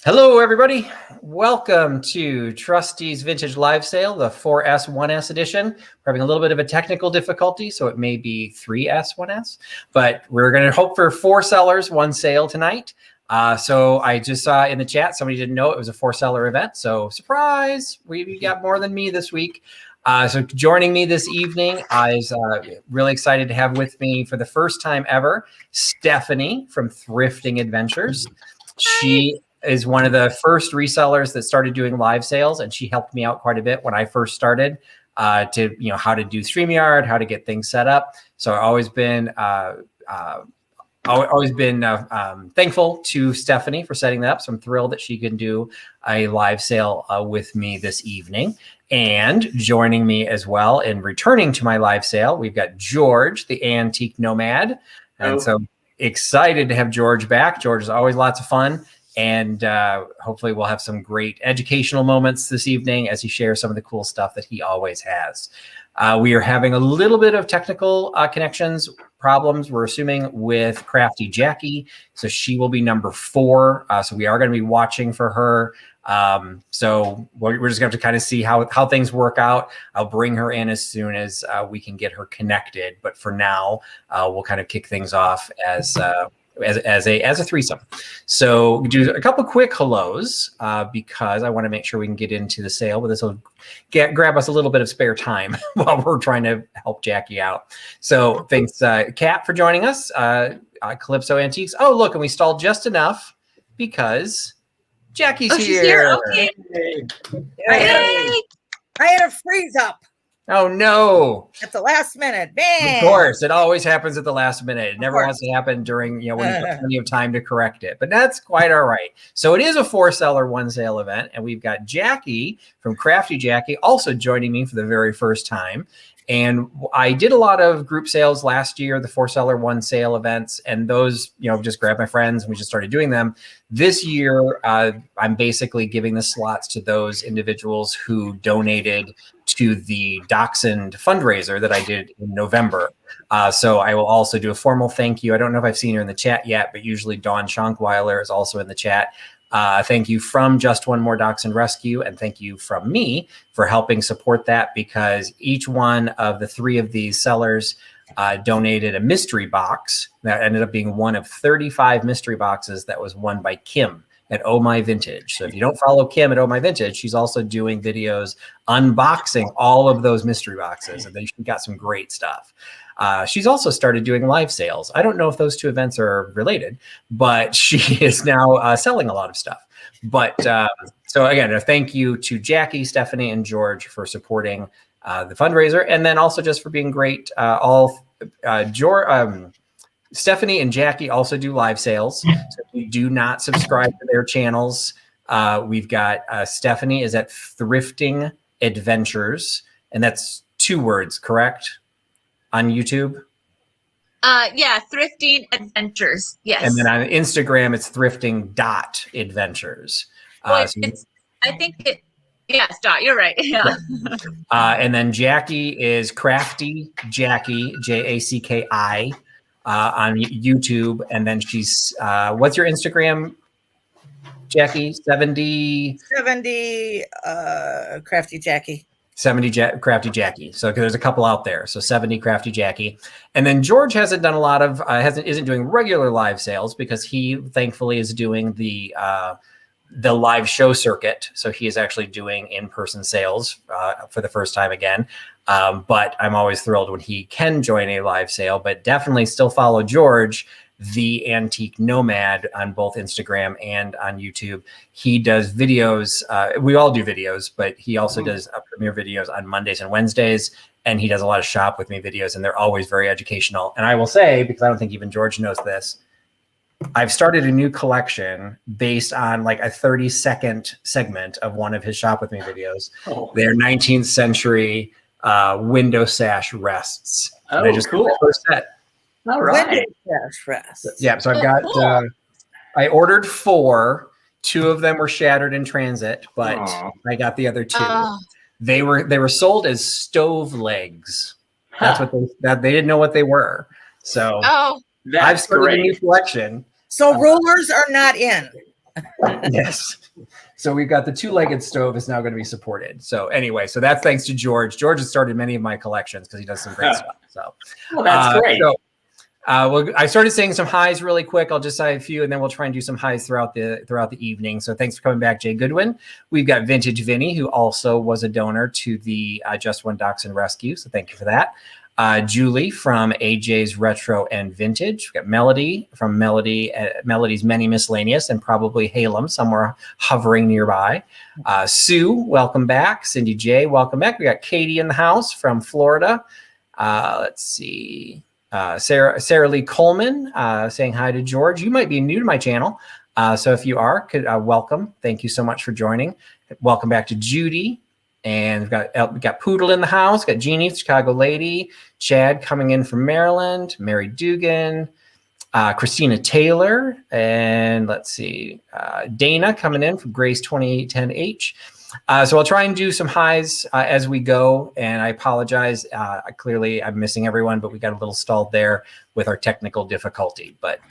Hello, everybody. Welcome to Trusty's Vintage Live Sale, the 4S 1S edition. We're having a little bit of a technical difficulty, so it may be 3S 1S, but we're going to hope for 4 sellers, 1 sale tonight. So I just saw in the chat, somebody didn't know it was a 4-seller event. So surprise, we got more than me this week. So joining me this evening is really excited to have with me for the first time ever, Stephanie from Thrifting Adventures. She is one of the first resellers that started doing live sales, and she helped me out quite a bit when I first started to how to do StreamYard, how to get things set up. So I've always been thankful to Stephanie for setting that up. So I'm thrilled that she can do a live sale with me this evening. And joining me as well in returning to my live sale, we've got George, the Antique Nomad. And so excited to have George back. George is always lots of fun. And hopefully we'll have some great educational moments this evening as he shares some of the cool stuff that he always has. We are having a little bit of technical connections problems, we're assuming, with Crafty Jacki. So she will be number 4. So we are going to be watching for her. So we're just going to have to kind of see how things work out. I'll bring her in as soon as we can get her connected. But for now, we'll kind of kick things off as a threesome. So do a couple quick hellos because I want to make sure we can get into the sale, but this will grab us a little bit of spare time while we're trying to help Jacki out. So thanks, Kat, for joining us. Calypso Antiques. Oh, look, and we stalled just enough because Jacki's here. She's here. Okay. Yay. I had a freeze up. Oh no! At the last minute, man. Of course, it always happens at the last minute. It never has to happen during when you've got plenty of time to correct it. But that's quite all right. So it is a 4-seller, 1-sale event, and we've got Jacki from Crafty Jacki also joining me for the very first time. And I did a lot of group sales last year, the 4-seller, 1-sale events, and those, just grabbed my friends and we just started doing them. This year, I'm basically giving the slots to those individuals who donated to the Dachshund fundraiser that I did in November. So I will also do a formal thank you. I don't know if I've seen her in the chat yet, but usually Dawn Schonkweiler is also in the chat. Thank you from Just One More Dachshund Rescue, and thank you from me for helping support that, because each one of the 3 of these sellers donated a mystery box that ended up being one of 35 mystery boxes that was won by Kim at Oh My Vintage. So if you don't follow Kim at Oh My Vintage, she's also doing videos unboxing all of those mystery boxes, and then she got some great stuff. She's also started doing live sales. I don't know if those 2 events are related, but she is now selling a lot of stuff. But so again, a thank you to Jacki, Stephanie, and George for supporting the fundraiser, and then also just for being great. Stephanie and Jacki also do live sales. So if you do not subscribe to their channels, we've got Stephanie is at Thrifting Adventures, and that's 2 words, correct? On YouTube? Yeah, Thrifting Adventures. Yes. And then on Instagram, it's thrifting.adventures. I think it, yes, dot, you're right. Yeah. And then Jacki is Crafty Jacki, Jacki, on YouTube. And then she's, what's your Instagram, Jacki? 70 Crafty Jacki. 70 Crafty Jacki. So there's a couple out there. So 70 Crafty Jacki. And then George hasn't done a lot of, isn't doing regular live sales because he thankfully is doing the live show circuit. So he is actually doing in-person sales for the first time again. But I'm always thrilled when he can join a live sale, but definitely still follow George, the Antique Nomad, on both Instagram and on YouTube. He does videos. We all do videos, but he also does premiere videos on Mondays and Wednesdays. And he does a lot of shop with me videos, and they're always very educational. And I will say, because I don't think even George knows this, I've started a new collection based on like a 30-second segment of one of his shop with me videos. They're 19th century window sash rests. Oh, and I just cool. First set. All right. Yeah, so I've got, I ordered 4. 2 of them were shattered in transit, but I got the other 2. They were sold as stove legs. That's what they didn't know what they were. So I've started a new collection. So rulers are not in. Yes. So we've got the two-legged stove is now going to be supported. So anyway, so that's thanks to George. George has started many of my collections because he does some great stuff. So well, that's great. Well, I started saying some highs really quick. I'll just say a few, and then we'll try and do some highs throughout the evening. So thanks for coming back, Jay Goodwin. We've got Vintage Vinny, who also was a donor to the Just One Dachshund Rescue. So thank you for that. Julie from AJ's Retro and Vintage. We've got Melody from Melody's Many Miscellaneous, and probably Halem somewhere hovering nearby. Sue, welcome back. Cindy J, welcome back. We got Katie in the house from Florida. Let's see. Sarah Lee Coleman saying hi to George. You might be new to my channel. So if you are, welcome. Thank you so much for joining. Welcome back to Judy. And we've got Poodle in the house. Got Jeannie, Chicago Lady. Chad coming in from Maryland. Mary Dugan. Christina Taylor. And let's see. Dana coming in from Grace 2810H. So I'll try and do some highs as we go, and I apologize. Clearly, I'm missing everyone, but we got a little stalled there with our technical difficulty. But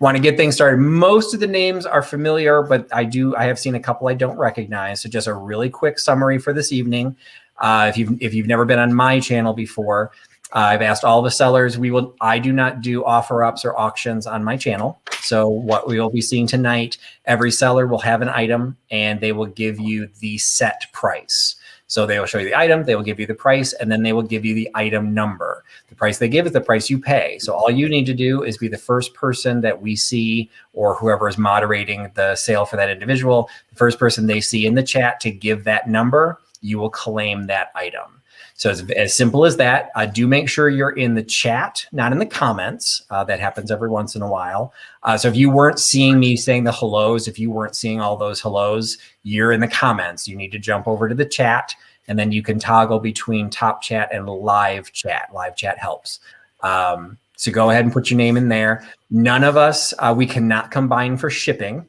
want to get things started. Most of the names are familiar, but I have seen a couple I don't recognize. So just a really quick summary for this evening. If you've never been on my channel before, I've asked all the sellers. I do not do offer ups or auctions on my channel. So what we will be seeing tonight, every seller will have an item and they will give you the set price. So they will show you the item, they will give you the price, and then they will give you the item number. The price they give is the price you pay. So all you need to do is be the first person that we see, or whoever is moderating the sale for that individual, the first person they see in the chat to give that number, you will claim that item. So it's as simple as that. Do make sure you're in the chat, not in the comments. That happens every once in a while. So if you weren't seeing me saying the hellos, if you weren't seeing all those hellos, you're in the comments. You need to jump over to the chat, and then you can toggle between top chat and live chat. Live chat helps. So go ahead and put your name in there. None of us, we cannot combine for shipping.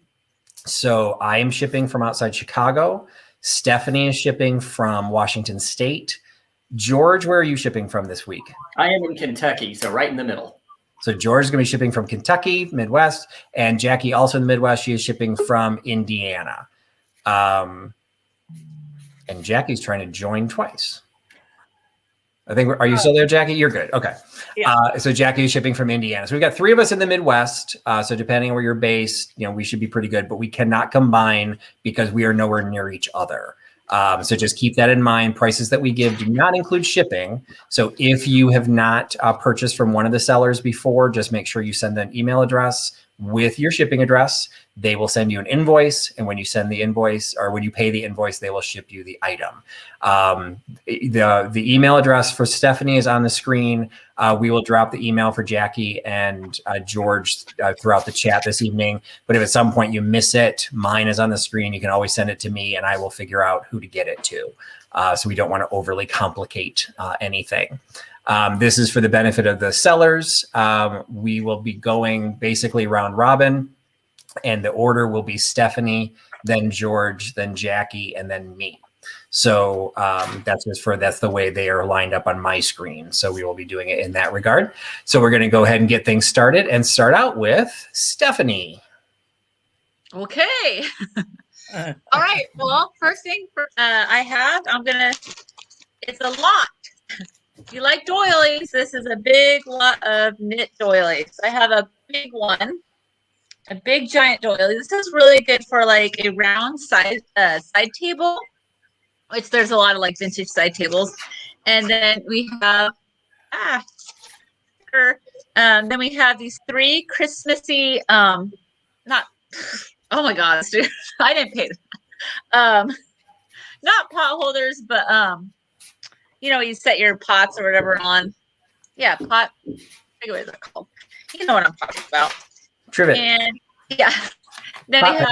So I am shipping from outside Chicago. Stephanie is shipping from Washington State. George, where are you shipping from this week? I am in Kentucky, so right in the middle. So George is going to be shipping from Kentucky, Midwest, and Jackie also in the Midwest. She is shipping from Indiana. And Jackie's trying to join twice. I think, are you still there, Jackie? You're good. Okay. Yeah. So Jackie is shipping from Indiana. So we've got 3 of us in the Midwest. So depending on where you're based, we should be pretty good, but we cannot combine because we are nowhere near each other. So just keep that in mind. Prices that we give do not include shipping. So if you have not purchased from one of the sellers before, just make sure you send an email address with your shipping address. They will send you an invoice. And when you send the invoice, or when you pay the invoice, they will ship you the item. The email address for Stephanie is on the screen. We will drop the email for Jackie and George throughout the chat this evening. But if at some point you miss it, mine is on the screen. You can always send it to me and I will figure out who to get it to. So we don't want to overly complicate anything. This is for the benefit of the sellers. We will be going basically round robin, and the order will be Stephanie, then George, then Jackie, and then me. So that's the way they are lined up on my screen. So we will be doing it in that regard. So we're going to go ahead and get things started and start out with Stephanie. Okay. All right. Well, first thing it's a lot. If you like doilies, this is a big lot of knit doilies. I have a big one, a big giant doily. This is really good for like a round side table, which there's a lot of like vintage side tables. And then we have, then we have these 3 Christmassy, oh my gosh, dude, I didn't pay that. Not pot holders, but you set your pots or whatever on. Yeah, pot. What is that called? You know what I'm talking about. Trivet. And yeah, then we have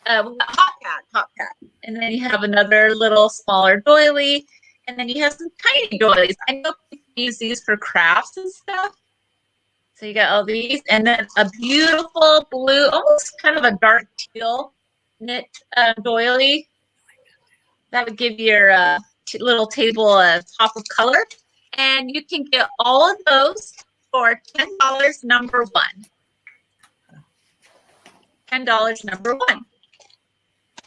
a hot pad, and then you have another little smaller doily, and then you have some tiny doilies. I know people use these for crafts and stuff. So you got all these, and then a beautiful blue, almost kind of a dark teal knit doily. That would give your little table a pop of color, and you can get all of those for $10, number 1. $10, number 1.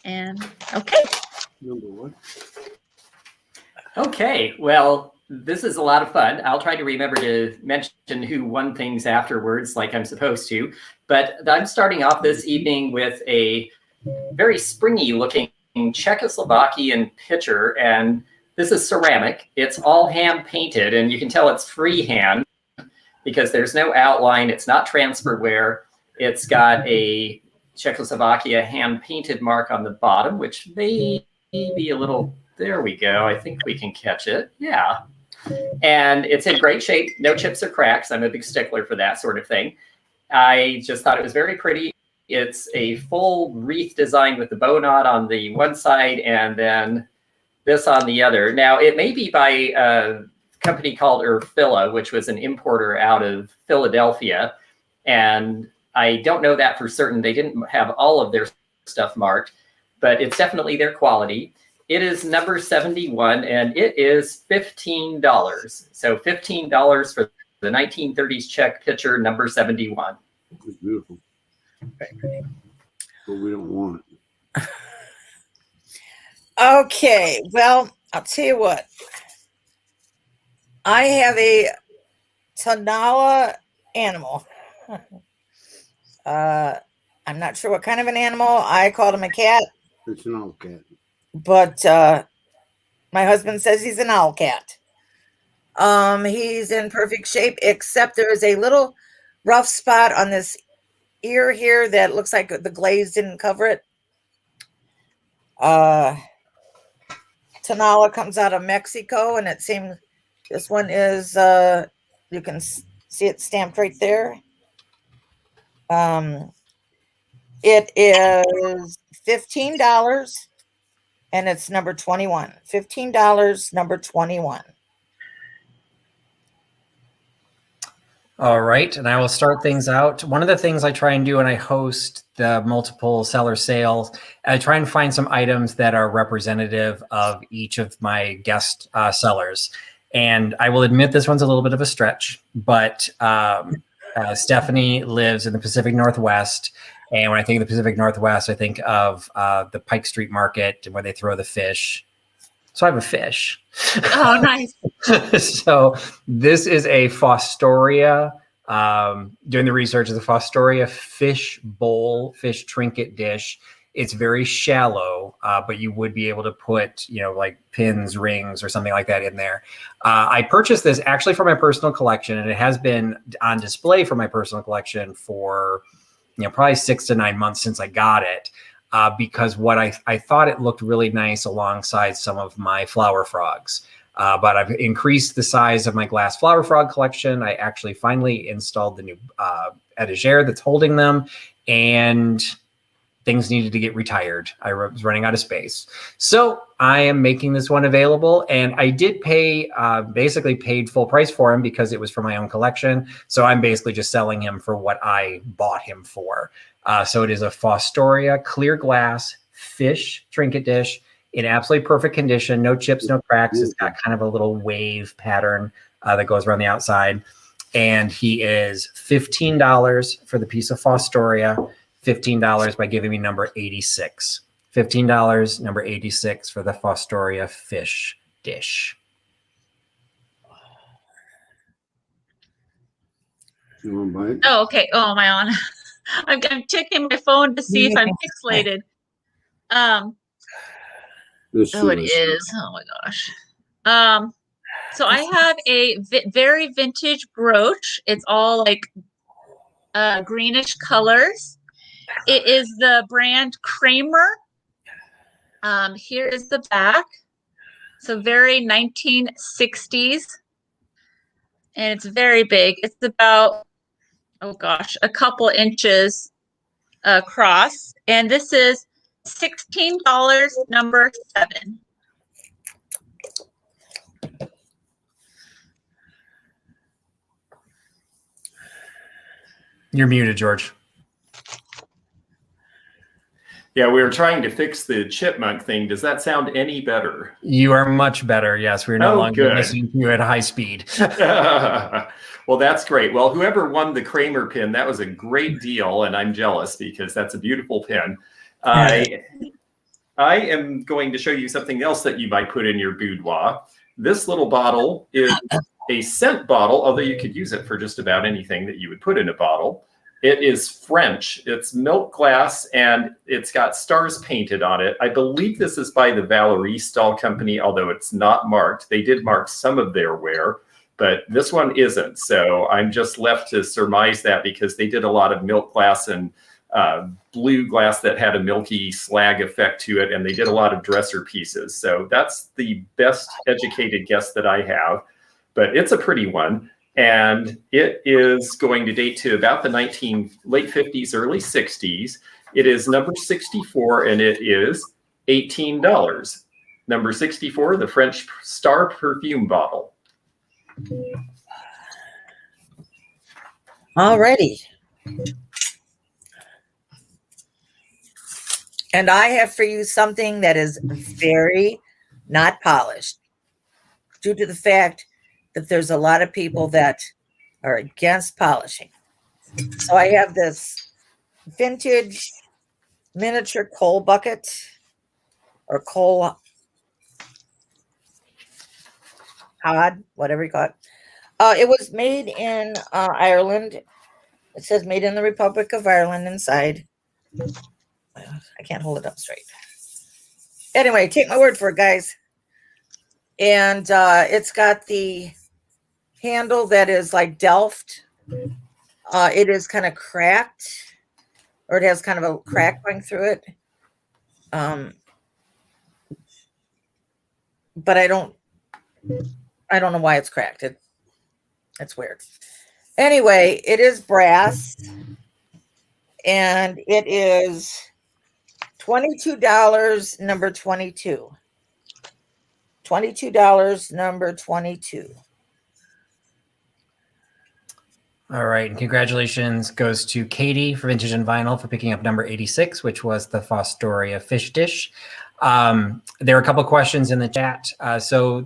And okay. Number one. Okay, well, this is a lot of fun. I'll try to remember to mention who won things afterwards, like I'm supposed to. But I'm starting off this evening with a very springy-looking Czechoslovakian pitcher, and this is ceramic. It's all hand-painted, and you can tell it's freehand because there's no outline. It's not transferware. It's got a Czechoslovakia hand-painted mark on the bottom, which may be a little... There we go. I think we can catch it. Yeah. And it's in great shape. No chips or cracks. I'm a big stickler for that sort of thing. I just thought it was very pretty. It's a full wreath design with the bow knot on the one side and then this on the other. Now, it may be by a company called Urfila, which was an importer out of Philadelphia. And I don't know that for certain. They didn't have all of their stuff marked, but it's definitely their quality. It is number 71, and it is $15. So $15 for the 1930s Czech pitcher, number 71. It's beautiful. But we don't want it. Okay, well, I'll tell you what. I have a Tanala animal. I'm not sure what kind of an animal. I called him a cat. It's an old cat. But my husband says he's an owl cat. He's in perfect shape, except there is a little rough spot on this ear here that looks like the glaze didn't cover it. Tanala comes out of Mexico, and it seems this one is, you can see it stamped right there. It is $15. And it's number 21. $15, number 21. All right, and I will start things out. One of the things I try and do when I host the multiple seller sales, I try and find some items that are representative of each of my guest sellers. And I will admit this one's a little bit of a stretch, but Stephanie lives in the Pacific Northwest. And when I think of the Pacific Northwest, I think of the Pike Street Market where they throw the fish. So I have a fish. Oh, nice. So this is a Fostoria. Doing the research, is a Fostoria fish bowl, fish trinket dish. It's very shallow, but you would be able to put, like pins, rings, or something like that in there. I purchased this actually for my personal collection, and it has been on display for my personal collection for probably 6 to 9 months since I got it, because what I thought it looked really nice alongside some of my flower frogs. But I've increased the size of my glass flower frog collection. I actually finally installed the new etagere that's holding them, and things needed to get retired. I was running out of space. So I am making this one available, and I did pay, basically paid full price for him because it was for my own collection. So I'm basically just selling him for what I bought him for. So it is a Fostoria clear glass fish trinket dish in absolutely perfect condition. No chips, no cracks. It's got kind of a little wave pattern that goes around the outside. And he is $15 for the piece of Fostoria. $15 by giving me number 86. $15, number 86 for the Fostoria fish dish. You want to buy it? Oh, okay. Oh, am I on? I'm checking my phone to see if I'm pixelated. Oh, it is. Oh my gosh. So I have a very vintage brooch. It's all like greenish colors. It is the brand Kramer. Here is the back. So very 1960s. And it's very big. It's about, oh gosh, a couple inches across. And this is $16, number 7. You're muted, George. Yeah, we were trying to fix the chipmunk thing. Does that sound any better? You are much better. Yes, we're no longer good. listening to you at high speed. Well, Well, that's great. Well, whoever won the Kramer pin, that was a great deal, and I'm jealous because that's a beautiful pin. I am going to show you something else that you might put in your boudoir. This little bottle is a scent bottle, although you could use it for just about anything that you would put in a bottle. It is French. It's milk glass, and it's got stars painted on it. I believe this is by the Valerie Stahl Company, although it's not marked. They did mark some of their ware, but this one isn't. So I'm just left to surmise that because they did a lot of milk glass and blue glass that had a milky slag effect to it, and they did a lot of dresser pieces. So that's the best educated guess that I have, but it's a pretty one. And it is going to date to about the late 50s, early 60s. It is number 64, and it is $18. Number 64, the French Star perfume bottle. Alrighty. And I have for you something that is very not polished, due to the fact that there's a lot of people that are against polishing. So I have this vintage miniature coal bucket or coal hod, whatever you call it. It was made in Ireland. It says made in the Republic of Ireland inside. I can't hold it up straight. Anyway, take my word for it, guys. And it's got the handle that is like Delft. It is kind of cracked, or it has kind of a crack going through it. But I don't know why it's cracked. It's weird. Anyway, it is brass, and it is $22, number 22. $22, number 22. All right, and congratulations goes to Katie for Vintage and Vinyl for picking up number 86, which was the Fostoria fish dish. There are a couple of questions in the chat. So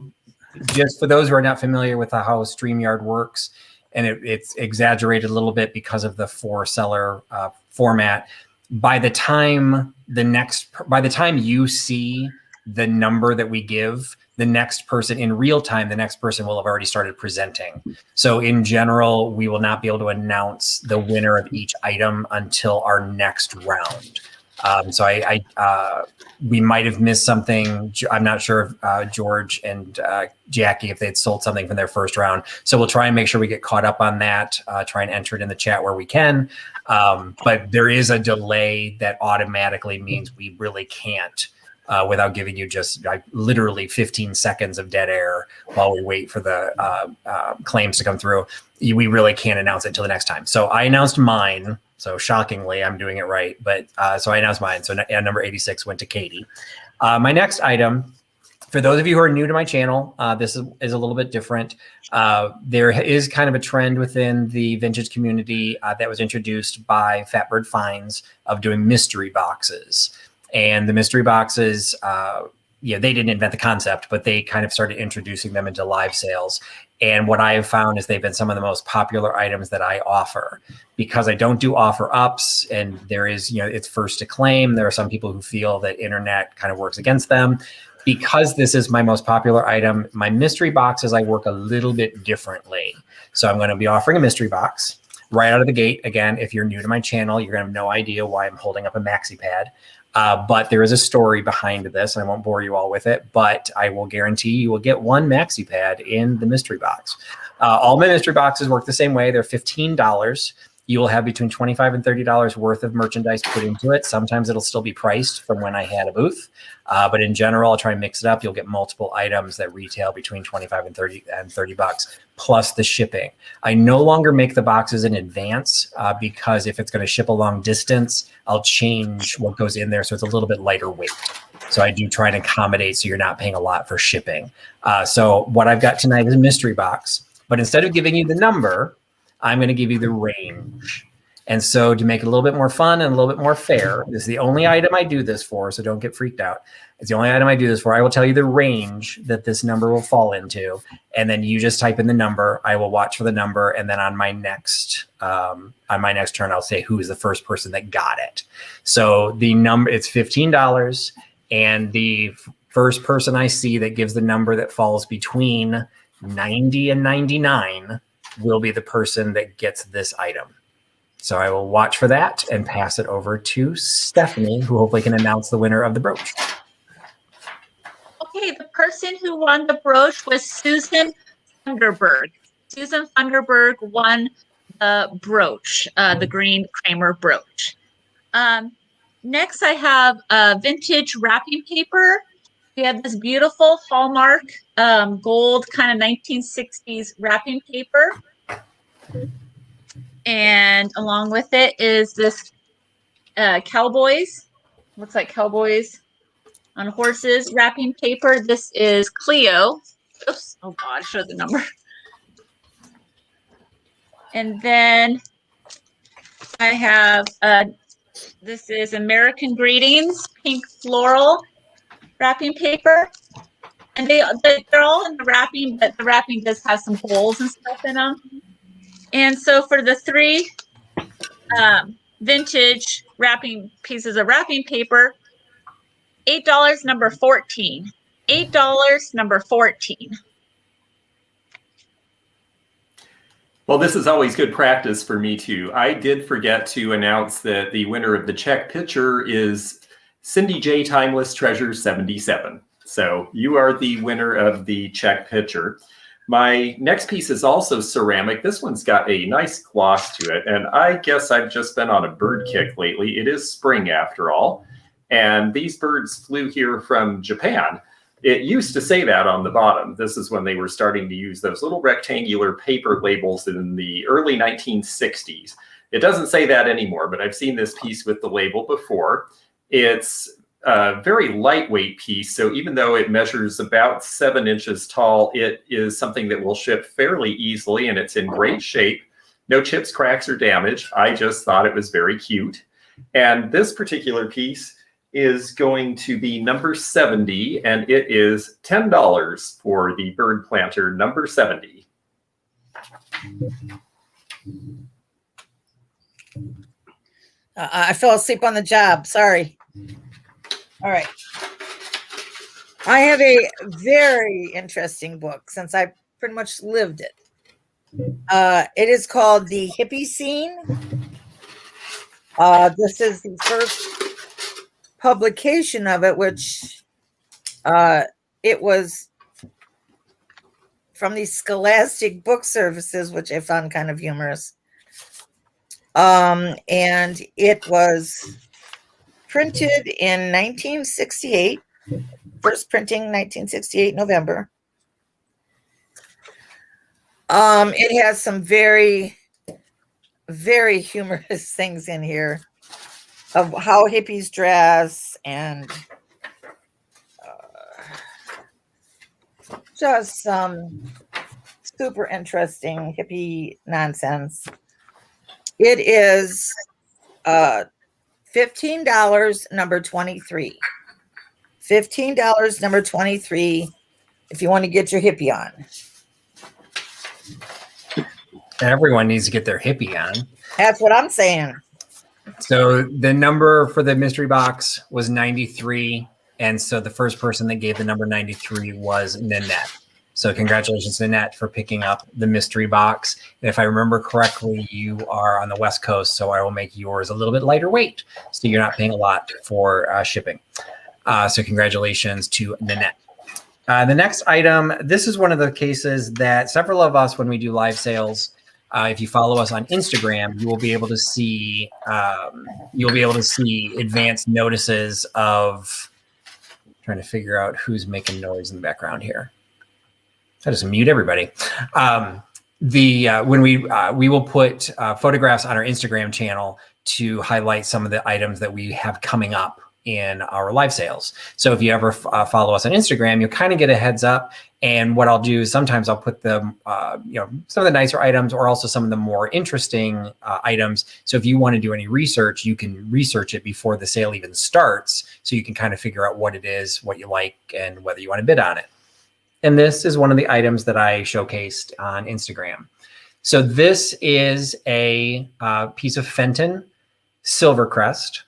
just for those who are not familiar with how StreamYard works, and it's exaggerated a little bit because of the four-seller format. By the time you see the number that we give, the next person in real time, the next person will have already started presenting. So in general, we will not be able to announce the winner of each item until our next round. So we might have missed something. I'm not sure if George and Jackie, if they'd sold something from their first round. So we'll try and make sure we get caught up on that, try and enter it in the chat where we can. But there is a delay that automatically means we really can't, without giving you just literally 15 seconds of dead air while we wait for the claims to come through. We really can't announce it until the next time. So I announced mine. So shockingly, I'm doing it right. But so I announced mine. So number 86 went to Katie. My next item, for those of you who are new to my channel, this is a little bit different. There is kind of a trend within the vintage community that was introduced by Fatbird Finds of doing mystery boxes. And the mystery boxes, they didn't invent the concept, but they kind of started introducing them into live sales. And what I have found is they've been some of the most popular items that I offer, because I don't do offer ups, and there is, it's first to claim. There are some people who feel that internet kind of works against them. Because this is my most popular item, my mystery boxes, I work a little bit differently. So I'm going to be offering a mystery box right out of the gate. Again, if you're new to my channel, you're going to have no idea why I'm holding up a maxi pad. But there is a story behind this, and I won't bore you all with it, but I will guarantee you will get one maxi pad in the mystery box. All my mystery boxes work the same way. They're $15. You will have between $25 and $30 worth of merchandise put into it. Sometimes it'll still be priced from when I had a booth. But in general, I'll try and mix it up. You'll get multiple items that retail between $25 and $30 plus the shipping. I no longer make the boxes in advance because if it's going to ship a long distance, I'll change what goes in there so it's a little bit lighter weight. So I do try and accommodate so you're not paying a lot for shipping. So what I've got tonight is a mystery box. But instead of giving you the number, I'm going to give you the range. And so to make it a little bit more fun and a little bit more fair, this is the only item I do this for, so don't get freaked out. It's the only item I do this for. I will tell you the range that this number will fall into, and then you just type in the number. I will watch for the number, and then on my next turn, I'll say who is the first person that got it. So the number, it's $15, and the first person I see that gives the number that falls between 90 and 99 will be the person that gets this item. So I will watch for that and pass it over to Stephanie, who hopefully can announce the winner of the brooch. Okay, the person who won the brooch was Susan Funderburg. Susan Funderburg won the brooch, the green Kramer brooch. Next, I have vintage wrapping paper. We have this beautiful Hallmark gold kind of 1960s wrapping paper. And along with it is this cowboys. Looks like cowboys on horses wrapping paper. This is Clio. Oops. Oh God, show the number. And then I have this is American Greetings pink floral wrapping paper. And they're all in the wrapping, but the wrapping does have some holes and stuff in them. And so for the three vintage wrapping pieces of wrapping paper, $8, number 14. $8, number 14. Well, this is always good practice for me too. I did forget to announce that the winner of the check pitcher is Cindy J. Timeless Treasure 77. So you are the winner of the check pitcher. My next piece is also ceramic. This one's got a nice gloss to it. And I guess I've just been on a bird kick lately. It is spring after all. And these birds flew here from Japan. It used to say that on the bottom. This is when they were starting to use those little rectangular paper labels in the early 1960s. It doesn't say that anymore, but I've seen this piece with the label before. It's a very lightweight piece. So even though it measures about 7 inches tall, it is something that will ship fairly easily, and it's in great shape. No chips, cracks, or damage. I just thought it was very cute. And this particular piece is going to be number 70, and it is $10 for the bird planter number 70. I fell asleep on the job. Sorry. All right. I have a very interesting book since I pretty much lived it. It is called The Hippie Scene. This is the first publication of it, which it was from the Scholastic Book Services, which I found kind of humorous. And it was printed in 1968, first printing 1968 November. It has some very, very humorous things in here of how hippies dress and just some super interesting hippie nonsense. It is $15, number 23. $15, number 23, if you want to get your hippie on. Everyone needs to get their hippie on. That's what I'm saying. So the number for the mystery box was 93. And so the first person that gave the number 93 was Nanette. So congratulations, Nanette, for picking up the mystery box. And if I remember correctly, you are on the West Coast, so I will make yours a little bit lighter weight, so you're not paying a lot for shipping. So congratulations to Nanette. The next item, this is one of the cases that several of us, when we do live sales, if you follow us on Instagram, you will be able to see advanced notices of. Trying to figure out who's making noise in the background here. I just mute everybody. When we will put photographs on our Instagram channel to highlight some of the items that we have coming up in our live sales. So if you ever follow us on Instagram, you'll kind of get a heads up. And what I'll do is sometimes I'll put some of the nicer items or also some of the more interesting items. So if you want to do any research, you can research it before the sale even starts. So you can kind of figure out what it is, what you like, and whether you want to bid on it. And this is one of the items that I showcased on Instagram. So this is a piece of Fenton Silvercrest.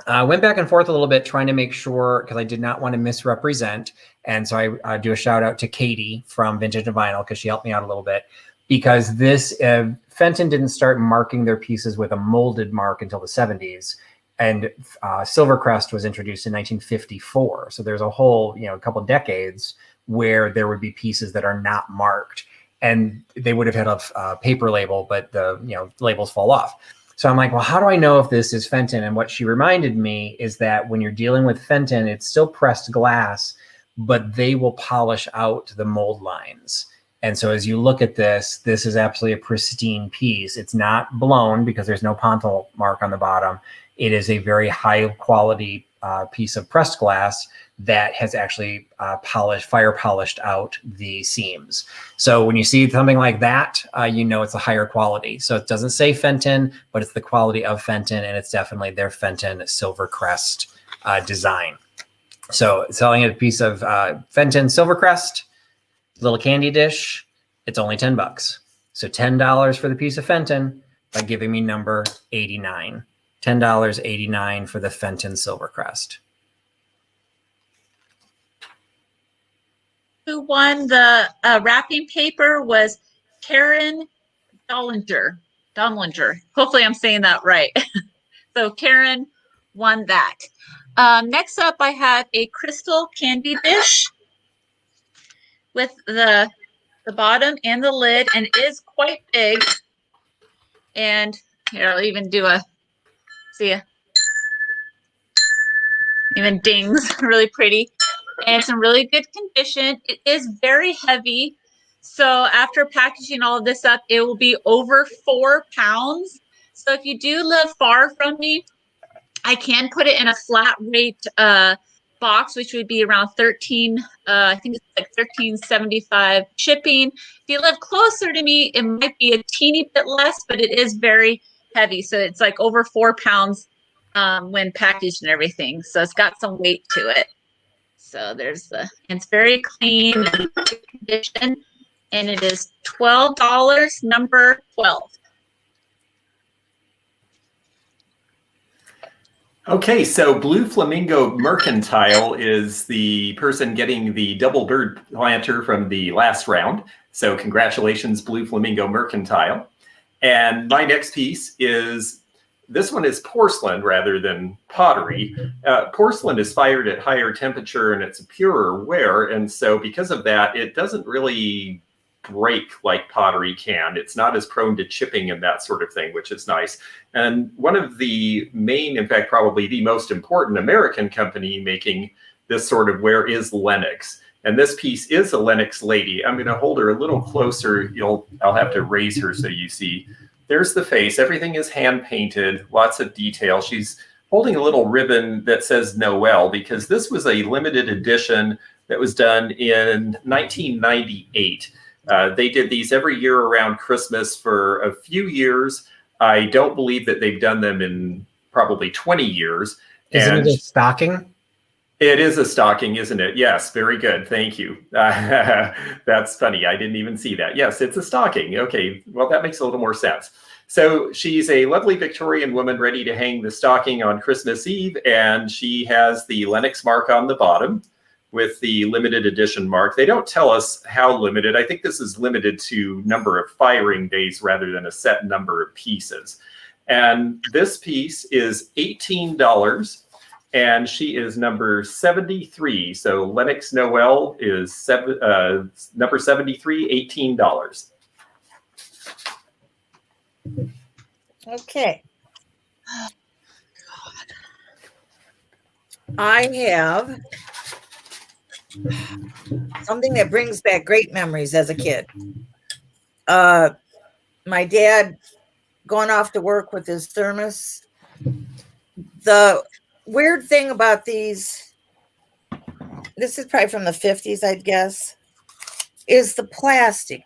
I went back and forth a little bit trying to make sure, because I did not want to misrepresent. And so I do a shout out to Katie from Vintage and Vinyl, because she helped me out a little bit, because this Fenton didn't start marking their pieces with a molded mark until the 70s. And Silvercrest was introduced in 1954. So there's a whole, a couple decades where there would be pieces that are not marked, and they would have had a paper label, but the labels fall off. So I'm like, well, how do I know if this is Fenton? And what she reminded me is that when you're dealing with Fenton, it's still pressed glass, but they will polish out the mold lines. And so as you look at this is absolutely a pristine piece. It's not blown because there's no Ponto mark on the bottom. It is a very high quality piece of pressed glass that has actually fire polished out the seams. So when you see something like that, it's a higher quality. So it doesn't say Fenton, but it's the quality of Fenton, and it's definitely their Fenton Silvercrest design. So selling a piece of Fenton Silvercrest, little candy dish, it's only $10. So $10 for the piece of Fenton by giving me number 89. $10.89 for the Fenton Silvercrest. Who won the wrapping paper was Karen Dollinger. Hopefully I'm saying that right. So Karen won that. Next up, I have a crystal candy dish with the bottom and the lid, and it is quite big. And here, I'll even do even dings, really pretty. And it's in really good condition. It is very heavy. So after packaging all of this up, it will be over 4 pounds. So if you do live far from me, I can put it in a flat rate box, which would be around I think it's like $13.75 shipping. If you live closer to me, it might be a teeny bit less, but it is very heavy. So it's like over 4 pounds when packaged and everything. So it's got some weight to it. So it's very clean and good condition, and it is $12, number 12. Okay, so Blue Flamingo Mercantile is the person getting the double bird planter from the last round. So congratulations, Blue Flamingo Mercantile. And my next piece is, this one is porcelain rather than pottery. Porcelain is fired at higher temperature and it's a purer ware. And so because of that, it doesn't really break like pottery can. It's not as prone to chipping and that sort of thing, which is nice. And one of the main, in fact, probably the most important American company making this sort of ware is Lenox. And this piece is a Lenox lady. I'm going to hold her a little closer. I'll have to raise her so you see. There's the face. Everything is hand painted, lots of detail. She's holding a little ribbon that says Noel, because this was a limited edition that was done in 1998. They did these every year around Christmas for a few years. I don't believe that they've done them in probably 20 years. Isn't it a stocking? It is a stocking, isn't it? Yes, very good. Thank you. That's funny. I didn't even see that. Yes, it's a stocking. Okay, well, that makes a little more sense. So she's a lovely Victorian woman ready to hang the stocking on Christmas Eve, and she has the Lenox mark on the bottom with the limited edition mark. They don't tell us how limited. I think this is limited to number of firing days rather than a set number of pieces. And this piece is $18. And she is number 73. So Lenox Noel is number 73, $18. Okay. I have something that brings back great memories as a kid. My dad going off to work with his thermos. The weird thing about these, this is probably from the 50s, I'd guess, is the plastic.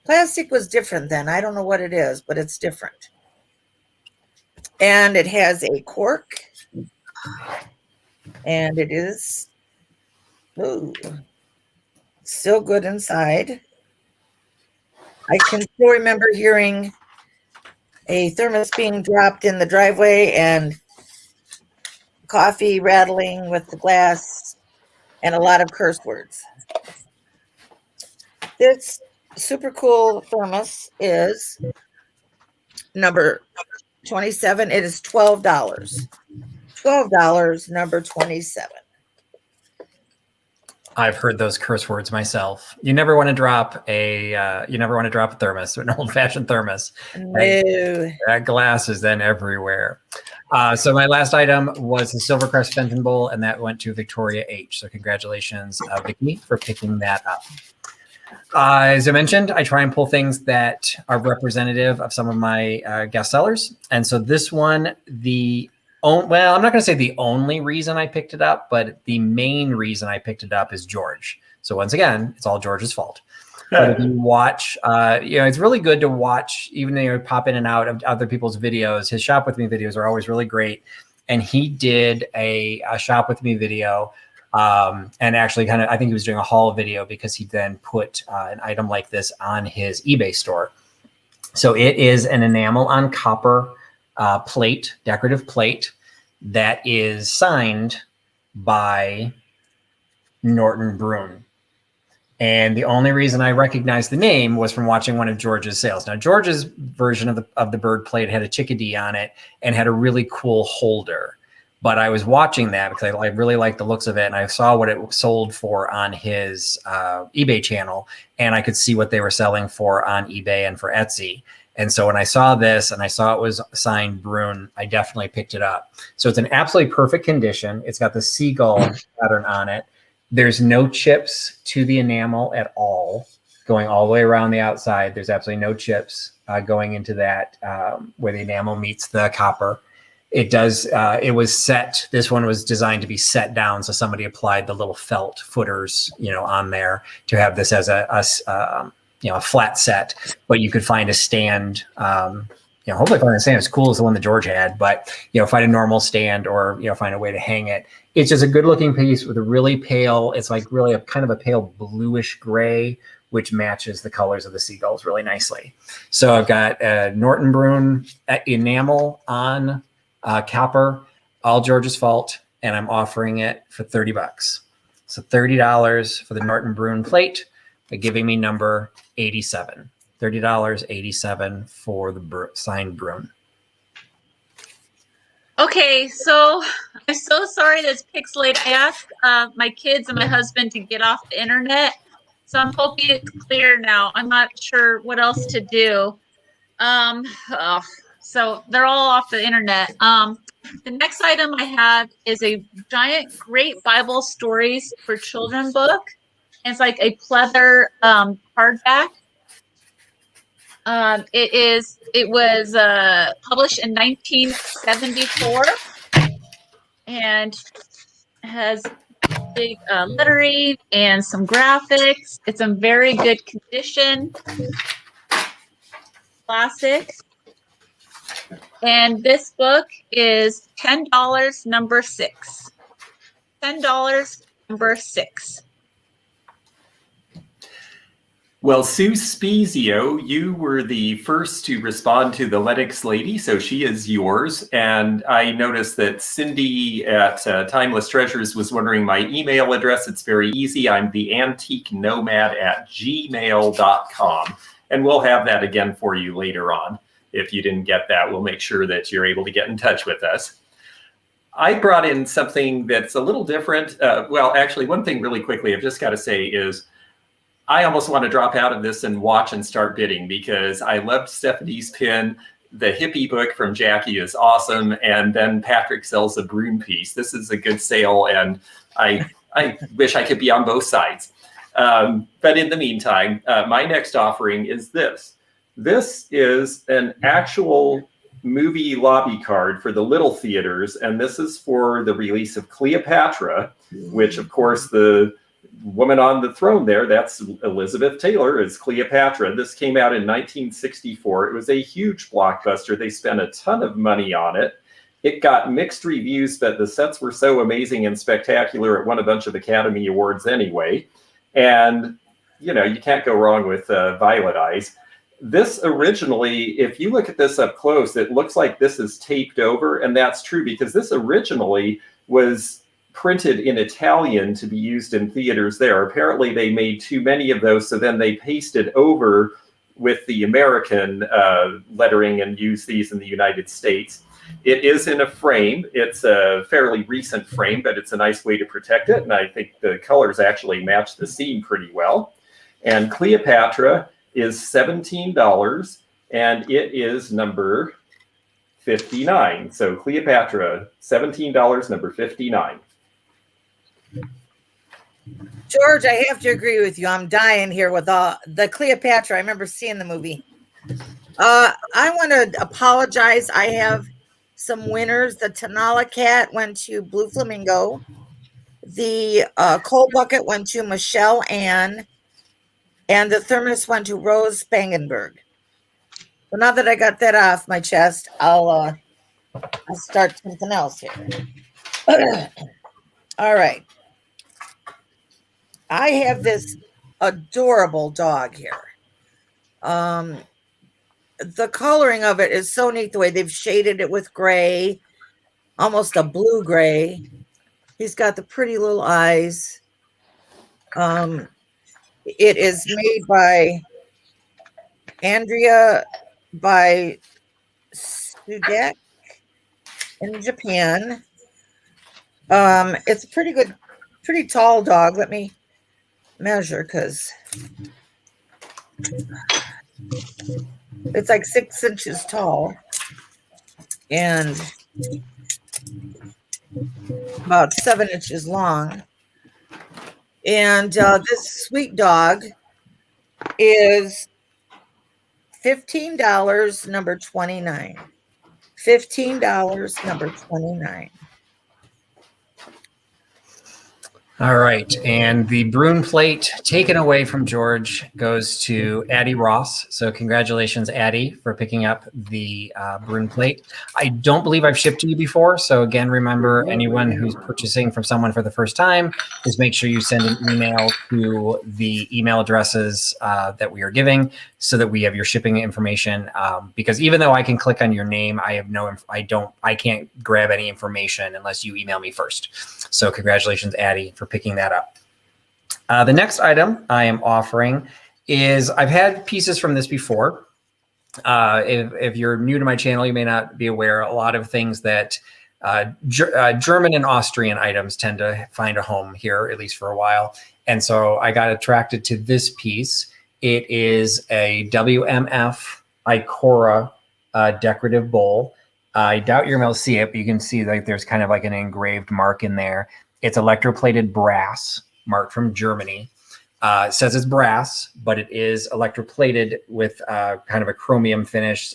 Plastic was different then. I don't know what it is, but it's different. And it has a cork. And it is still good inside. I can still remember hearing a thermos being dropped in the driveway and coffee rattling with the glass and a lot of curse words. This super cool thermos is number 27. It is $12. $12, number 27. I've heard those curse words myself. You never want to drop a thermos, an old-fashioned thermos. No. That glass is then everywhere. So my last item was the Silvercrest Fenton Bowl, and that went to Victoria H. So congratulations, Vicki, for picking that up. As I mentioned, I try and pull things that are representative of some of my guest sellers. And so this one, I'm not going to say the only reason I picked it up, but the main reason I picked it up is George. So once again, it's all George's fault. But if you watch, it's really good to watch, even though you pop in and out of other people's videos. His Shop With Me videos are always really great. And he did a Shop With Me video. And actually I think he was doing a haul video because he then put an item like this on his eBay store. So it is an enamel on copper plate, decorative plate, that is signed by Norton Brune. And the only reason I recognized the name was from watching one of George's sales. Now, George's version of the bird plate had a chickadee on it and had a really cool holder. But I was watching that because I really liked the looks of it, and I saw what it sold for on his eBay channel, and I could see what they were selling for on eBay and for Etsy. And so when I saw this and I saw it was signed Brune, I definitely picked it up. So it's an absolutely perfect condition. It's got the seagull pattern on it. There's no chips to the enamel at all, going all the way around the outside. There's absolutely no chips going into that where the enamel meets the copper. It was set. This one was designed to be set down. So somebody applied the little felt footers, on there to have this as a flat set, but you could find a stand, hopefully find a stand as cool as the one that George had, but, find a normal stand or, find a way to hang it. It's just a good looking piece with a really pale, it's like really a kind of a pale bluish gray, which matches the colors of the seagulls really nicely. So I've got Norton Brune enamel on copper, all George's fault, and I'm offering it for $30. So $30 for the Norton Brune plate, by giving me number 87. $30.87 for the signed Brune. Okay, so I'm so sorry that's pixelated. I asked my kids and my husband to get off the internet, so I'm hoping it's clear now. I'm not sure what else to do. So they're all off the internet. The next item I have is a giant Great Bible Stories for Children book. It's like a pleather hardback. It was published in 1974 and has big lettering and some graphics. It's in very good condition. Classic. And this book is $10, number 6. $10, number 6. Well, Sue Spezio, you were the first to respond to the Lennox Lady, so she is yours. And I noticed that Cindy at Timeless Treasures was wondering my email address. It's very easy. I'm theantiquenomad@gmail.com. And we'll have that again for you later on. If you didn't get that, we'll make sure that you're able to get in touch with us. I brought in something that's a little different. Well, actually, one thing really quickly I've just got to say is I almost want to drop out of this and watch and start bidding because I loved Stephanie's pin. The hippie book from Jacki is awesome. And then Patrick sells a Brune piece. This is a good sale. And I wish I could be on both sides. But in the meantime, my next offering is this. This is an actual movie lobby card for the little theaters, and this is for the release of Cleopatra, which, of course, the woman on the throne there, that's Elizabeth Taylor, is Cleopatra. This came out in 1964. It was a huge blockbuster. They spent a ton of money on it. It got mixed reviews, but the sets were so amazing and spectacular, it won a bunch of Academy Awards anyway. And, you know, you can't go wrong with Violet Eyes. This originally, if you look at this up close, it looks like this is taped over, and that's true because this originally was printed in Italian to be used in theaters there. Apparently they made too many of those, so then they pasted over with the American lettering and used these in the United States. It is in a frame. It's a fairly recent frame, but it's a nice way to protect it, and I think the colors actually match the scene pretty well. And Cleopatra is $17, and it is number 59. So Cleopatra, $17, number 59. George, I have to agree with you. I'm dying here with the Cleopatra. I remember seeing the movie. I want to apologize. I have some winners. The Tanala cat went to Blue Flamingo. The coal bucket went to Michelle Ann. And the thermos went to Rose Spangenberg. So now that I got that off my chest, I'll start something else here. All right. I have this adorable dog here. The coloring of it is so neat, the way they've shaded it with gray, almost a blue gray. He's got the pretty little eyes. It is made by Andrea by Sudek in Japan. It's a pretty tall dog. Let me measure because it's like 6 inches tall and about 7 inches long. And this sweet dog is $15, number 29. $15, number 29. All right, and the Bruin plate taken away from George goes to Addie Ross. So congratulations, Addie, for picking up the Bruin plate. I don't believe I've shipped to you before. So again, remember, anyone who's purchasing from someone for the first time, is make sure you send an email to the email addresses that we are giving so that we have your shipping information. Because even though I can click on your name, I can't grab any information unless you email me first. So congratulations, Addie, for picking that up. The next item I am offering is, I've had pieces from this before. If you're new to my channel, you may not be aware, a lot of things that German and Austrian items tend to find a home here, at least for a while. And so I got attracted to this piece. It is a WMF Icora decorative bowl. I doubt you're able to see it, but you can see like there's kind of like an engraved mark in there. It's electroplated brass, marked from Germany. It says it's brass, but it is electroplated with kind of a chromium finish,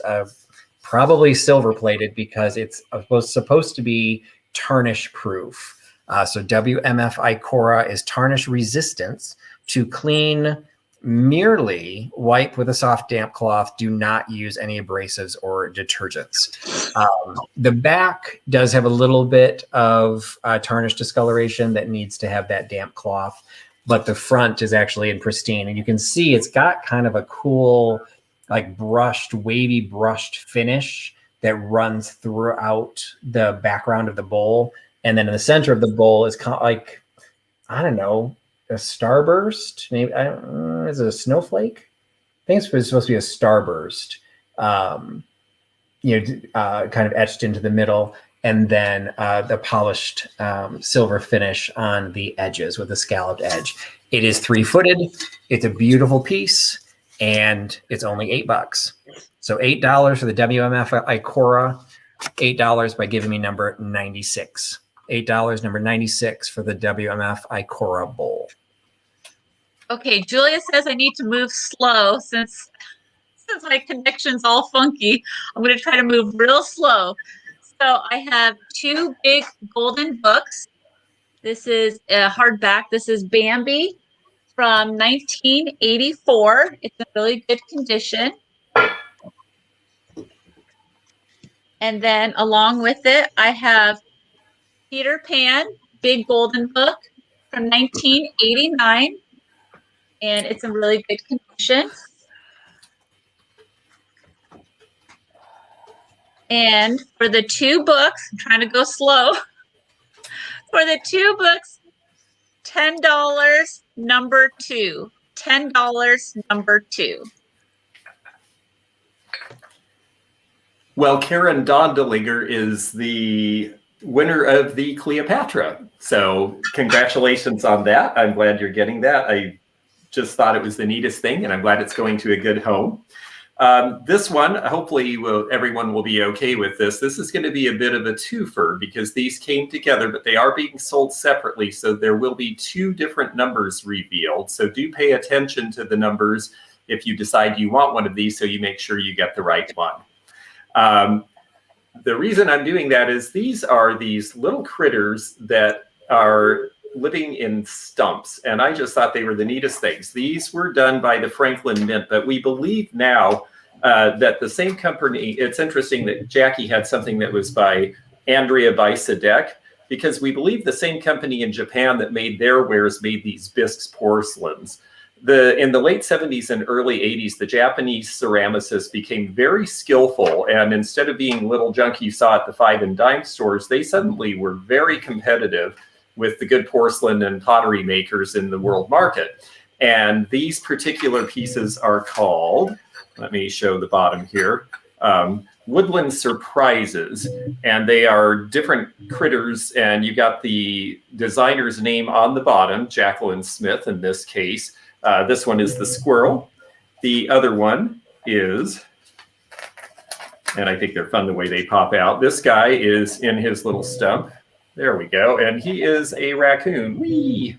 probably silver plated because it's supposed to be tarnish proof. So WMF Icora is tarnish resistance. To clean, merely wipe with a soft damp cloth. Do not use any abrasives or detergents. The back does have a little bit of tarnish discoloration that needs to have that damp cloth, but the front is actually in pristine. And you can see it's got kind of a cool, like wavy brushed finish that runs throughout the background of the bowl. And then in the center of the bowl is kind of like, I don't know, a starburst, maybe. Is it a snowflake? I think it's supposed to be a starburst, kind of etched into the middle, and then the polished silver finish on the edges with a scalloped edge. It is 3-footed. It's a beautiful piece, and it's only $8. So $8 for the WMF Icora, $8 by giving me number 96. $8, number 96 for the WMF Icora bowl. Okay, Julia says I need to move slow since Since my connection's all funky, I'm going to try to move real slow. So I have 2 big golden books. This is a hardback. This is Bambi from 1984. It's in really good condition. And then along with it, I have Peter Pan, big golden book from 1989. And it's in really good condition. And for the 2 books, I'm trying to go slow. For the 2 books, $10, number 2. $10, number 2. Well, Karen Dondelinger is the winner of the Cleopatra. So congratulations on that. I'm glad you're getting that. I just thought it was the neatest thing, and I'm glad it's going to a good home. This one, hopefully everyone will be okay with this. This is going to be a bit of a twofer because these came together, but they are being sold separately. So there will be 2 different numbers revealed. So do pay attention to the numbers if you decide you want one of these, so you make sure you get the right one. The reason I'm doing that is these are these little critters that are living in stumps, and I just thought they were the neatest things. These were done by the Franklin Mint, but we believe now that the same company, it's interesting that Jacki had something that was by Andrea Bicedek, because we believe the same company in Japan that made their wares made these bisque porcelains. In the late 70s and early 80s, the Japanese ceramicists became very skillful, and instead of being little junk you saw at the 5 and dime stores, they suddenly were very competitive with the good porcelain and pottery makers in the world market. And these particular pieces are called, let me show the bottom here, Woodland Surprises. And they are different critters, and you got the designer's name on the bottom, Jacqueline Smith in this case. This one is the squirrel. The other one is, and I think they're fun the way they pop out. This guy is in his little stump. There we go. And he is a raccoon. Whee!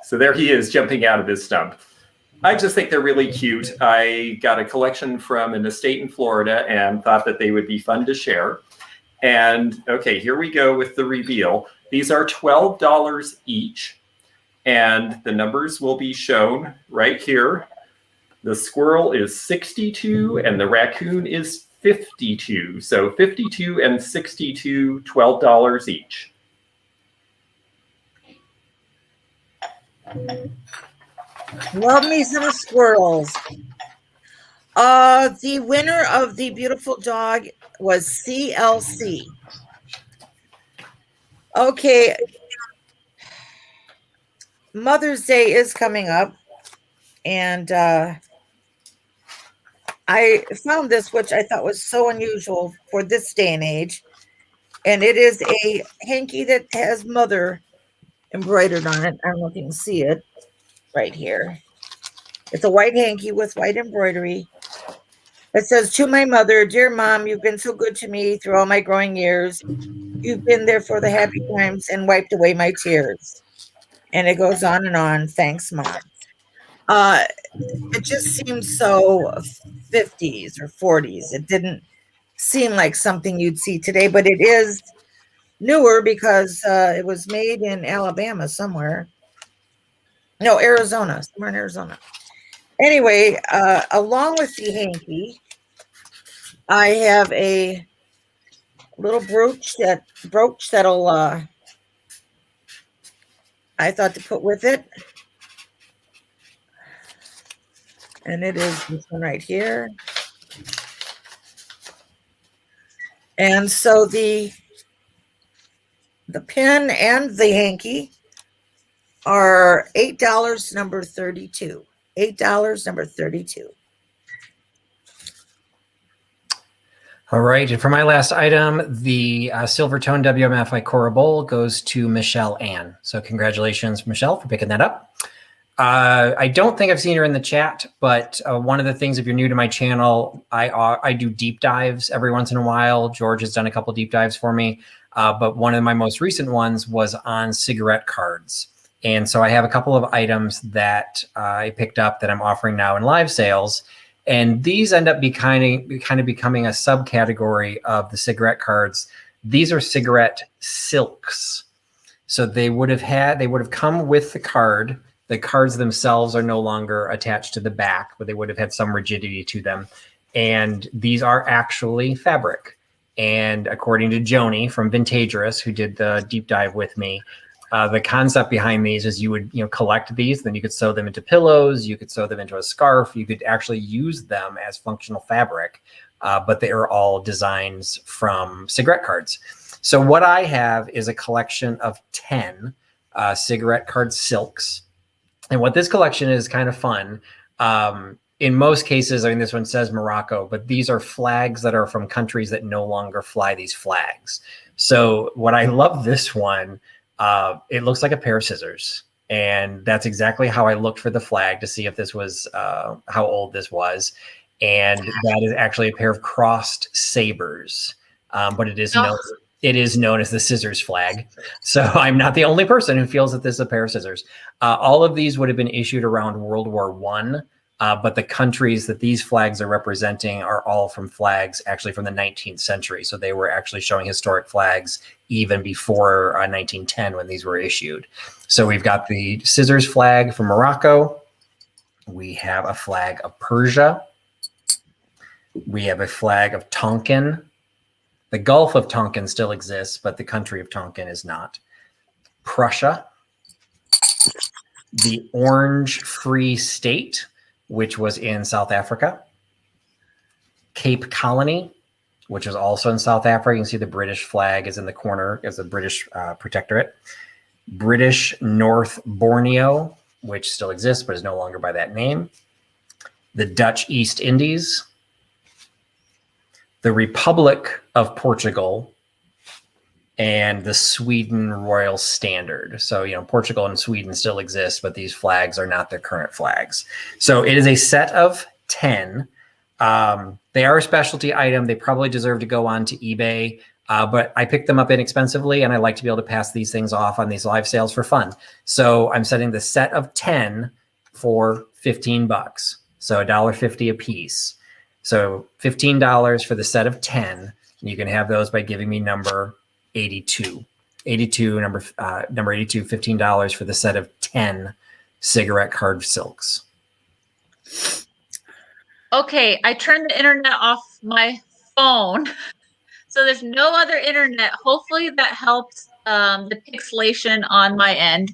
So there he is jumping out of his stump. I just think they're really cute. I got a collection from an estate in Florida and thought that they would be fun to share. And okay, here we go with the reveal. These are $12 each. And the numbers will be shown right here. The squirrel is 62 and the raccoon is 52. So 52 and 62, $12 each. Love me some squirrels. The winner of the beautiful dog was CLC. Okay. Mother's Day is coming up, and I found this, which I thought was so unusual for this day and age, and it is a hanky that has mother embroidered on it. I don't know if you can see it right here. It's a white hanky with white embroidery. It says, "To my mother, dear mom, you've been so good to me through all my growing years. You've been there for the happy times and wiped away my tears." And it goes on and on. Thanks, Mom. It just seems so 50s or 40s. It didn't seem like something you'd see today, but it is newer because it was made in Alabama somewhere. No, Arizona, somewhere in Arizona. Anyway, along with the hanky, I have a little brooch that'll I thought to put with it. And it is this one right here. And so the pin and the hanky are $8, number 32. $8, number 32. All right, and for my last item, the silver tone WMF Icora bowl goes to Michelle Ann. So congratulations, Michelle, for picking that up. I don't think I've seen her in the chat, but one of the things, if you're new to my channel, I do deep dives every once in a while. George has done a couple deep dives for me, but one of my most recent ones was on cigarette cards. And so I have a couple of items that I picked up that I'm offering now in live sales. And these end up kind of becoming a subcategory of the cigarette cards. These are cigarette silks. So they would have come with the card. The cards themselves are no longer attached to the back, but they would have had some rigidity to them. And these are actually fabric. And according to Joni from Vintagerous, who did the deep dive with me, the concept behind these is you would collect these, then you could sew them into pillows, you could sew them into a scarf, you could actually use them as functional fabric, but they are all designs from cigarette cards. So what I have is a collection of 10 cigarette card silks. And what this collection is kind of fun. In most cases, I mean, this one says Morocco, but these are flags that are from countries that no longer fly these flags. So what I love this one, it looks like a pair of scissors. And that's exactly how I looked for the flag to see if this was how old this was. And that is actually a pair of crossed sabers. But it is known as the scissors flag. So I'm not the only person who feels that this is a pair of scissors. All of these would have been issued around World War I. But the countries that these flags are representing are all from flags actually from the 19th century. So they were actually showing historic flags even before 1910 when these were issued. So we've got the scissors flag from Morocco. We have a flag of Persia. We have a flag of Tonkin. The Gulf of Tonkin still exists, but the country of Tonkin is not. Prussia. The Orange Free State, which was in South Africa. Cape Colony, which is also in South Africa. You can see the British flag is in the corner as the British protectorate. British North Borneo, which still exists but is no longer by that name. The Dutch East Indies. The Republic of Portugal. And the Sweden Royal Standard. So, Portugal and Sweden still exist, but these flags are not their current flags. So it is a set of 10. They are a specialty item. They probably deserve to go on to eBay, but I picked them up inexpensively, and I like to be able to pass these things off on these live sales for fun. So I'm setting the set of 10 for $15. So $1.50 a piece. So $15 for the set of 10. You can have those by giving me number 82, number 82, $15 for the set of 10 cigarette card silks. Okay, I turned the internet off my phone, so there's no other internet. Hopefully that helps the pixelation on my end.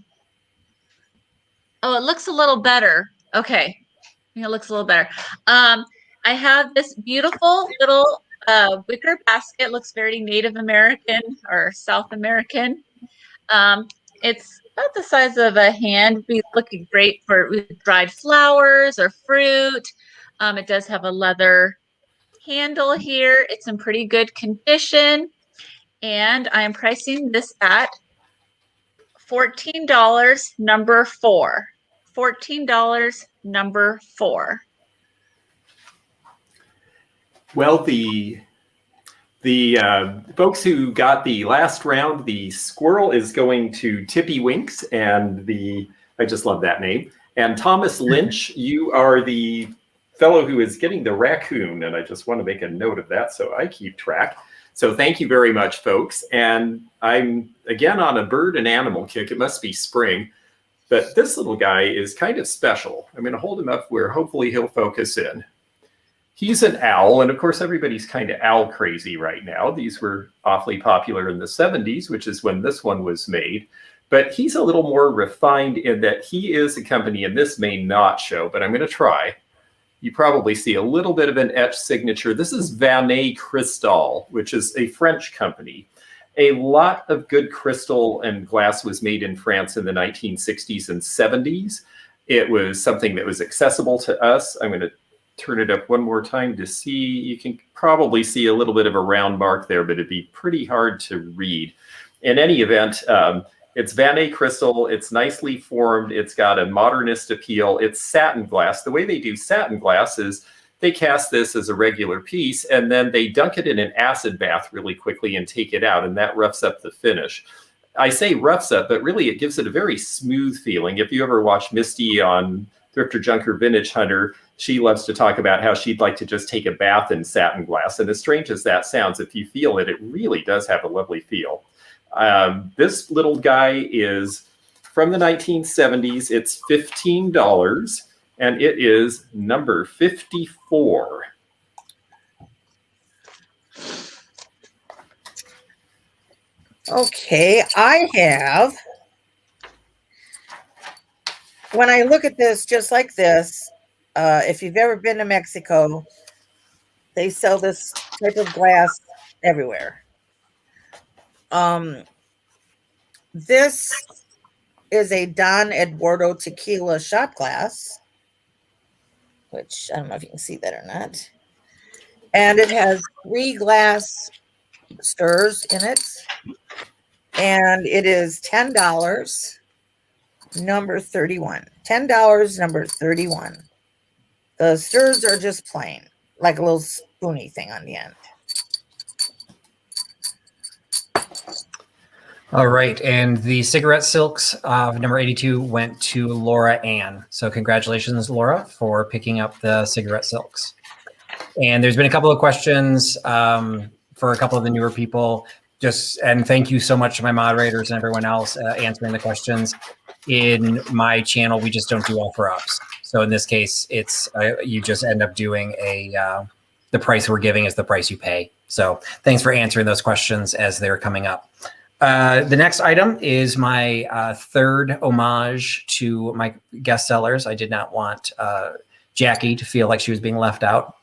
Oh, it looks a little better. Okay, it looks a little better. I have this beautiful little wicker basket. Looks very Native American or South American. It's about the size of a hand. Be looking great for dried flowers or fruit. It does have a leather handle here. It's in pretty good condition, and I am pricing this at $14, number 4. $14, number 4. Well, the folks who got the last round, the squirrel is going to Tippy Winks, and I just love that name. And Thomas Lynch, you are the fellow who is getting the raccoon, and I just want to make a note of that so I keep track. So thank you very much, folks. And I'm again on a bird and animal kick. It must be spring, but this little guy is kind of special. I'm going to hold him up where hopefully he'll focus in. He's an owl, and of course everybody's kind of owl crazy right now. These were awfully popular in the 70s, which is when this one was made. But he's a little more refined in that he is a company, and this may not show, but I'm going to try. You probably see a little bit of an etched signature. This is Vanet Cristal, which is a French company. A lot of good crystal and glass was made in France in the 1960s and 70s. It was something that was accessible to us. I'm going to turn it up one more time to see. You can probably see a little bit of a round mark there, but it'd be pretty hard to read. In any event, it's Vanet crystal. It's nicely formed. It's got a modernist appeal. It's satin glass. The way they do satin glass is they cast this as a regular piece, and then they dunk it in an acid bath really quickly and take it out, and that roughs up the finish. I say roughs up, but really it gives it a very smooth feeling. If you ever watch Misty on Thrifter, Junker, Vintage Hunter, she loves to talk about how she'd like to just take a bath in satin glass. And as strange as that sounds, if you feel it, it really does have a lovely feel. This little guy is from the 1970s. It's $15, and it is number 54. Okay, I have, when I look at this, just like this, if you've ever been to Mexico, they sell this type of glass everywhere. This is a Don Eduardo tequila shot glass, which I don't know if you can see that or not. And it has 3 glass stirs in it. And it is $10, number 31. $10, number 31. The stirs are just plain, like a little spoony thing on the end. All right, and the cigarette silks number 82 went to Laura Ann. So congratulations, Laura, for picking up the cigarette silks. And there's been a couple of questions for a couple of the newer people. And thank you so much to my moderators and everyone else answering the questions. In my channel, we just don't do offer-ups. So in this case, it's you just end up doing the price we're giving is the price you pay. So thanks for answering those questions as they're coming up. The next item is my third homage to my guest sellers. I did not want Jacki to feel like she was being left out.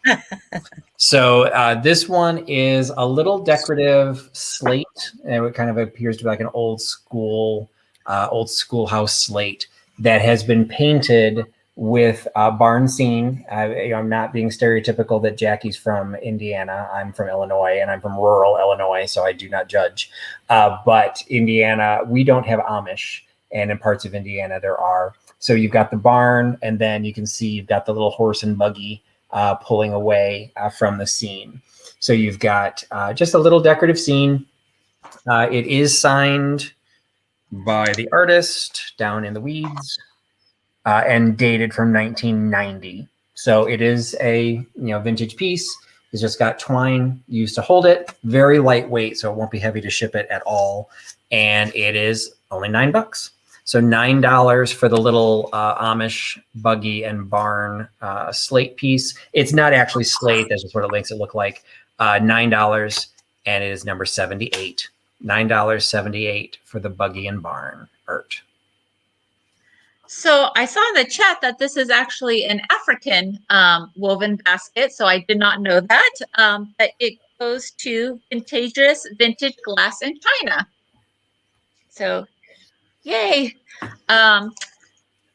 So this one is a little decorative slate. And it kind of appears to be like an old schoolhouse slate that has been painted with barn scene. I'm not being stereotypical that Jacki's from Indiana. I'm from Illinois, and I'm from rural Illinois, so I do not judge. But Indiana, we don't have Amish, and in parts of Indiana there are. So you've got the barn, and then you can see you've got the little horse and buggy pulling away from the scene. So you've got just a little decorative scene. It is signed by the artist down in the weeds. And dated from 1990. So it is a vintage piece. It's just got twine used to hold it. Very lightweight, so it won't be heavy to ship it at all. And it is only $9. So $9 for the little Amish buggy and barn slate piece. It's not actually slate. That's just what it makes it look like. $9, and it is number 78. $9.78 for the buggy and barn art. So I saw in the chat that this is actually an African woven basket. So I did not know that. But it goes to Vintage Glass in China. So yay.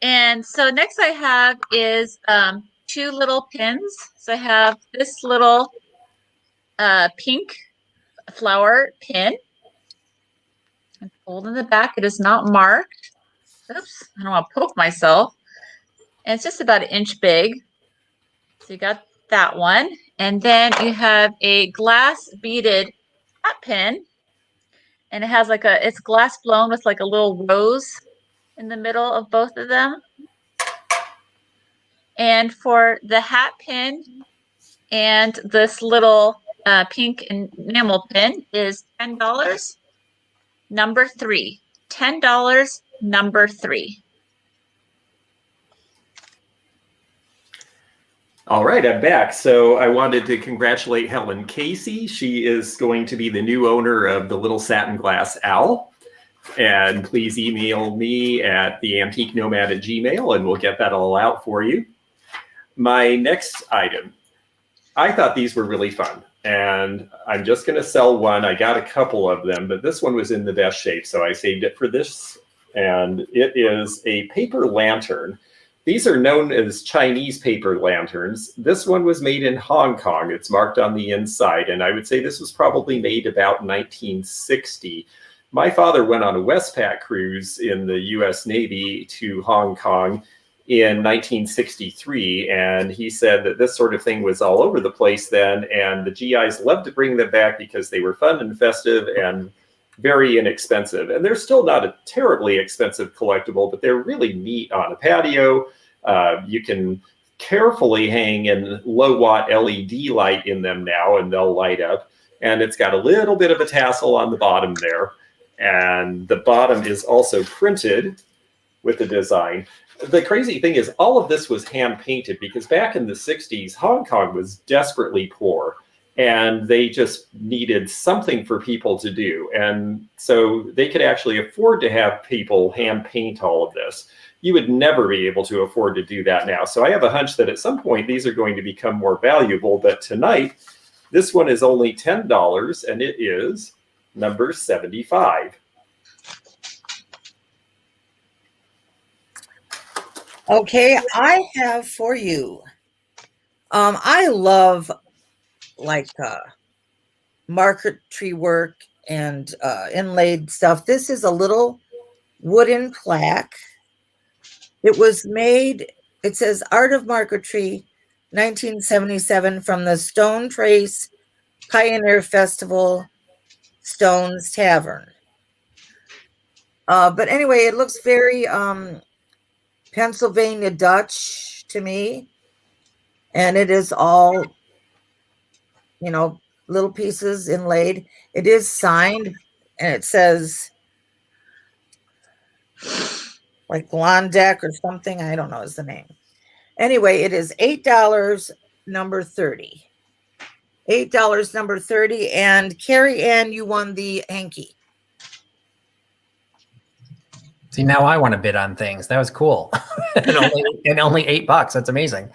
And so next I have is 2 little pins. So I have this little pink flower pin. And fold in the back. It is not marked. Oops, I don't want to poke myself. And it's just about 1 inch big. So you got that one. And then you have a glass beaded hat pin. And it has it's glass blown with like a little rose in the middle of both of them. And for the hat pin and this little pink enamel pin is $10. Number 3. $10. Number 3. All right, I'm back. So I wanted to congratulate Helen Casey. She is going to be the new owner of the little satin glass owl. And please email me at theantiquenomad@gmail.com and we'll get that all out for you. My next item, I thought these were really fun. And I'm just going to sell one. I got a couple of them, but this one was in the best shape. So I saved it for this. And it is a paper lantern. These are known as Chinese paper lanterns. This one was made in Hong Kong. It's marked on the inside. And I would say this was probably made about 1960. My father went on a Westpac cruise in the US Navy to Hong Kong in 1963. And he said that this sort of thing was all over the place then. And the GIs loved to bring them back because they were fun and festive and very inexpensive. And they're still not a terribly expensive collectible, but they're really neat on a patio. You can carefully hang in low watt LED light in them now, and they'll light up. And it's got a little bit of a tassel on the bottom there. And the bottom is also printed with the design. The crazy thing is all of this was hand painted because back in the 60s, Hong Kong was desperately poor and they just needed something for people to do. And so they could actually afford to have people hand paint all of this. You would never be able to afford to do that now. So I have a hunch that at some point these are going to become more valuable, but tonight, this one is only $10 and it is number 75. Okay, I have for you. I love like marquetry work and inlaid stuff. This is a little wooden plaque. It was made, it says Art of Marquetry 1977 from the Stone Trace Pioneer Festival Stones Tavern. But anyway, it looks very Pennsylvania Dutch to me. And it is all, you know, little pieces inlaid. It is signed and it says like Blondeck or something. I don't know is the name. Anyway, it is $8, number 30. $8, number 30. And Carrie Ann, you won the hanky. See, now I want to bid on things. That was cool. and only $8. That's amazing.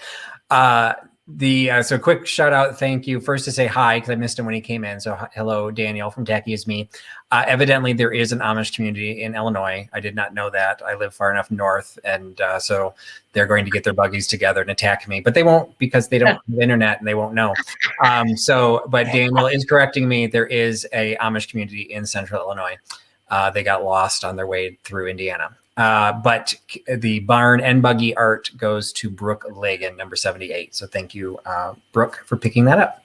So quick shout out. Thank you first to say hi, because I missed him when he came in. So hello, Daniel from Jacki is me. Evidently there is an Amish community in Illinois. I did not know that. I live far enough north. And so they're going to get their buggies together and attack me, but they won't because they don't have the internet and they won't know. But Daniel is correcting me. There is a Amish community in central Illinois. They got lost on their way through Indiana. But the barn and buggy art goes to Brooke Lagan, number 78. So thank you, Brooke, for picking that up.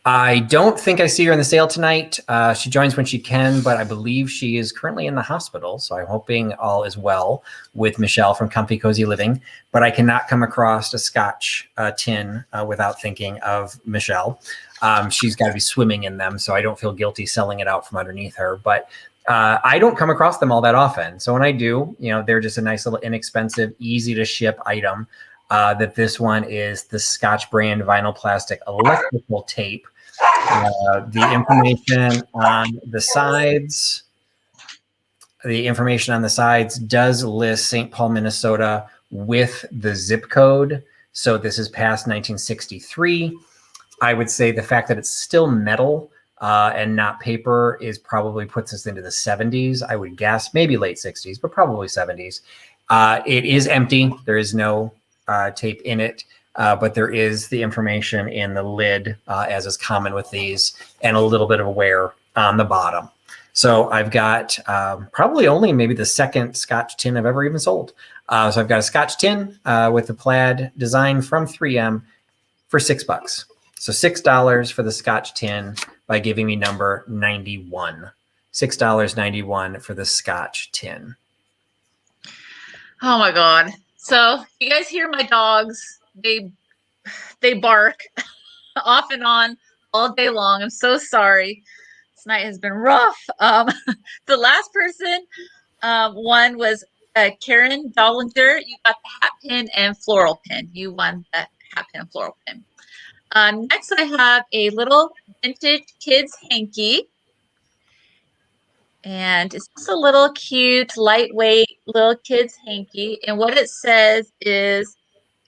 I don't think I see her in the sale tonight. She joins when she can, but I believe she is currently in the hospital. So I'm hoping all is well with Michelle from Comfy Cozy Living. But I cannot come across a Scotch tin without thinking of Michelle. She's got to be swimming in them, so I don't feel guilty selling it out from underneath her. But I don't come across them all that often. So when I do, you know, they're just a nice little inexpensive, easy to ship item. That this one is the Scotch brand vinyl plastic electrical tape. The information on the sides. The information on the sides does list St. Paul, Minnesota with the zip code. So this is past 1963. I would say the fact that it's still metal and not paper is probably puts us into the 70s. I would guess maybe late 60s, but probably 70s. It is empty. There is no tape in it, but there is the information in the lid, as is common with these, and a little bit of wear on the bottom. So I've got probably only maybe the second Scotch tin I've ever even sold. So I've got a Scotch tin with the plaid design from 3M for $6. So $6 for the Scotch tin by giving me number 91. $6.91 for the Scotch tin. Oh my God. So you guys hear my dogs, they bark off and on all day long. I'm so sorry. This night has been rough. The last person won was Karen Dollinger. You got the hat pin and floral pin. You won that hat pin and floral pin. Next, I have a little vintage kids hanky. And it's just a little cute, lightweight little kids hanky. And what it says is,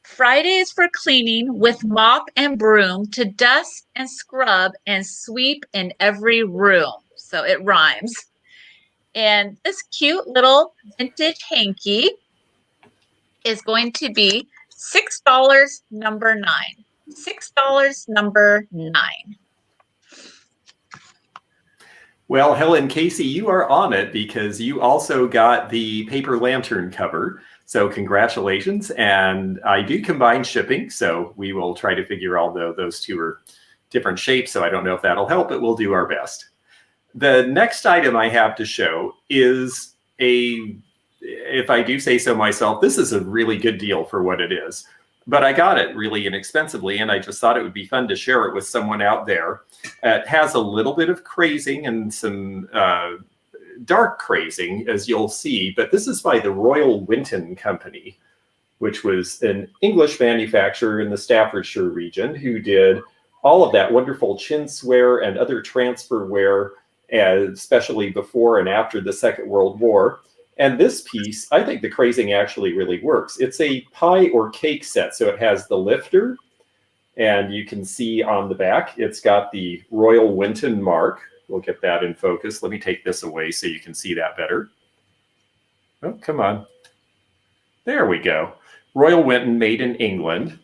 Fridays for cleaning with mop and broom to dust and scrub and sweep in every room. So it rhymes. And this cute little vintage hanky is going to be $6, number 9. $6, number 9. Well, Helen Casey, you are on it because you also got the paper lantern cover. So congratulations. And I do combine shipping. So we will try to figure, although those two are different shapes. So I don't know if that'll help, but we'll do our best. The next item I have to show is a if I do say so myself, this is a really good deal for what it is. But I got it really inexpensively, and I just thought it would be fun to share it with someone out there. It has a little bit of crazing and some dark crazing, as you'll see, but this is by the Royal Winton Company, which was an English manufacturer in the Staffordshire region who did all of that wonderful chinsware and other transferware, especially before and after the Second World War. And this piece, I think the crazing actually really works. It's a pie or cake set, so it has the lifter, and you can see on the back, it's got the Royal Winton mark. We'll get that in focus. Let me take this away so you can see that better. Oh, come on. There we go. Royal Winton, made in England.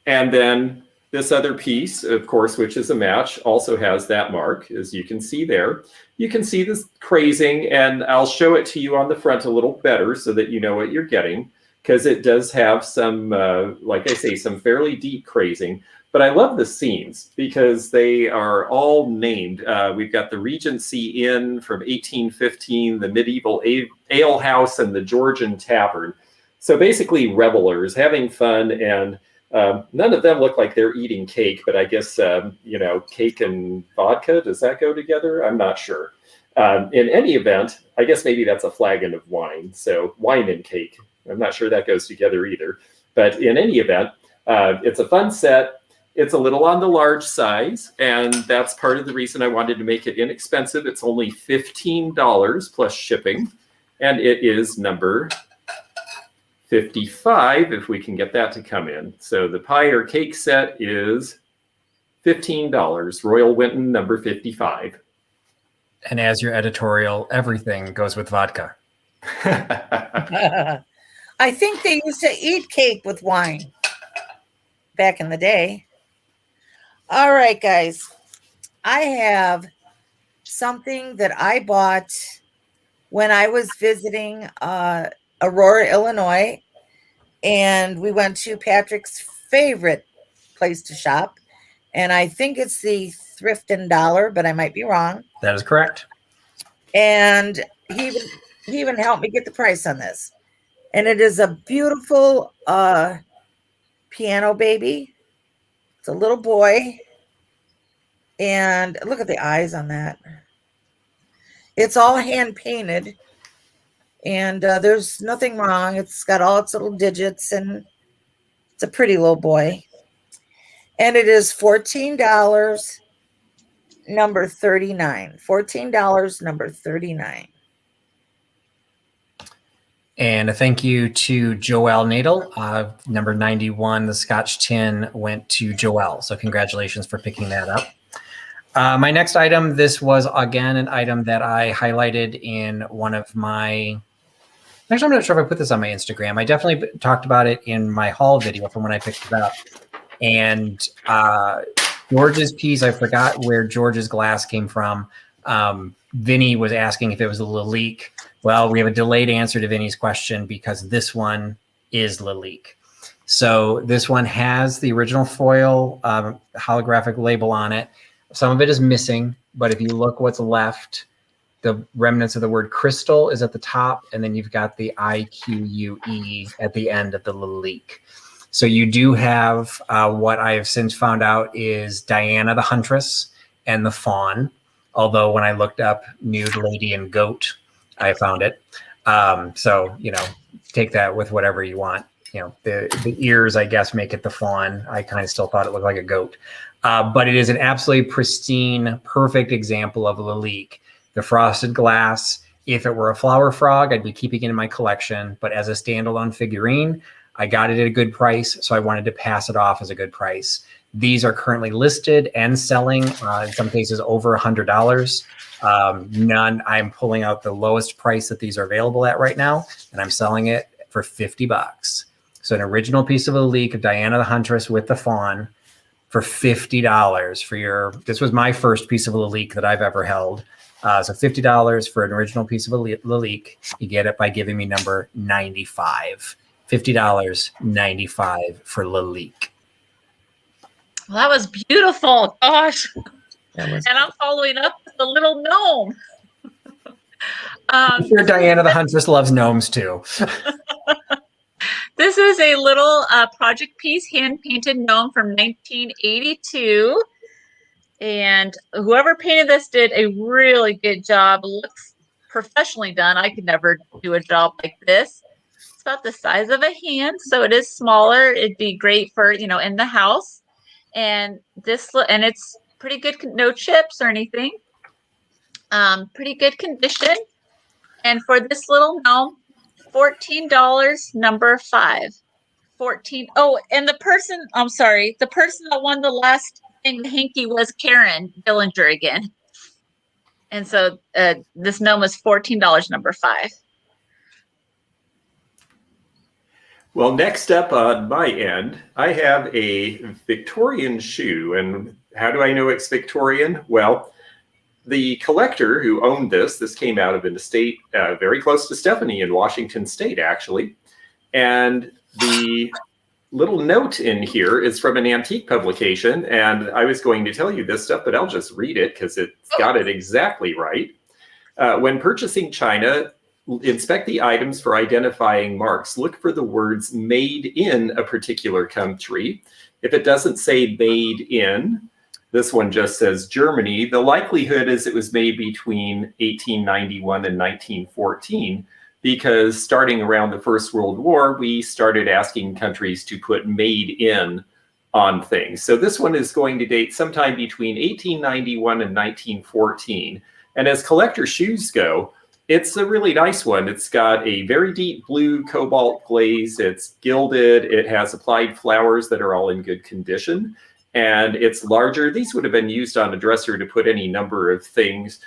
And then this other piece, of course, which is a match, also has that mark, as you can see there. You can see this crazing, and I'll show it to you on the front a little better so that you know what you're getting, because it does have some, like I say, some fairly deep crazing. But I love the scenes because they are all named. We've got the Regency Inn from 1815, the medieval ale house, and the Georgian Tavern. So basically revelers having fun, and none of them look like they're eating cake, but I guess, cake and vodka, does that go together? I'm not sure. In any event, I guess maybe that's a flagon of wine. So wine and cake, I'm not sure that goes together either. But in any event, it's a fun set. It's a little on the large size, and that's part of the reason I wanted to make it inexpensive. It's only $15 plus shipping, and it is number 55, if we can get that to come in. So the pie or cake set is $15, Royal Winton number 55. And as your editorial, everything goes with vodka. I think they used to eat cake with wine back in the day. All right, guys. I have something that I bought when I was visiting Aurora, Illinois, and we went to Patrick's favorite place to shop, and I think it's the Thrift and Dollar, but I might be wrong. That is correct. And he even helped me get the price on this, and it is a beautiful piano baby. It's a little boy, and look at the eyes on that. It's all hand painted. And there's nothing wrong. It's got all its little digits, and it's a pretty little boy. And it is $14, number 39. $14, number 39. And a thank you to Joelle Nadel. Number 91, the Scotch tin went to Joelle. So congratulations for picking that up. My next item, this was, again, an item that I highlighted in one of my... Actually, I'm not sure if I put this on my Instagram. I definitely talked about it in my haul video from when I picked it up. And George's piece, I forgot where George's glass came from. Vinny was asking if it was a Lalique. Well, we have a delayed answer to Vinny's question because this one is Lalique. So this one has the original foil holographic label on it. Some of it is missing, but if you look what's left, the remnants of the word crystal is at the top, and then you've got the IQUE at the end of the Lalique. So you do have what I have since found out is Diana the Huntress and the Fawn. Although when I looked up nude lady and goat, I found it. So, take that with whatever you want. The ears, I guess, make it the fawn. I kind of still thought it looked like a goat. But it is an absolutely pristine, perfect example of Lalique. The frosted glass, if it were a flower frog, I'd be keeping it in my collection. But as a standalone figurine, I got it at a good price, so I wanted to pass it off as a good price. These are currently listed and selling, in some cases over $100. I'm pulling out the lowest price that these are available at right now, and I'm selling it for $50. So an original piece of Lalique of Diana the Huntress with the fawn for $50 this was my first piece of Lalique that I've ever held. So $50 for an original piece of Lalique. You get it by giving me number 95. $50, 95 for Lalique. Well, that was beautiful. Gosh. That was And I'm following up with the little gnome. I'm sure Diana the Huntress loves gnomes too. This is a little project piece, hand painted gnome from 1982. And whoever painted this did a really good job. Looks professionally done. I could never do a job like this. It's about the size of a hand, so it is smaller. It'd be great for, in the house. And and it's pretty good, no chips or anything. Pretty good condition. And for this little gnome, $14, number 5. 14. Oh, and the person that won the last thing, the hanky, was Karen Billinger again. And so this gnome was $14, number 5. Well, next up on my end, I have a Victorian shoe. And how do I know it's Victorian? Well, the collector who owned this came out of an estate very close to Stephanie in Washington State, actually. And the little note in here is from an antique publication. And I was going to tell you this stuff, but I'll just read it because it's got it exactly right. When purchasing china, inspect the items for identifying marks. Look for the words made in a particular country. If it doesn't say made in, this one just says Germany, the likelihood is it was made between 1891 and 1914, because starting around the First World War, we started asking countries to put made in on things. So this one is going to date sometime between 1891 and 1914. And as collector shoes go, it's a really nice one. It's got a very deep blue cobalt glaze. It's gilded. It has applied flowers that are all in good condition. And it's larger. These would have been used on a dresser to put any number of things,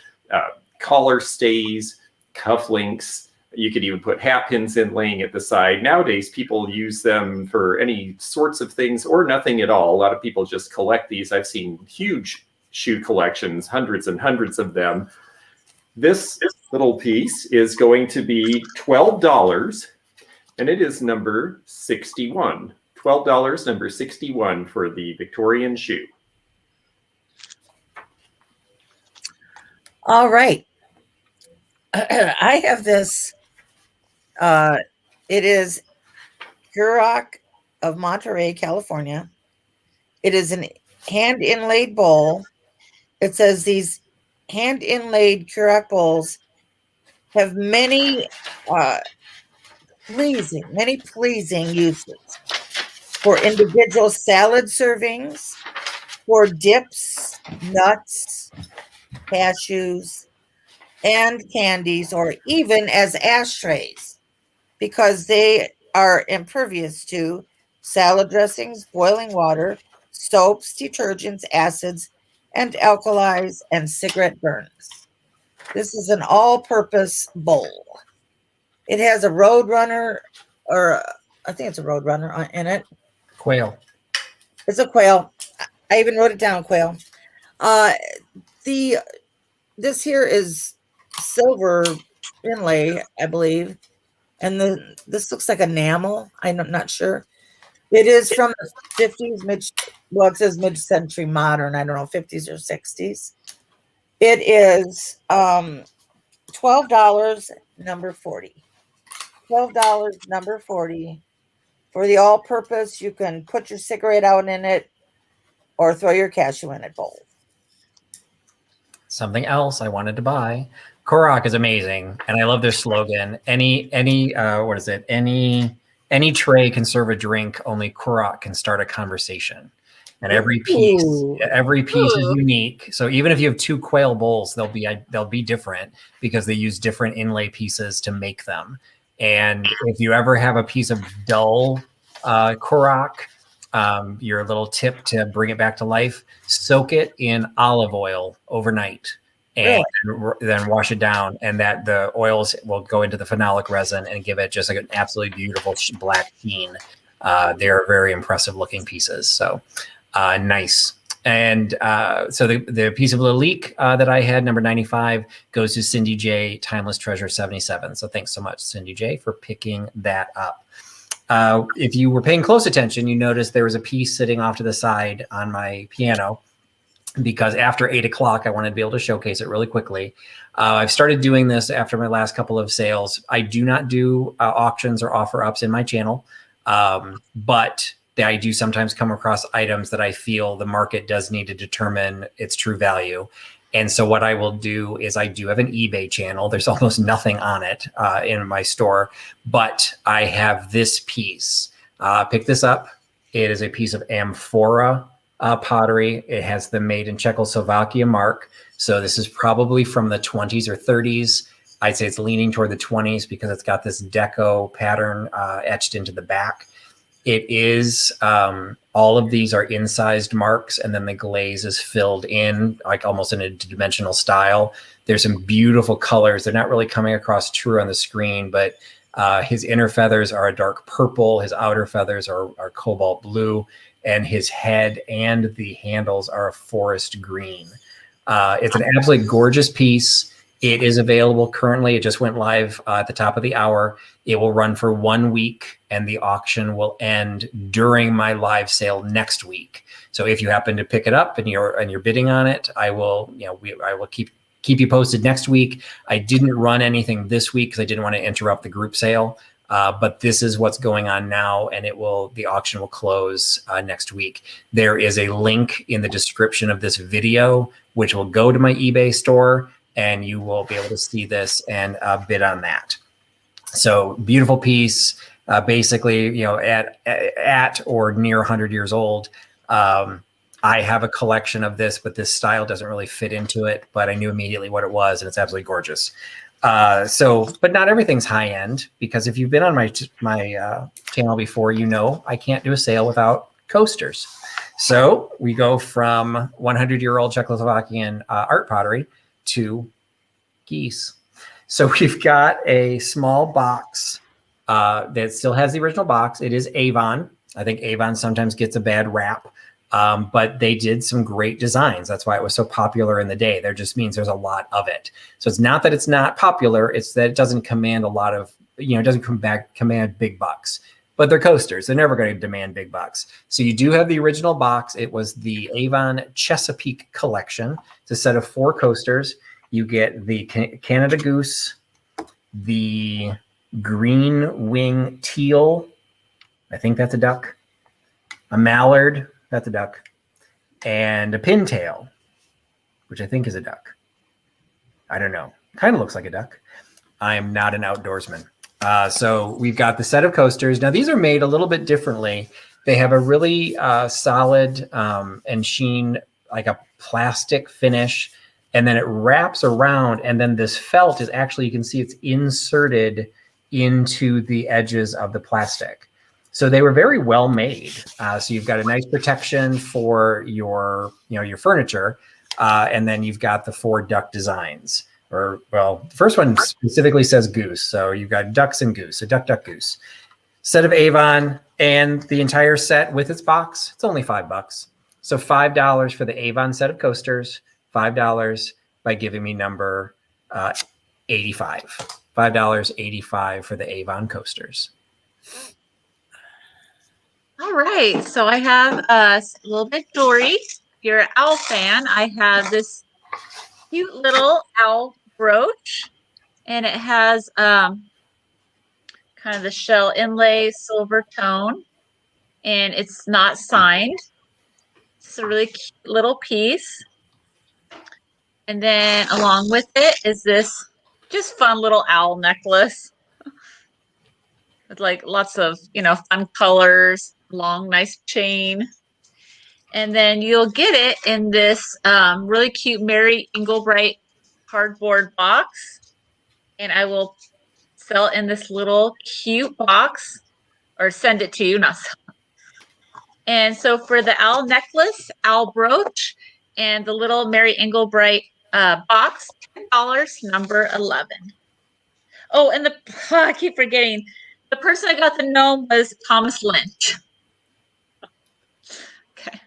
collar stays, cufflinks. You could even put hat pins in laying at the side. Nowadays, people use them for any sorts of things or nothing at all. A lot of people just collect these. I've seen huge shoe collections, hundreds and hundreds of them. This little piece is going to be $12, and it is number 61. $12, number 61 for the Victorian shoe. All right. I have this. It is Curated of Monterey, California. It is an hand inlaid bowl. It says these hand inlaid Curated bowls have many pleasing uses for individual salad servings, for dips, nuts, cashews, and candies, or even as ashtrays, because they are impervious to salad dressings, boiling water, soaps, detergents, acids, and alkalis, and cigarette burns. This is an all-purpose bowl. It has a Roadrunner, or I think it's a Roadrunner in it. Quail. It's a quail. I even wrote it down, quail. This here is silver inlay, I believe, and this looks like enamel. I'm not sure. It is from the 50s, it says mid-century modern. I don't know, 50s or 60s. It is $12, number 40. $12, number 40. For the all-purpose, you can put your cigarette out in it or throw your cashew in it bowl. Something else I wanted to buy. Korok is amazing, and I love their slogan. Any what is it? Any tray can serve a drink. Only Korok can start a conversation. And every piece is unique. So even if you have 2 quail bowls, they'll be different because they use different inlay pieces to make them. And if you ever have a piece of dull Korok, your little tip to bring it back to life, soak it in olive oil overnight and then wash it down, and that the oils will go into the phenolic resin and give it just like an absolutely beautiful black sheen. They're very impressive looking pieces. So nice. And so the piece of Lalique that I had, number 95, goes to Cindy J, Timeless Treasure 77. So thanks so much, Cindy J, for picking that up. If you were paying close attention, you noticed there was a piece sitting off to the side on my piano. because after 8 o'clock, I wanted to be able to showcase it really quickly. I've started doing this after my last couple of sales. I do not do auctions or offer ups in my channel, but I do sometimes come across items that I feel the market does need to determine its true value. And so what I will do is I do have an eBay channel. There's almost nothing on it in my store, but I have this piece. Pick this up. It is a piece of amphora pottery. It has the made in Czechoslovakia mark. So this is probably from the 20s or 30s. I'd say it's leaning toward the 20s because it's got this deco pattern etched into the back. It is, all of these are incised marks, and then the glaze is filled in like almost in a dimensional style. There's some beautiful colors. They're not really coming across true on the screen, but his inner feathers are a dark purple. His outer feathers are cobalt blue, and his head and the handles are a forest green. It's an absolutely gorgeous piece. It is available currently. It just went live at the top of the hour. It will run for 1 week, and the auction will end during my live sale next week. So if you happen to pick it up and you're bidding on it, I will, I will keep you posted next week. I didn't run anything this week because I didn't want to interrupt the group sale. But this is what's going on now, and the auction will close next week. There is a link in the description of this video, which will go to my eBay store, and you will be able to see this and bid on that. So beautiful piece, basically, at or near 100 years old. I have a collection of this, but this style doesn't really fit into it, but I knew immediately what it was, and it's absolutely gorgeous. But not everything's high end, because if you've been on my channel before, I can't do a sale without coasters. So we go from 100-year-old Czechoslovakian art pottery to geese. So we've got a small box that still has the original box. It is Avon. I think Avon sometimes gets a bad rap. But they did some great designs. That's why it was so popular in the day. There just means there's a lot of it. So it's not that it's not popular. It's that it doesn't command a lot of, it doesn't command big bucks. But they're coasters. They're never going to demand big bucks. So you do have the original box. It was the Avon Chesapeake collection. It's a set of 4 coasters. You get the Canada Goose, the green wing teal. I think that's a duck. A mallard. That's a duck. And a pintail, which I think is a duck. I don't know. Kind of looks like a duck. I am not an outdoorsman. So we've got the set of coasters. Now, these are made a little bit differently. They have a really solid and sheen, like a plastic finish. And then it wraps around. And then this felt is actually, you can see it's inserted into the edges of the plastic. So they were very well made. So you've got a nice protection for your furniture. And then you've got the 4 duck designs. The first one specifically says goose. So you've got ducks and goose, so duck, duck, goose. Set of Avon, and the entire set with its box, it's only $5. So $5 for the Avon set of coasters, $5 by giving me number 85. $5.85 for the Avon coasters. All right, so I have a little bit jewelry. If you're an owl fan, I have this cute little owl brooch, and it has kind of the shell inlay silver tone, and it's not signed. It's a really cute little piece. And then along with it is this just fun little owl necklace with like lots of, fun colors, long, nice chain. And then you'll get it in this really cute Mary Englebright cardboard box. And I will sell it in this little cute box, or send it to you, not sell. And so for the owl necklace, owl brooch, and the little Mary Englebright box, $10, number 11. Oh, and I keep forgetting, the person I got the gnome was Thomas Lynch. Okay.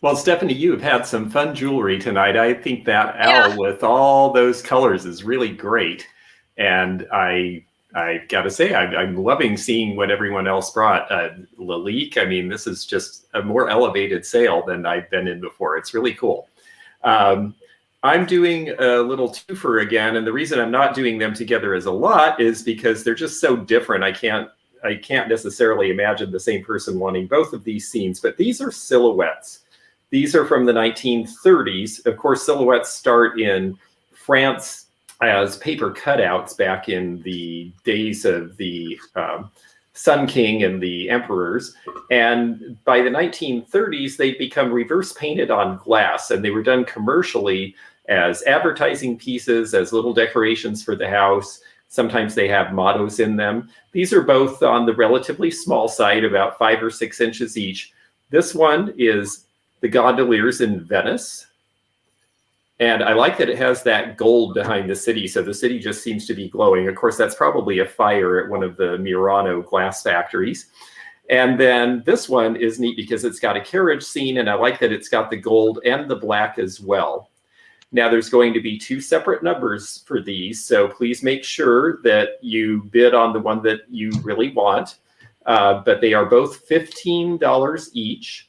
Well, Stephanie, you have had some fun jewelry tonight. I think that owl with all those colors is really great. And I I got to say, I'm loving seeing what everyone else brought. Lalique, I mean, this is just a more elevated sale than I've been in before. It's really cool. I'm doing a little twofer again, and the reason I'm not doing them together as a lot is because they're just so different. I can't necessarily imagine the same person wanting both of these scenes, but these are silhouettes. These are from the 1930s. Of course, silhouettes start in France as paper cutouts back in the days of the Sun King and the emperors. And by the 1930s, they become reverse painted on glass, and they were done commercially as advertising pieces, as little decorations for the house. Sometimes they have mottos in them. These are both on the relatively small side, about 5 or 6 inches each. This one is the gondoliers in Venice. And I like that it has that gold behind the city. So the city just seems to be glowing. Of course, that's probably a fire at one of the Murano glass factories. And then this one is neat because it's got a carriage scene, and I like that it's got the gold and the black as well. Now there's going to be 2 separate numbers for these. So please make sure that you bid on the one that you really want. But they are both $15 each.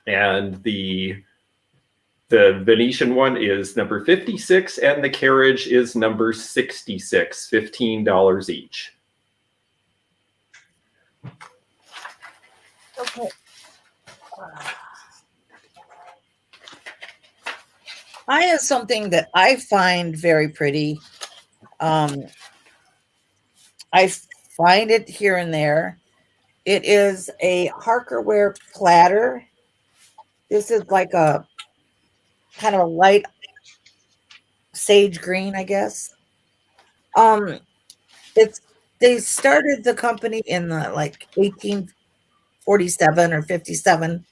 And the Venetian one is number 56, and the carriage is number 66, $15 each. Okay. I have something that I find very pretty. I find it here and there. It is a Harkerware platter. This is like a kind of a light sage green, I guess. They started the company in the like 1847 or 57,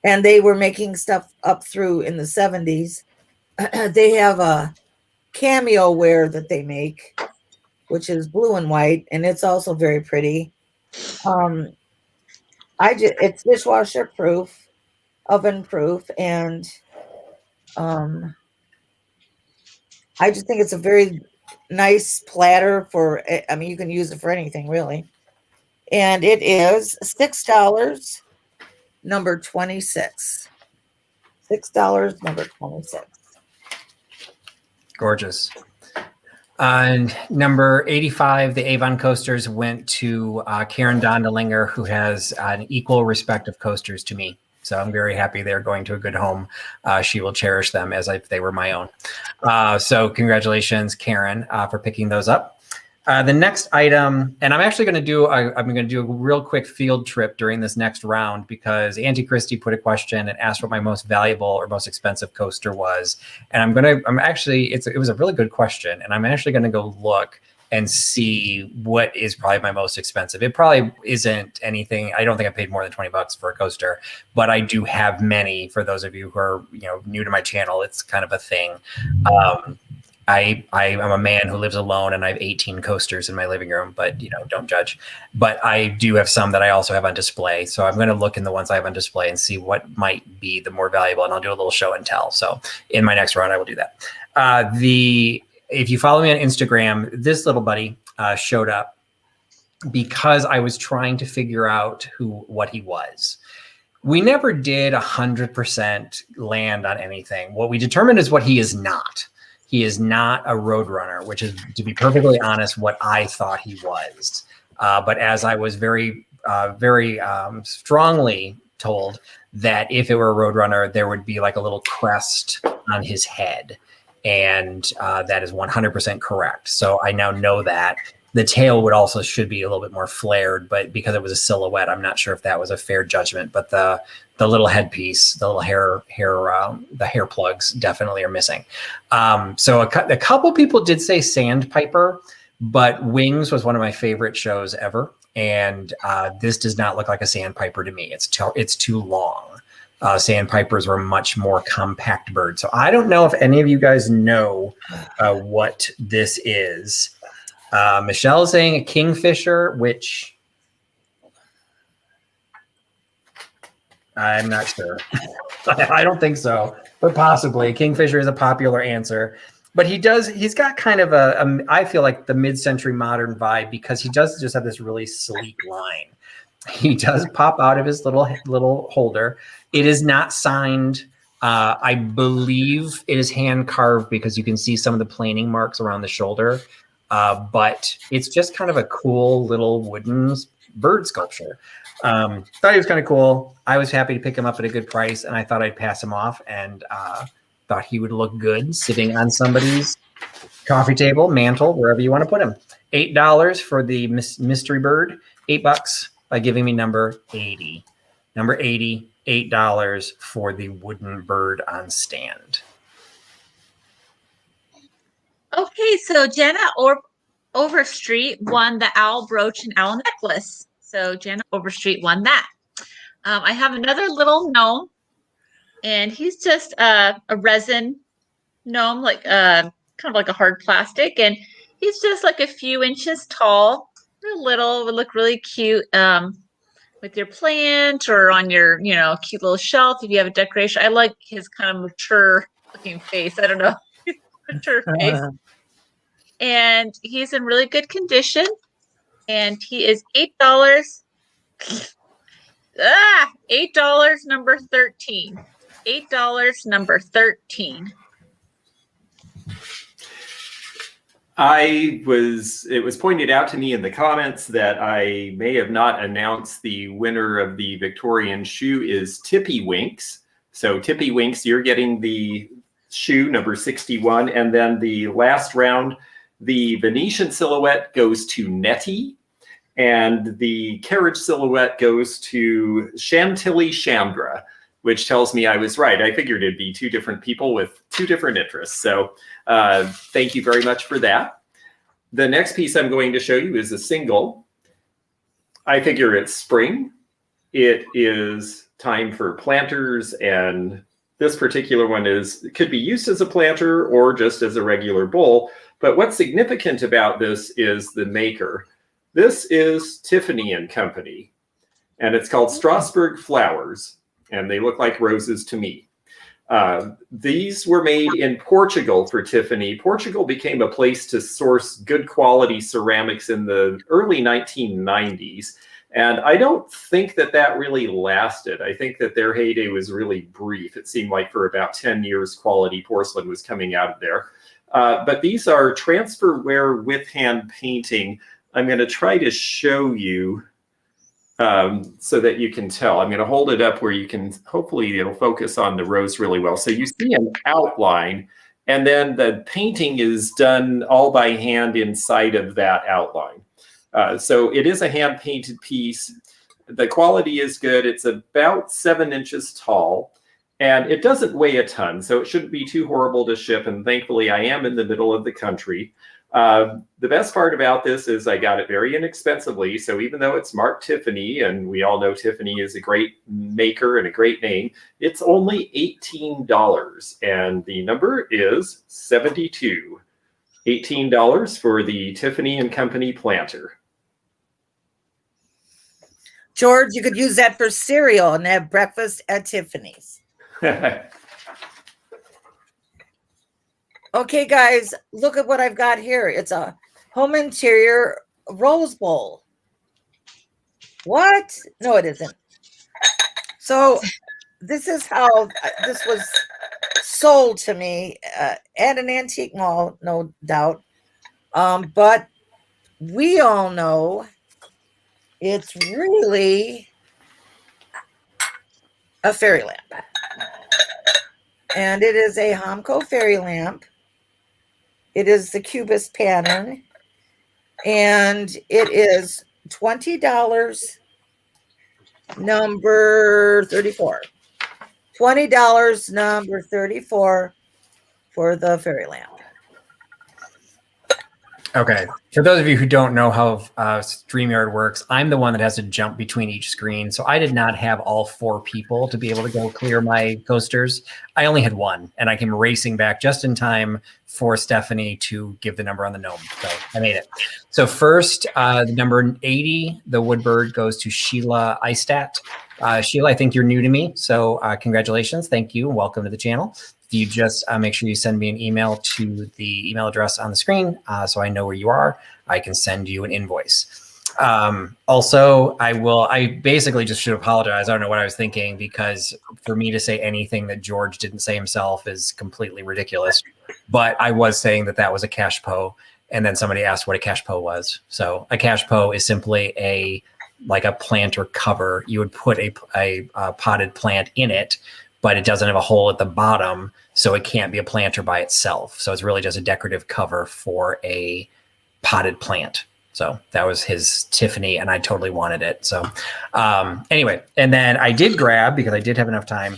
and they were making stuff up through in the 70s. They have a cameo ware that they make, which is blue and white, and it's also very pretty. It's dishwasher proof, oven proof, and I just think it's a very nice platter for, I mean, you can use it for anything really. And it is $6, number 26. $6, number 26. Gorgeous. And number 85, the Avon coasters went to Karen Dondelinger, who has an equal respect of coasters to me. So I'm very happy they're going to a good home. She will cherish them as if they were my own. So congratulations, Karen, for picking those up. The next item, and I'm actually going to do a real quick field trip during this next round because Auntie Christie put a question and asked what my most valuable or most expensive coaster was. And it was a really good question. And I'm actually going to go look and see what is probably my most expensive. It probably isn't anything. I don't think I paid more than $20 for a coaster, but I do have many. For those of you who are new to my channel, it's kind of a thing. I am a man who lives alone, and I have 18 coasters in my living room, but don't judge. But I do have some that I also have on display. So I'm going to look in the ones I have on display and see what might be the more valuable, and I'll do a little show and tell. So in my next round, I will do that. If you follow me on Instagram, this little buddy showed up because I was trying to figure out what he was. We never did 100% land on anything. What we determined is what he is not. He is not a roadrunner, which is, to be perfectly honest, what I thought he was. But as I was very strongly told that if it were a roadrunner, there would be like a little crest on his head. And that is 100% correct. So I now know that. The tail should be a little bit more flared, but because it was a silhouette, I'm not sure if that was a fair judgment. But the little headpiece, the little the hair plugs definitely are missing. So a couple people did say Sandpiper, but Wings was one of my favorite shows ever, and this does not look like a Sandpiper to me. It's too long. Sandpipers were much more compact birds. So I don't know if any of you guys know what this is. Michelle is saying a kingfisher, which I'm not sure. I don't think so, but possibly. Kingfisher is a popular answer. But he's got kind of I feel like the mid-century modern vibe, because he does just have this really sleek line. He does pop out of his little holder. It is not signed. I believe it is hand carved, because you can see some of the planing marks around the shoulder. But it's just kind of a cool little wooden bird sculpture. Thought he was kind of cool. I was happy to pick him up at a good price, and I thought I'd pass him off, and thought he would look good sitting on somebody's coffee table, mantle, wherever you want to put him. $8 for the mystery bird. $8 by giving me number 80. Number 80, $8 for the wooden bird on stand. Okay, so Jenna Overstreet won the owl brooch and owl necklace. So Jenna Overstreet won that. I have another little gnome, and he's just a resin gnome, like kind of like a hard plastic, and he's just like a few inches tall. Little, would look really cute with your plant or on your, cute little shelf if you have a decoration. I like his kind of mature looking face. I don't know, mature face. And he's in really good condition. And he is $8. $8, number 13. $8, number 13. It was pointed out to me in the comments that I may have not announced the winner of the Victorian shoe is Tippy Winks. So Tippy Winks, you're getting the shoe number 61. And then the last round, the Venetian silhouette goes to Nettie, and the carriage silhouette goes to Chantilly Chandra, which tells me I was right. I figured it'd be two different people with two different interests. So thank you very much for that. The next piece I'm going to show you is a single. I figure it's spring. It is time for planters, and this particular one could be used as a planter or just as a regular bowl. But what's significant about this is the maker. This is Tiffany and Company, and it's called Strasbourg Flowers, and they look like roses to me. These were made in Portugal for Tiffany. Portugal became a place to source good quality ceramics in the early 1990s. And I don't think that really lasted. I think that their heyday was really brief. It seemed like for about 10 years, quality porcelain was coming out of there. But these are transferware with hand painting. I'm going to try to show you so that you can tell. I'm going to hold it up where you can, hopefully it'll focus on the rose really well. So you see an outline, and then the painting is done all by hand inside of that outline. So it is a hand painted piece. The quality is good. It's about 7 inches tall, and it doesn't weigh a ton, so it shouldn't be too horrible to ship. And thankfully I am in the middle of the country. The best part about this is I got it very inexpensively. So even though it's marked Tiffany, and we all know Tiffany is a great maker and a great name, it's only $18. And the number is 72. $18 for the Tiffany and Company planter. George, you could use that for cereal and have breakfast at Tiffany's. Okay, guys, look at what I've got here. It's a home interior rose bowl. What? No, it isn't. So this is how this was sold to me at an antique mall, no doubt. But we all know it's really a fairy lamp. And it is a Homco fairy lamp. It is the cubist pattern. And it is $20, number 34. $20, number 34 for the fairy lamp. Okay. For those of you who don't know how StreamYard works, I'm the one that has to jump between each screen. So I did not have all 4 people to be able to go clear my coasters. I only had 1, and I came racing back just in time for Stephanie to give the number on the gnome. So I made it. So first, the number 80, the woodbird, goes to Sheila Eistat. Sheila, I think you're new to me. So congratulations. Thank you. And welcome to the channel. you just make sure you send me an email to the email address on the screen so I know where you are. I can send you an invoice. Also, I basically just should apologize. I don't know what I was thinking, because for me to say anything that George didn't say himself is completely ridiculous. But I was saying that was a cash po, and then somebody asked what a cash po was. So a cash po is simply a planter cover. You would put a potted plant in it, but it doesn't have a hole at the bottom, so it can't be a planter by itself. So it's really just a decorative cover for a potted plant. So that was his Tiffany, and I totally wanted it. So anyway, and then I did grab, because I did have enough time,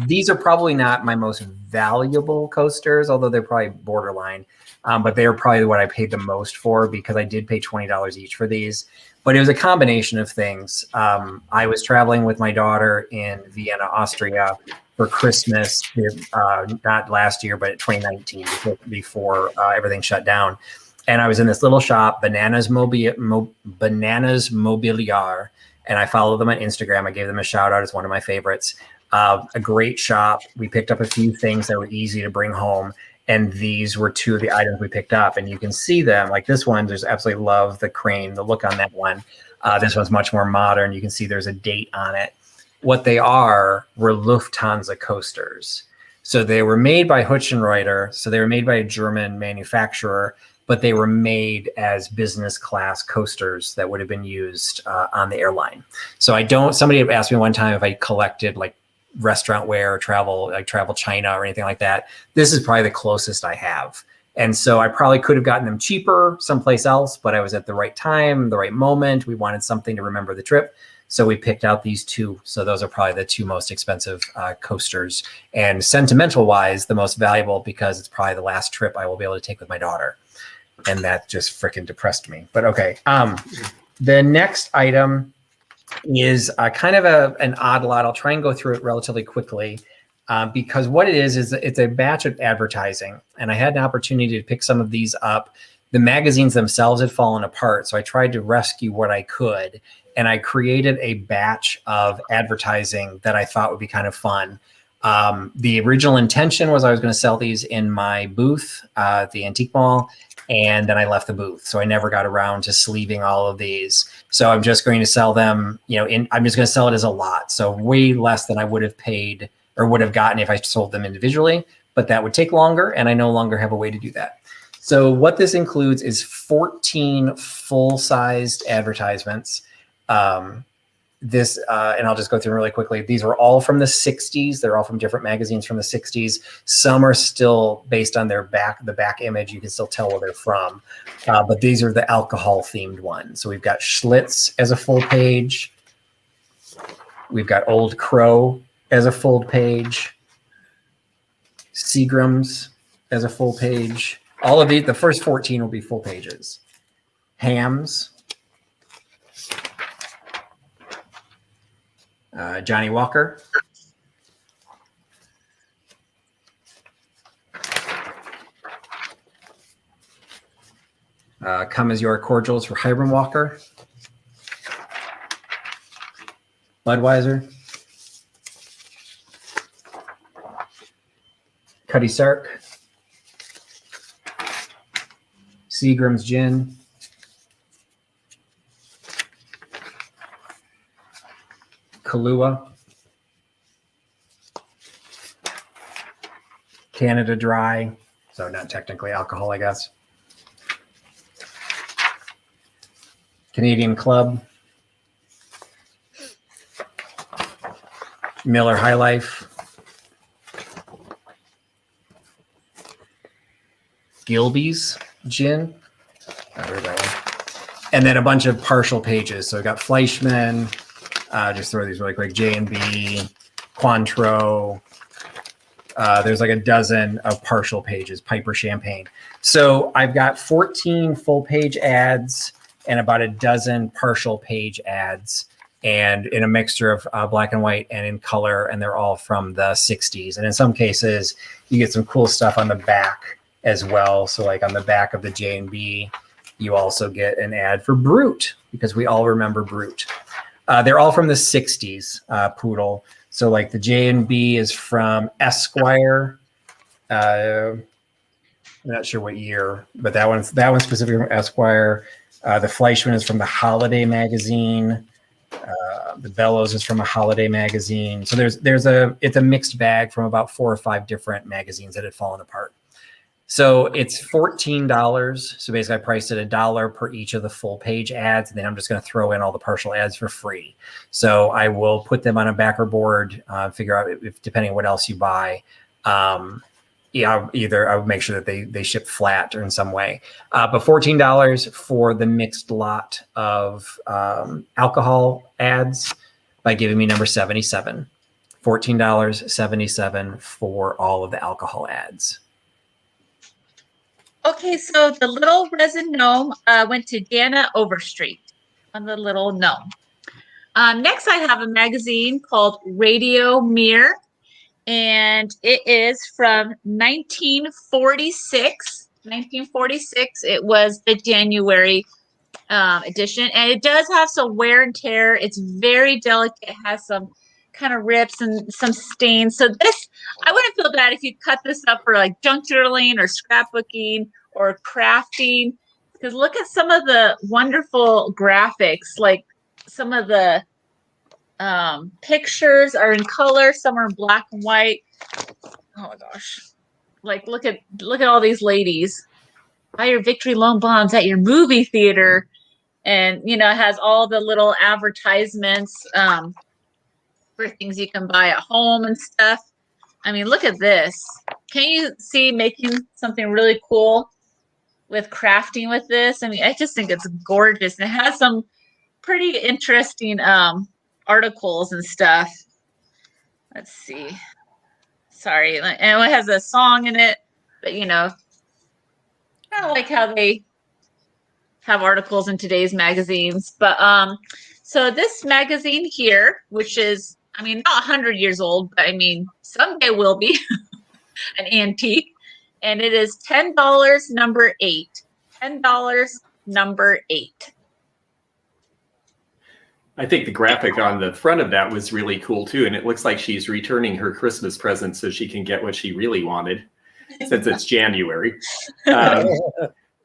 these are probably not my most valuable coasters, although they're probably borderline, but they're probably what I paid the most for, because I did pay $20 each for these. But it was a combination of things. I was traveling with my daughter in Vienna, Austria for Christmas, not last year, but 2019, before everything shut down. And I was in this little shop, Bananas Mobiliar, and I followed them on Instagram. I gave them a shout out. It's one of my favorites. A great shop. We picked up a few things that were easy to bring home, and these were two of the items we picked up. And you can see them, like this one, there's absolutely love the crane, the look on that one. This one's much more modern. You can see there's a date on it. What they were Lufthansa coasters. So they were made by Hutchenreuter. So they were made by a German manufacturer, but they were made as business class coasters that would have been used on the airline. So somebody asked me one time if I collected like restaurant wear or travel China or anything like that. This is probably the closest I have. And so I probably could have gotten them cheaper someplace else, but I was at the right time, the right moment. We wanted something to remember the trip. So we picked out these two. So those are probably the two most expensive coasters, and sentimental wise, the most valuable, because it's probably the last trip I will be able to take with my daughter. And that just freaking depressed me. But okay. The next item is kind of an odd lot. I'll try and go through it relatively quickly because what it is it's a batch of advertising. And I had an opportunity to pick some of these up. The magazines themselves had fallen apart, so I tried to rescue what I could. And I created a batch of advertising that I thought would be kind of fun. The original intention was I was going to sell these in my booth at the Antique Mall, and then I left the booth. So I never got around to sleeving all of these. So I'm just going to sell them, I'm just going to sell it as a lot. So way less than I would have paid or would have gotten if I sold them individually, but that would take longer, and I no longer have a way to do that. So what this includes is 14 full-sized advertisements. And I'll just go through them really quickly. These were all from the 60s. They're all from different magazines from the 60s. Some are still based on the back image. You can still tell where they're from. But these are the alcohol themed ones. So we've got Schlitz as a full page. We've got Old Crow as a full page. Seagram's as a full page. All of these, the first 14 will be full pages. Hams. Johnny Walker. Come as your cordials for Hiram Walker. Budweiser. Cuddy Sark. Seagram's Gin. Kahlua. Canada Dry. So not technically alcohol, I guess. Canadian Club. Miller High Life. Gilby's Gin. I heard that one. And then a bunch of partial pages. So we got Fleischmann. Just throw these really quick. J&B, Cointreau. There's like a dozen of partial pages. Piper Champagne. So I've got 14 full page ads and about a dozen partial page ads, and in a mixture of black and white and in color, and they're all from the 60s. And in some cases, you get some cool stuff on the back as well. So like on the back of the J&B, you also get an ad for Brut, because we all remember Brut. They're all from the 60s, Poodle. So like the J&B is from Esquire. I'm not sure what year, but that one's specifically from Esquire. The Fleischmann is from the Holiday magazine. The Bellows is from a Holiday magazine. So it's a mixed bag from about 4 or 5 different magazines that had fallen apart. So it's $14. So basically I priced it $1 per each of the full page ads. And then I'm just going to throw in all the partial ads for free. So I will put them on a backer board, figure out if depending on what else you buy. Either I would make sure that they ship flat or in some way. But $14 for the mixed lot of alcohol ads by giving me number 77. $14.77 for all of the alcohol ads. Okay, so the little resin gnome went to Dana Overstreet on the little gnome. Next, I have a magazine called Radio Mirror, and it is from 1946. 1946. It was the January edition, and it does have some wear and tear. It's very delicate. It has some kind of rips and some stains. So this, I wouldn't feel bad if you cut this up for like junk journaling or scrapbooking or crafting, because look at some of the wonderful graphics. Like some of the pictures are in color, some are in black and white. Oh my gosh. Like look at all these ladies. Buy your Victory Loan bonds at your movie theater. And it has all the little advertisements for things you can buy at home and stuff. I mean, look at this. Can you see making something really cool with crafting with this? I mean, I just think it's gorgeous. And it has some pretty interesting articles and stuff. Let's see. Sorry. And it has a song in it, but kind of like how they have articles in today's magazines. But so this magazine here, which is, I mean, not 100 years old, but I mean, someday will be an antique. And it is $10, number 8. $10, number 8. I think the graphic on the front of that was really cool too. And it looks like she's returning her Christmas present so she can get what she really wanted since it's January.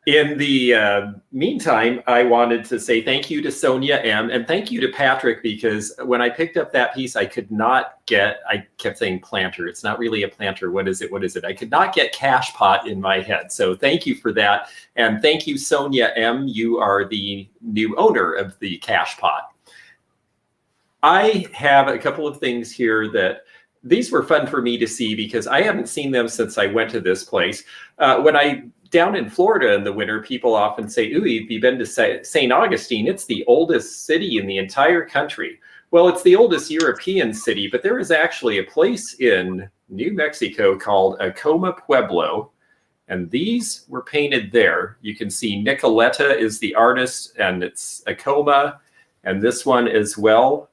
In the meantime, I wanted to say thank you to Sonia M. and thank you to Patrick, because when I picked up that piece, I could not get, I kept saying planter. It's not really a planter. What is it? What is it? I could not get cash pot in my head. So thank you for that. And thank you, Sonia M. You are the new owner of the cash pot. I have a couple of things here that these were fun for me to see because I haven't seen them since I went to this place. When I down in Florida in the winter, people often say, ooh, have you been to St. Augustine? It's the oldest city in the entire country. Well, it's the oldest European city, but there is actually a place in New Mexico called Acoma Pueblo, and these were painted there. You can see Nicoletta is the artist, and it's Acoma, and this one as well.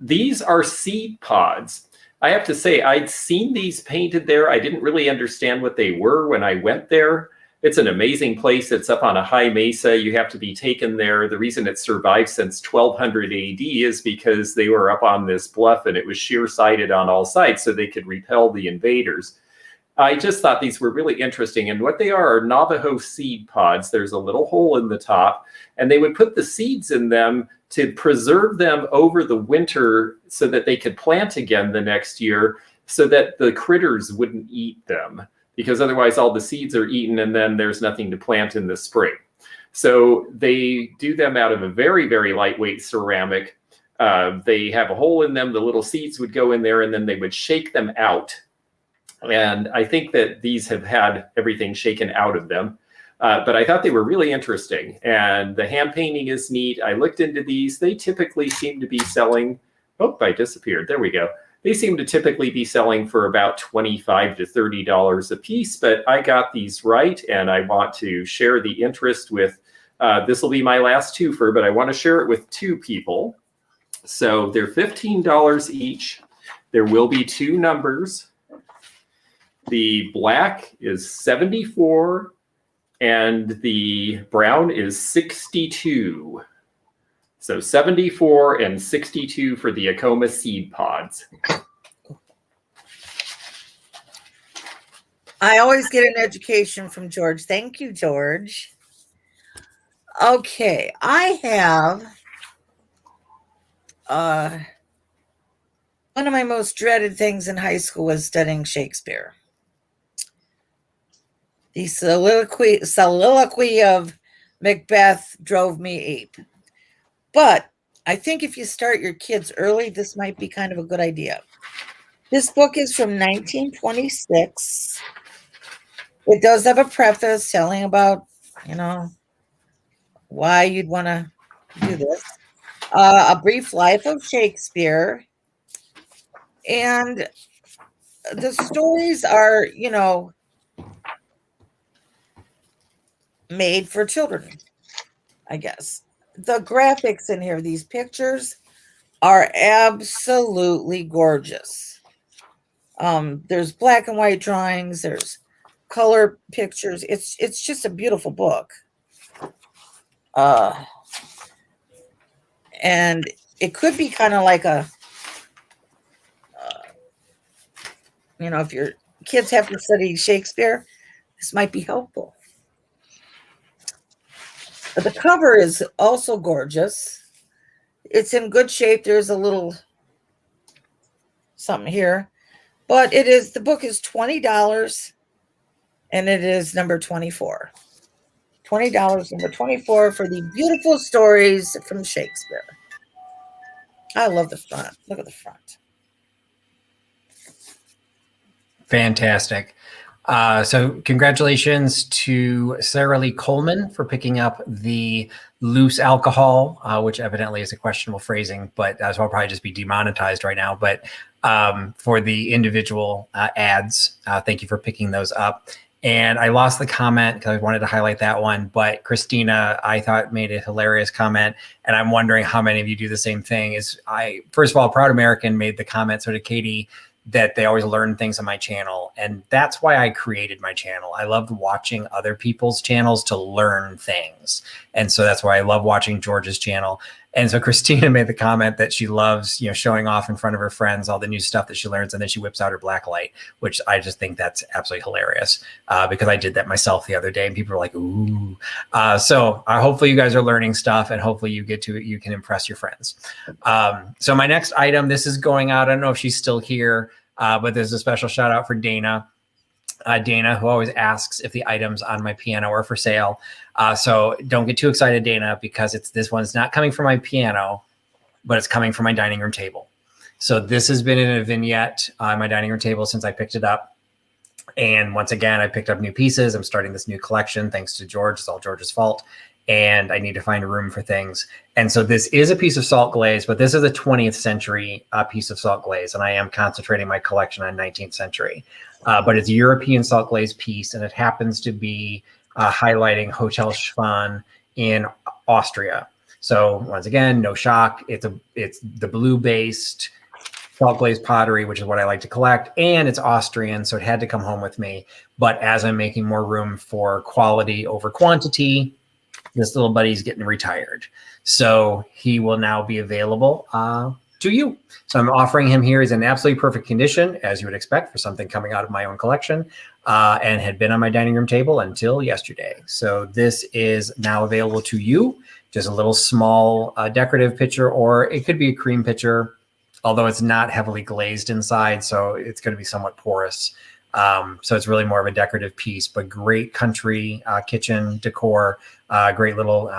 These are seed pods. I have to say, I'd seen these painted there. I didn't really understand what they were when I went there. It's an amazing place. It's up on a high mesa. You have to be taken there. The reason it survived since 1200 AD is because they were up on this bluff and it was sheer-sided on all sides so they could repel the invaders. I just thought these were really interesting. And what they are Navajo seed pods. There's a little hole in the top, and they would put the seeds in them to preserve them over the winter so that they could plant again the next year so that the critters wouldn't eat them, because otherwise all the seeds are eaten and then there's nothing to plant in the spring. So they do them out of a very, very lightweight ceramic. They have a hole in them. The little seeds would go in there and then they would shake them out. And I think that these have had everything shaken out of them. But I thought they were really interesting. And the hand painting is neat. I looked into these. They typically seem to be selling. Oh, I disappeared. There we go. They seem to typically be selling for about $25 to $30 a piece. But I got these right. And I want to share the interest with, this will be my last twofer, but I want to share it with 2 people. So they're $15 each. There will be 2 numbers. The black is 74 and the brown is 62. So 74 and 62 for the Acoma seed pods. I always get an education from George. Thank you, George. Okay, I have one of my most dreaded things in high school was studying Shakespeare. The soliloquy of Macbeth drove me ape. But I think if you start your kids early, this might be kind of a good idea. This book is from 1926. It does have a preface telling about, why you'd want to do this. A Brief Life of Shakespeare. And the stories are, made for children, I guess. The graphics in here, these pictures are absolutely gorgeous. There's black and white drawings, there's color pictures. It's just a beautiful book. And it could be kind of like a, if your kids have to study Shakespeare, this might be helpful. But the cover is also gorgeous. It's in good shape. There's a little something here, but the book is $20 and it is number 24. $20, number 24 for the beautiful stories from Shakespeare. I love the front. Look at the front. Fantastic. So congratulations to Sarah Lee Coleman for picking up the loose alcohol, which evidently is a questionable phrasing, but that's will probably just be demonetized right now. But for the individual ads, thank you for picking those up. And I lost the comment because I wanted to highlight that one, but Christina, I thought, made a hilarious comment, and I'm wondering how many of you do the same thing. First of all, Proud American made the comment, so did Katie, that they always learn things on my channel. And that's why I created my channel. I loved watching other people's channels to learn things. And so that's why I love watching George's channel. And so Christina made the comment that she loves, showing off in front of her friends all the new stuff that she learns, and then she whips out her black light, which I just think that's absolutely hilarious because I did that myself the other day, and people were like, "Ooh!" So hopefully you guys are learning stuff, and hopefully you can impress your friends. So my next item, this is going out. I don't know if she's still here, but there's a special shout out for Dana. Dana, who always asks if the items on my piano are for sale. So don't get too excited, Dana, because this one's not coming from my piano, but it's coming from my dining room table. So this has been in a vignette on my dining room table since I picked it up. And once again, I picked up new pieces. I'm starting this new collection thanks to George. It's all George's fault. And I need to find a room for things. And so this is a piece of salt glaze, but this is a 20th century piece of salt glaze. And I am concentrating my collection on 19th century. But it's a European salt glaze piece, and it happens to be highlighting Hotel Schwan in Austria. So once again, no shock. It's the blue-based salt glaze pottery, which is what I like to collect, and it's Austrian, so it had to come home with me. But as I'm making more room for quality over quantity, this little buddy's getting retired. So he will now be available to you. So I'm offering him here. He's in absolutely perfect condition, as you would expect for something coming out of my own collection, and had been on my dining room table until yesterday. So this is now available to you. Just a little small decorative pitcher, or it could be a cream pitcher, although it's not heavily glazed inside, so it's going to be somewhat porous. So it's really more of a decorative piece, but great country kitchen decor, great little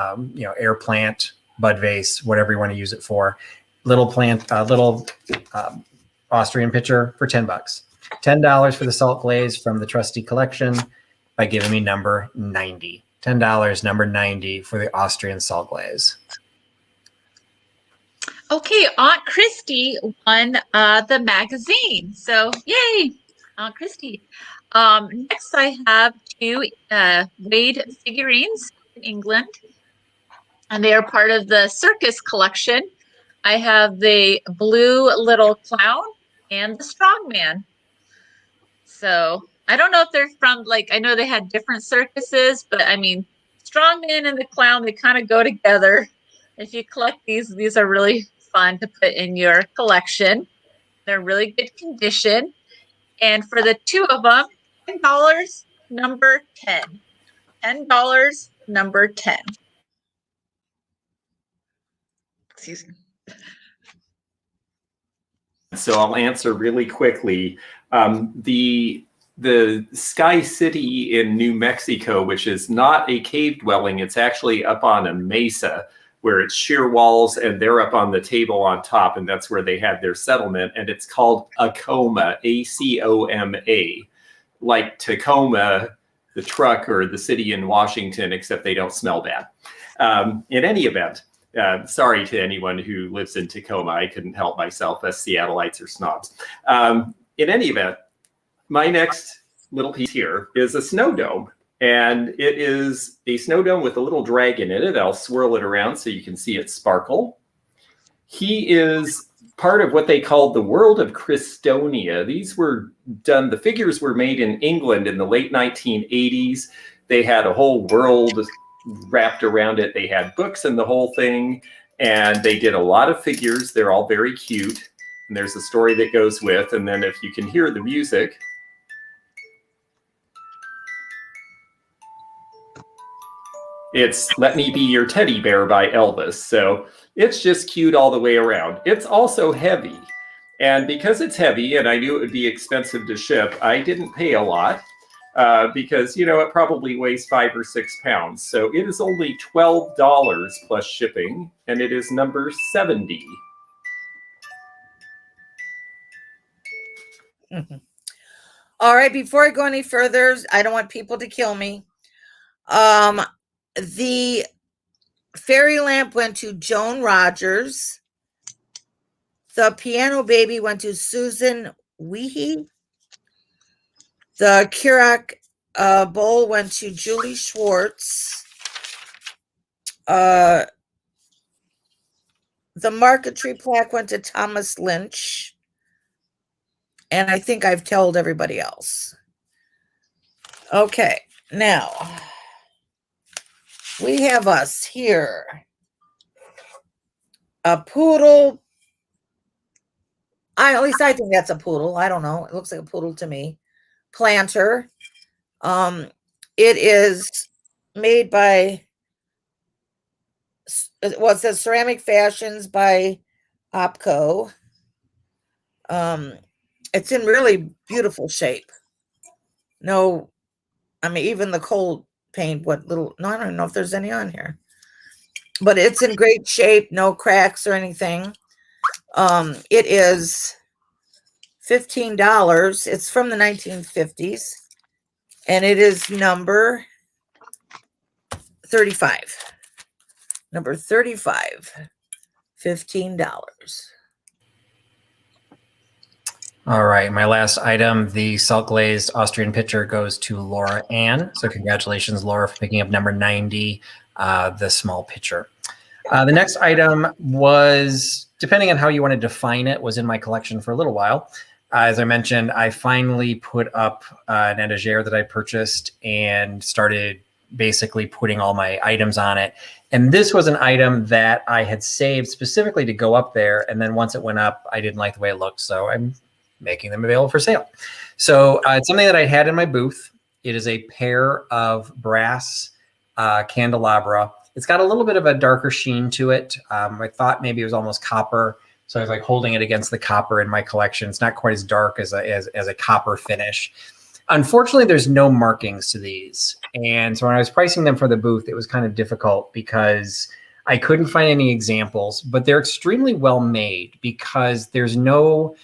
air plant, bud vase, whatever you want to use it for. Little Austrian pitcher for $10. $10 for the salt glaze from the Trusty collection by giving me number 90. $10, number 90 for the Austrian salt glaze. Okay, Aunt Christy won the magazine. So yay, Aunt Christy. Next I have two Wade figurines in England, and they are part of the circus collection. I have the blue little clown and the strong man. So I don't know if they're from, I know they had different circuses, but I mean, strong man and the clown, they kind of go together. If you collect these are really fun to put in your collection. They're really good condition. And for the two of them, $10, number 10. $10, number 10. Excuse me. So I'll answer really quickly. The Sky City in New Mexico, which is not a cave dwelling, it's actually up on a mesa where it's sheer walls, and they're up on the table on top, and that's where they had their settlement. And it's called Acoma, A-C-O-M-A, like Tacoma, the truck, or the city in Washington, except they don't smell bad. In any event, sorry to anyone who lives in Tacoma. I couldn't help myself. Us Seattleites are snobs. In any event, my next little piece here is a snow dome. And it is a snow dome with a little dragon in it. I'll swirl it around so you can see it sparkle. He is part of what they called the world of Christonia. These were done, the figures were made in England in the late 1980s. They had a whole world wrapped around it. They had books and the whole thing. And they did a lot of figures. They're all very cute. And there's a story that goes with. And then if you can hear the music, it's Let Me Be Your Teddy Bear by Elvis. So it's just cute all the way around. It's also heavy. And because it's heavy, and I knew it would be expensive to ship, I didn't pay a lot because, you know, it probably weighs 5 or 6 pounds. So it is only $12 plus shipping, and it is number 70. All right, before I go any further, I don't want people to kill me. The fairy lamp went to Joan Rogers. The piano baby went to Susan Weehee. The Keurig bowl went to Julie Schwartz. The marquetry plaque went to Thomas Lynch. And I think I've told everybody else. Okay, now we have us here. A poodle. At least I think that's a poodle. I don't know. It looks like a poodle to me. Planter. It is made by, well, it says Ceramic Fashions by Opco. It's in really beautiful shape. No, I mean, even the cold paint, no, I don't know if there's any on here. But it's in great shape, no cracks or anything. It is $15. It's from the 1950s. And it is number 35. Number 35. $15. All right, my last item, the salt glazed Austrian pitcher, goes to Laura Ann. So congratulations, Laura, for picking up number 90, the small pitcher. The next item was, depending on how you want to define it, was in my collection for a little while. As I mentioned, I finally put up an etagere that I purchased and started basically putting all my items on it. And this was an item that I had saved specifically to go up there. And then once it went up, I didn't like the way it looked. So I'm making them available for sale. So it's something that I had in my booth. It is a pair of brass candelabra. It's got a little bit of a darker sheen to it. I thought maybe it was almost copper. So I was like holding it against the copper in my collection. It's not quite as dark as a copper finish. Unfortunately, there's no markings to these. And so when I was pricing them for the booth, it was kind of difficult because I couldn't find any examples, but they're extremely well made because there's no,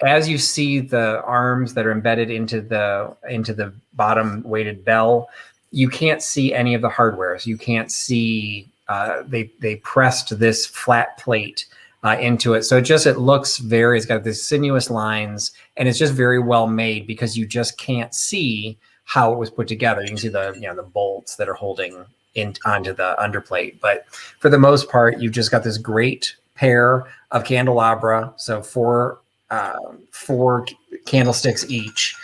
as you see the arms that are embedded into the bottom weighted bell, you can't see any of the hardware. So you can't see, they pressed this flat plate into it. So it looks it's got these sinuous lines, and it's just very well made because you just can't see how it was put together. You can see the bolts that are holding onto the underplate. But for the most part, you've just got this great pair of candelabra. So four candlesticks each.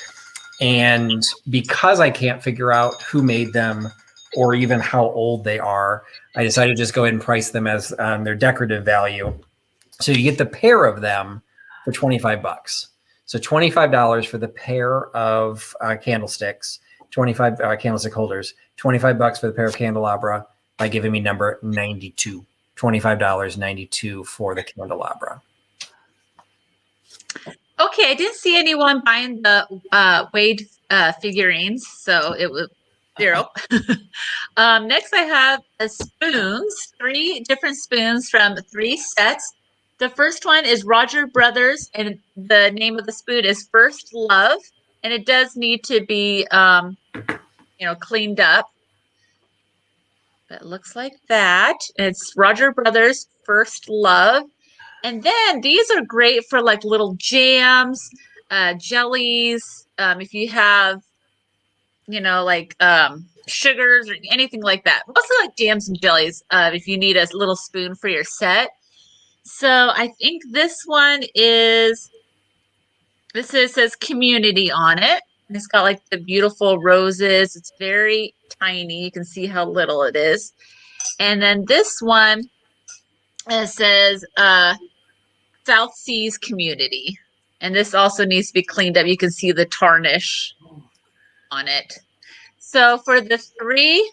And because I can't figure out who made them or even how old they are. I decided to just go ahead and price them as their decorative value. So you get the pair of them for $25. So $25 for the pair of candlesticks, 25 candlestick holders, $25 for the pair of candelabra by giving me number 92. $25.92 for the candelabra. Okay, I didn't see anyone buying the Wade figurines, so it was 0. Next, I have spoons, 3 different spoons from 3 sets. The first one is Roger Brothers, and the name of the spoon is First Love, and it does need to be, cleaned up. It looks like that. It's Roger Brothers First Love. And then these are great for like little jams, jellies. If you have, sugars or anything like that. Mostly like jams and jellies. If you need a little spoon for your set. So I think this one says community on it. And it's got like the beautiful roses. It's very tiny. You can see how little it is. And then this one says South Seas Community. And this also needs to be cleaned up. You can see the tarnish on it. So for the 3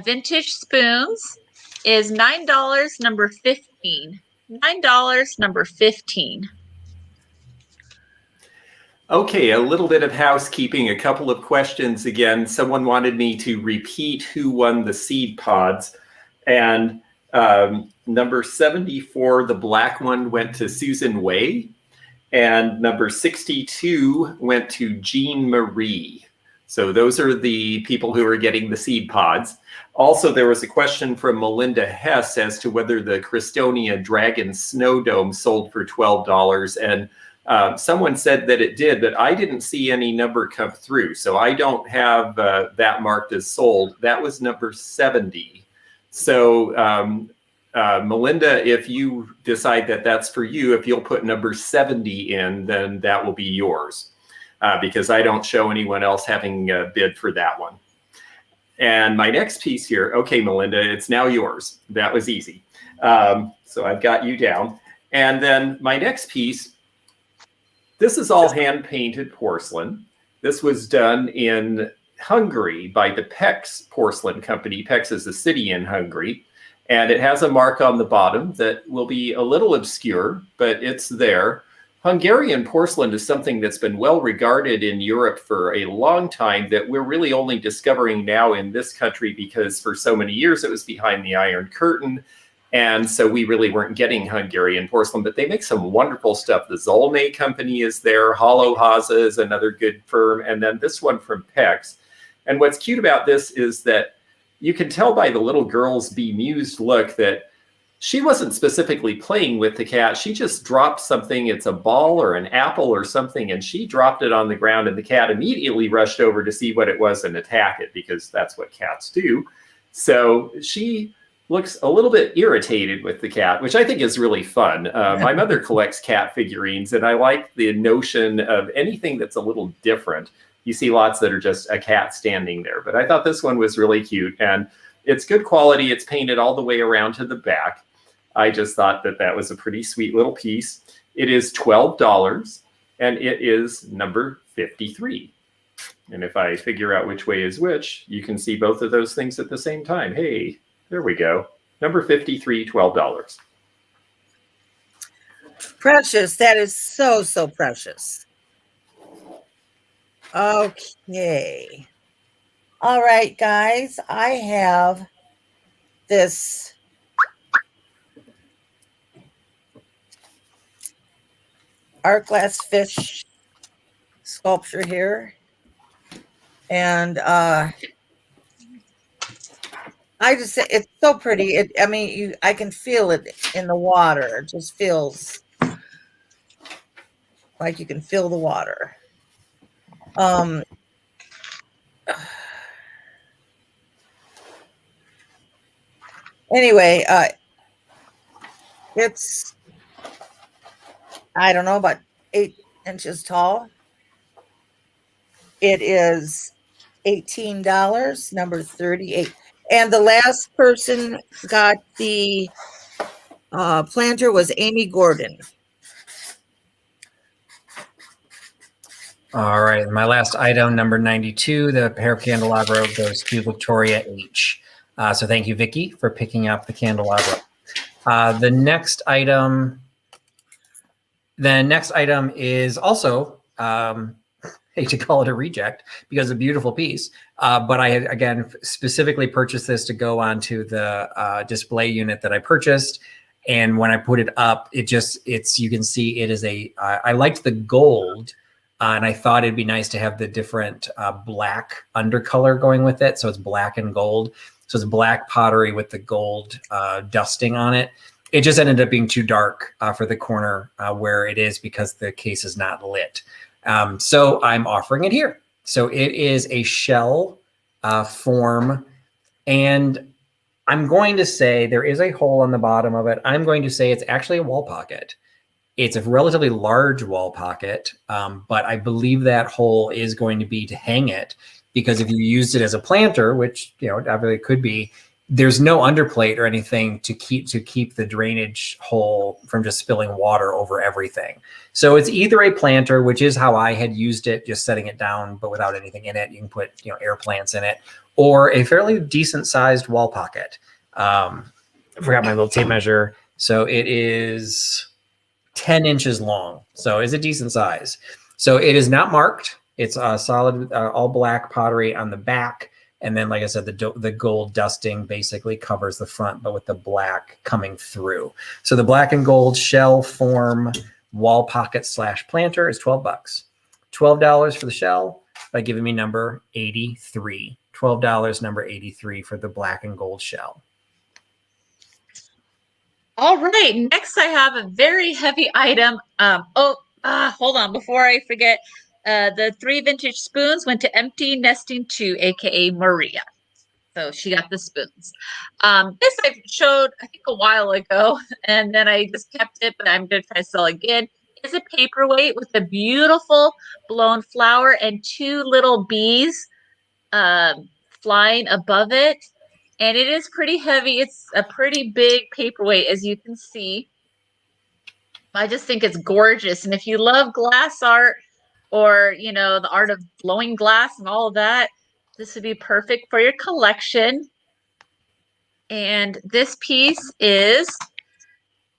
vintage spoons is $9, number 15. $9, number 15. Okay, a little bit of housekeeping, a couple of questions again. Someone wanted me to repeat who won the seed pods. And number 74, the black one, went to Susan Way. And number 62 went to Jean Marie. So those are the people who are getting the seed pods. Also, there was a question from Melinda Hess as to whether the Christonia Dragon Snow Dome sold for $12. And someone said that it did, but I didn't see any number come through. So I don't have that marked as sold. That was number 70. So Melinda, if you decide that that's for you, if you'll put number 70 in, then that will be yours because I don't show anyone else having bid for that one. And my next piece here, okay, Melinda, it's now yours. That was easy. So I've got you down. And then my next piece, this is all hand-painted porcelain. This was done in Hungary by the Pécs Porcelain Company. Pécs is a city in Hungary. And it has a mark on the bottom that will be a little obscure, but it's there. Hungarian porcelain is something that's been well regarded in Europe for a long time that we're really only discovering now in this country because for so many years it was behind the Iron Curtain. And so we really weren't getting Hungarian porcelain, but they make some wonderful stuff. The Zolnay company is there. Hollow Haza is another good firm. And then this one from Pécs. And what's cute about this is that you can tell by the little girl's bemused look that she wasn't specifically playing with the cat. She just dropped something. It's a ball or an apple or something. And she dropped it on the ground and the cat immediately rushed over to see what it was and attack it because that's what cats do. So she looks a little bit irritated with the cat, which I think is really fun. My mother collects cat figurines and I like the notion of anything that's a little different. You see lots that are just a cat standing there, but I thought this one was really cute and it's good quality. It's painted all the way around to the back. I just thought that that was a pretty sweet little piece. It is $12 and it is number 53. And if I figure out which way is which, you can see both of those things at the same time. Hey, there we go. Number 53, $12. Precious. That is so, so precious. Okay. All right, guys. I have this art glass fish sculpture here. And I just say it's so pretty. I can feel it in the water. It just feels like you can feel the water. Anyway, it's, I don't know, about 8 inches tall. It is $18, number 38. And the last person got the planter was Amy Gordon. All right, my last item, number 92, the pair of candelabra goes to Victoria H. So thank you, Vicky, for picking up the candelabra. The next item is also, hate to call it a reject because it's a beautiful piece, but I had, again, specifically purchased this to go onto the display unit that I purchased. And when I put it up, you can see it is I liked the gold, and I thought it'd be nice to have the different black undercolor going with it. So it's black and gold. So it's black pottery with the gold dusting on it. It just ended up being too dark for the corner where it is because the case is not lit. So I'm offering it here. So it is a shell form, and I'm going to say there is a hole on the bottom of it. I'm going to say it's actually a wall pocket. It's a relatively large wall pocket, but I believe that hole is going to be to hang it, because if you used it as a planter, which obviously could be, there's no underplate or anything to keep the drainage hole from just spilling water over everything. So it's either a planter, which is how I had used it, just setting it down, but without anything in it. You can put air plants in it, or a fairly decent sized wall pocket. I forgot my little tape measure. So it is 10 inches long. So it's a decent size. So it is not marked. It's a solid all black pottery on the back. And then, like I said, the gold dusting basically covers the front, but with the black coming through. So the black and gold shell form wall pocket / planter is $12. $12 for the shell by giving me number 83. $12, number 83 for the black and gold shell. All right, next I have a very heavy item. Hold on, before I forget, the 3 vintage spoons went to Empty Nesting 2, aka Maria. So she got the spoons. This I showed, I think, a while ago, and then I just kept it, but I'm going to try to sell again. It's a paperweight with a beautiful blown flower and 2 little bees flying above it. And it is pretty heavy. It's a pretty big paperweight, as you can see. I just think it's gorgeous. And if you love glass art, or the art of blowing glass and all of that, this would be perfect for your collection. And this piece is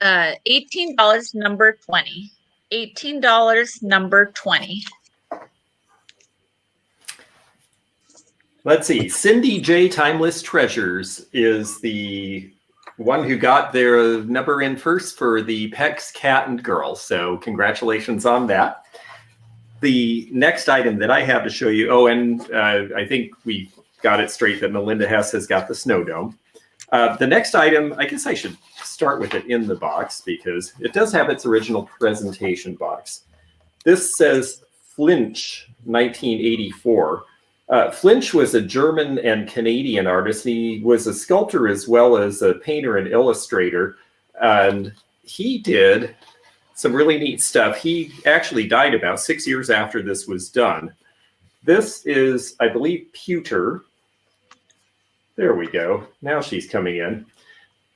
$18, number 20. $18, number 20. Let's see. Cindy J. Timeless Treasures is the one who got their number in first for the Peck's Cat and Girl. So congratulations on that. The next item that I have to show you, and I think we got it straight that Melinda Hess has got the snow dome. The next item, I guess I should start with it in the box because it does have its original presentation box. This says Flinch 1984. Flinch was a German and Canadian artist. He was a sculptor as well as a painter and illustrator. And he did some really neat stuff. He actually died about 6 years after this was done. This is, I believe, pewter. There we go. Now she's coming in.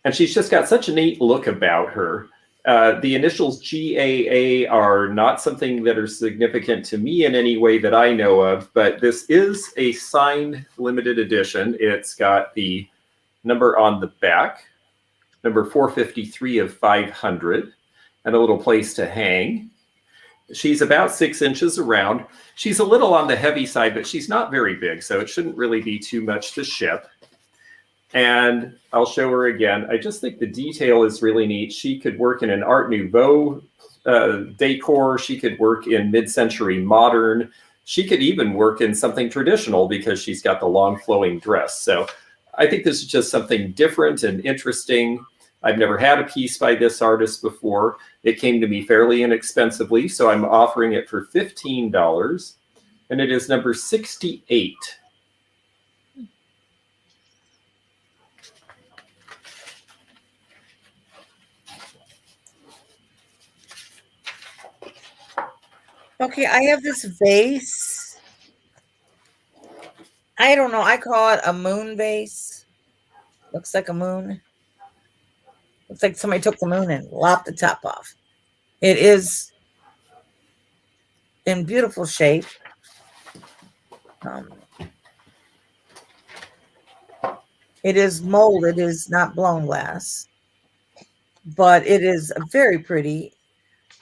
And she's just got such a neat look about her. The initials GAA are not something that are significant to me in any way that I know of, but this is a signed limited edition. It's got the number on the back, number 453 of 500, and a little place to hang. She's about 6 inches around. She's a little on the heavy side, but she's not very big, so it shouldn't really be too much to ship. And I'll show her again. I just think the detail is really neat. She could work in an Art Nouveau decor. She could work in mid-century modern. She could even work in something traditional because she's got the long flowing dress. So I think this is just something different and interesting. I've never had a piece by this artist before. It came to me fairly inexpensively, so I'm offering it for $15. And it is number 68. Okay, I have this vase. I don't know. I call it a moon vase. Looks like a moon. Looks like somebody took the moon and lopped the top off. It is in beautiful shape. It is molded. It is not blown glass, but it is a very pretty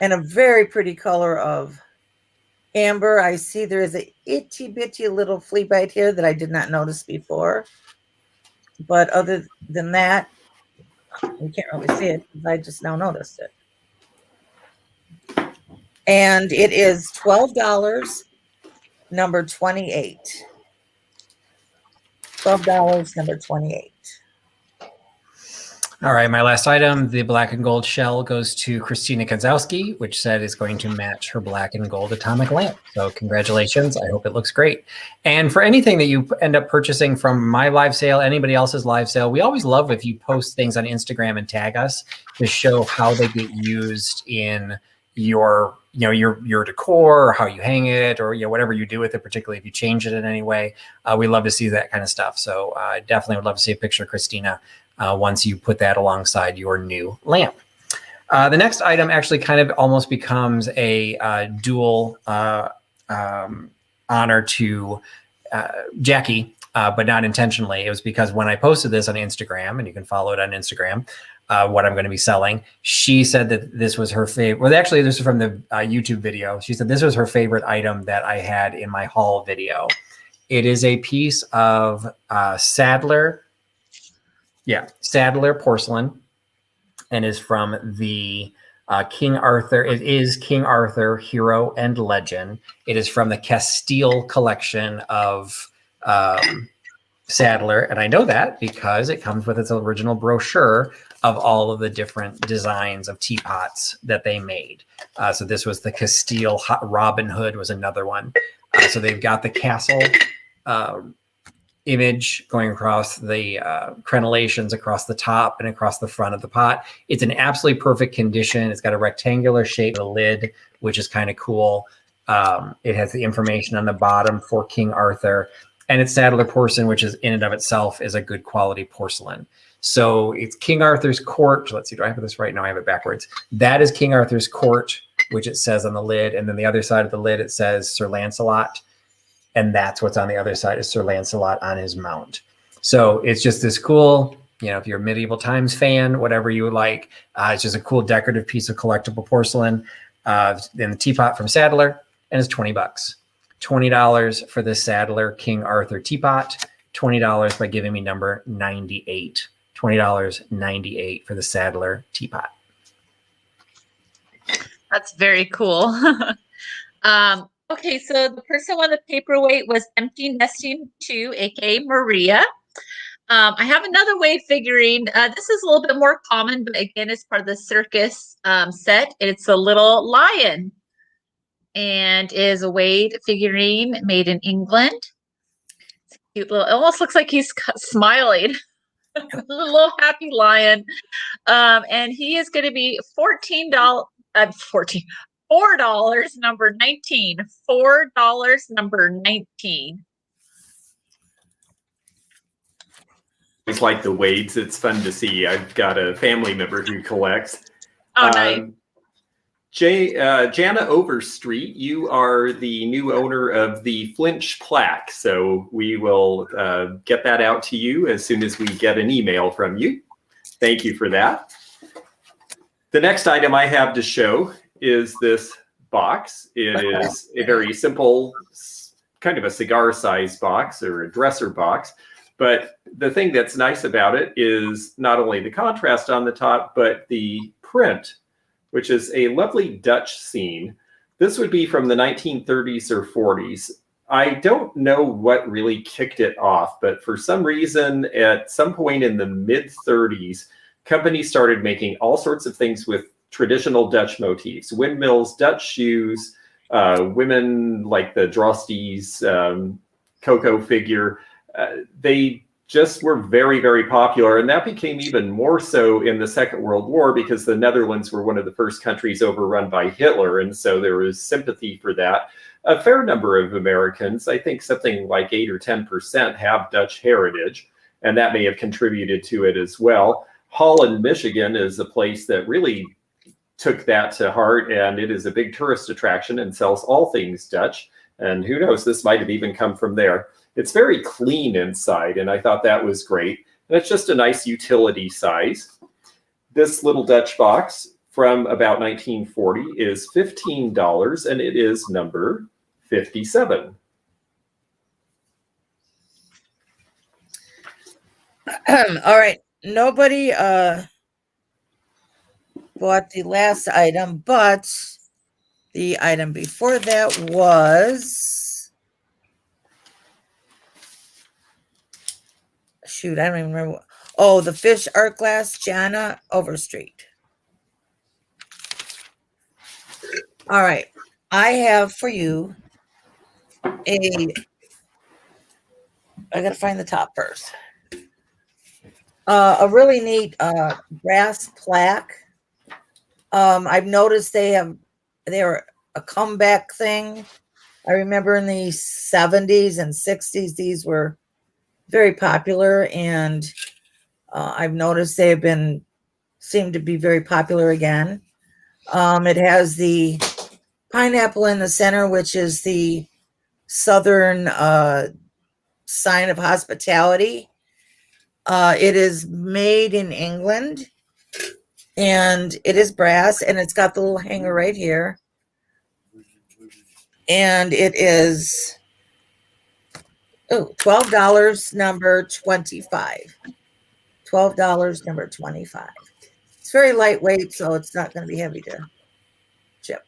and a very pretty color of amber. I see there is a itty bitty little flea bite here that I did not notice before. But other than that, you can't really see it because I just now noticed it. And it is $12, number 28. $12, number 28. All right, my last item, the black and gold shell, goes to Christina Kozowski, which said is going to match her black and gold atomic lamp. So congratulations. I hope it looks great. And for anything that you end up purchasing from my live sale, anybody else's live sale, we always love if you post things on Instagram and tag us to show how they get used in your decor, or how you hang it, or whatever you do with it, particularly if you change it in any way. We love to see that kind of stuff. So I definitely would love to see a picture of Christina once you put that alongside your new lamp. The next item actually kind of almost becomes a dual honor to Jacki, but not intentionally. It was because when I posted this on Instagram, and you can follow it on Instagram, what I'm going to be selling, she said that this was her favorite. Well, actually, this is from the YouTube video. She said this was her favorite item that I had in my haul video. It is a piece of Sadler porcelain, and is from the King Arthur. It is King Arthur Hero and Legend. It is from the Castile collection of Sadler, and I know that because it comes with its original brochure of all of the different designs of teapots that they made. So this was the Castile Robin Hood was another one. So they've got the castle image going across the crenellations across the top and across the front of the pot. It's in absolutely perfect condition. It's got a rectangular shape, a lid, which is kind of cool. It has the information on the bottom for King Arthur, and it's Sadler porcelain, which is in and of itself is a good quality porcelain. So it's King Arthur's court. Let's see, do I have this right? No, I have it backwards. That is King Arthur's court, which it says on the lid. And then the other side of the lid, it says Sir Lancelot. And that's what's on the other side is Sir Lancelot on his mount. So it's just this cool, if you're a medieval times fan, whatever you would like, it's just a cool decorative piece of collectible porcelain. Then the teapot from Sadler, and it's $20. $20 for the Sadler King Arthur teapot. $20 by giving me number 98. $20.98 for the Sadler teapot. That's very cool. Okay, so the person on the paperweight was Empty Nesting 2, aka Maria. I have another Wade figurine. This is a little bit more common, but again, it's part of the circus set. It's a little lion, and is a Wade figurine made in England. It's a cute little. It almost looks like he's smiling. A little happy lion, and he is going to be $4, number 19. $4, number 19. It's like the Wades. It's fun to see. I've got a family member who collects. Oh, nice. Jana Overstreet, you are the new owner of the Flinch plaque. So we will get that out to you as soon as we get an email from you. Thank you for that. The next item I have to show is this box. It is a very simple, kind of a cigar size box or a dresser box. But the thing that's nice about it is not only the contrast on the top, but the print, which is a lovely Dutch scene. This would be from the 1930s or 40s. I don't know what really kicked it off, but for some reason, at some point in the mid-30s, companies started making all sorts of things with traditional Dutch motifs: windmills, Dutch shoes, women like the Trusty's Coco figure. They just were very, very popular. And that became even more so in the Second World War because the Netherlands were one of the first countries overrun by Hitler. And so there was sympathy for that. a fair number of Americans, I think something like 8 or 10%, have Dutch heritage, and that may have contributed to it as well. Holland, Michigan is a place that really took that to heart, and it is a big tourist attraction and sells all things Dutch. And who knows, this might have even come from there. It's very clean inside, and I thought that was great. And it's just a nice utility size. This little Dutch box from about 1940 is $15, and it is number 57. All right. Nobody bought the last item, but the item before that was, shoot, I don't even remember. Oh, the fish art glass, Jana Overstreet. All right. I have for you I gotta find the top first. A really neat brass plaque. I've noticed they're a comeback thing. I remember in the 70s and 60s, these were very popular, and I've noticed they have seem to be very popular again. It has the pineapple in the center, which is the Southern sign of hospitality. It is made in England, and it is brass, and it's got the little hanger right here. And it is $12, number 25. $12, number 25. It's very lightweight, so it's not going to be heavy to chip.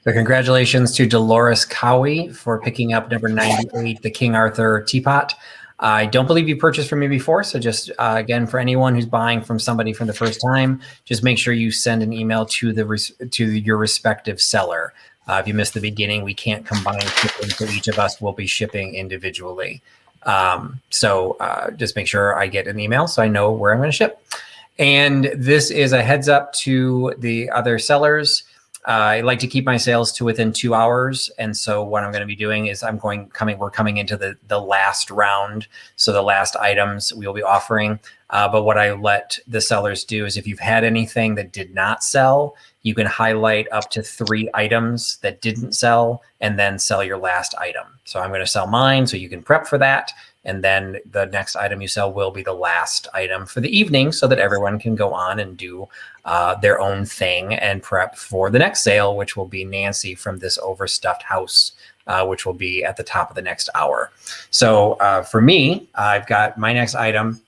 So congratulations to Dolores Cowie for picking up number 98, the King Arthur teapot. I don't believe you purchased from me before, so just again, for anyone who's buying from somebody for the first time, just make sure you send an email to your respective seller. If you missed the beginning, we can't combine shipping, so each of us will be shipping individually. So just make sure I get an email so I know where I'm going to ship. And this is a heads up to the other sellers. I like to keep my sales to within 2 hours. And so what I'm going to be doing is we're coming into the last round. So the last items we'll be offering. But what I let the sellers do is if you've had anything that did not sell, you can highlight up to 3 items that didn't sell and then sell your last item. So I'm going to sell mine so you can prep for that. And then the next item you sell will be the last item for the evening so that everyone can go on and do their own thing and prep for the next sale, which will be Nancy from this overstuffed house, which will be at the top of the next hour. So for me, I've got my next item.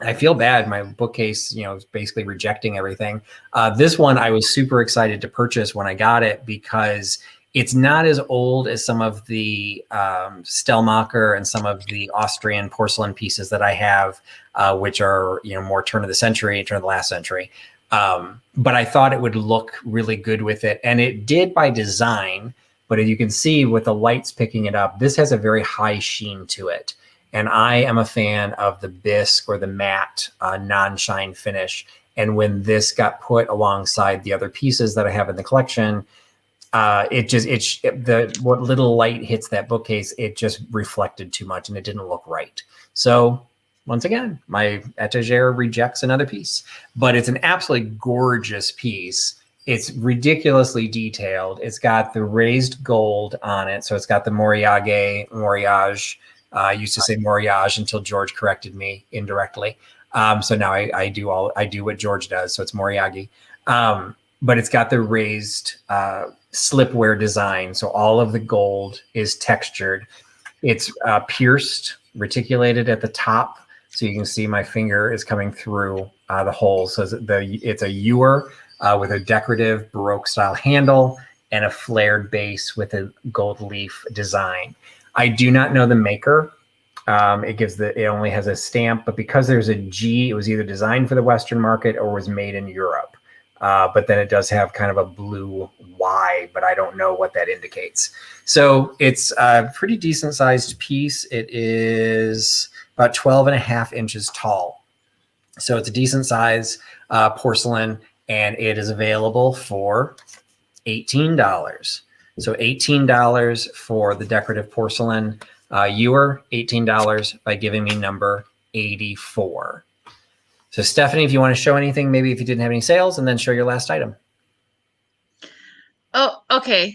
I feel bad. My bookcase, is basically rejecting everything. This one I was super excited to purchase when I got it because it's not as old as some of the Stellmacher and some of the Austrian porcelain pieces that I have, which are more turn of the last century. But I thought it would look really good with it, and it did by design. But as you can see with the lights picking it up, this has a very high sheen to it. And I am a fan of the bisque or the matte non-shine finish. And when this got put alongside the other pieces that I have in the collection, what little light hits that bookcase, it just reflected too much and it didn't look right. So once again, my etagere rejects another piece, but it's an absolutely gorgeous piece. It's ridiculously detailed. It's got the raised gold on it. So it's got the Moriage. I used to say Moriage until George corrected me indirectly. So now I do what George does. So it's Moriage. But it's got the raised slipware design. So all of the gold is textured. It's pierced, reticulated at the top. So you can see my finger is coming through the hole. So it's a ewer with a decorative Baroque style handle and a flared base with a gold leaf design. I do not know the maker. It only has a stamp, but because there's a G, it was either designed for the Western market or was made in Europe. But then it does have kind of a blue Y, but I don't know what that indicates. So it's a pretty decent sized piece. It is about 12.5 inches tall. So it's a decent size porcelain, and it is available for $18. So $18 for the decorative porcelain. You were $18 by giving me number 84. So Stephanie, if you want to show anything, maybe if you didn't have any sales, and then show your last item. Oh, okay.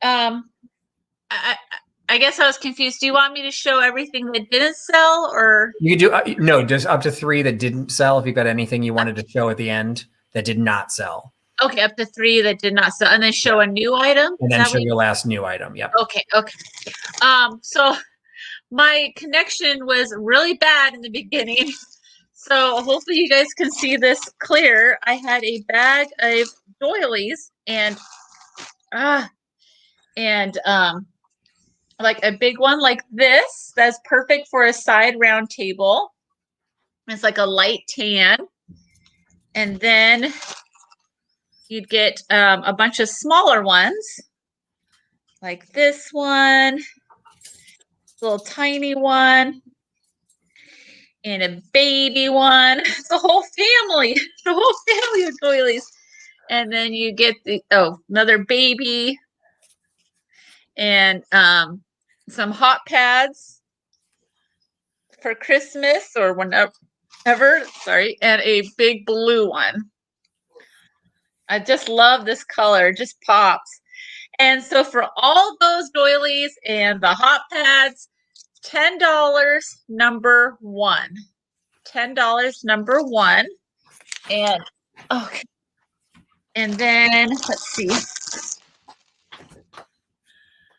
I guess I was confused. Do you want me to show everything that didn't sell, or You could do no, just up to 3 that didn't sell. If you've got anything you wanted to show at the end that did not sell, okay, up to 3 that did not sell, and then show a new item? and then That show way- your last new item. Yep. Okay. So my connection was really bad in the beginning. So hopefully you guys can see this clear. I had a bag of doilies and like a big one like this that's perfect for a side round table. It's like a light tan. And then you'd get a bunch of smaller ones like this one, little tiny one, and a baby one. It's a whole family. It's a whole family of doilies. And then you get another baby and some hot pads for Christmas or whenever. Sorry, and a big blue one. I just love this color. It just pops. And so for all those doilies and the hot pads, $10 number 1. $10 number 1. And okay. And then let's see.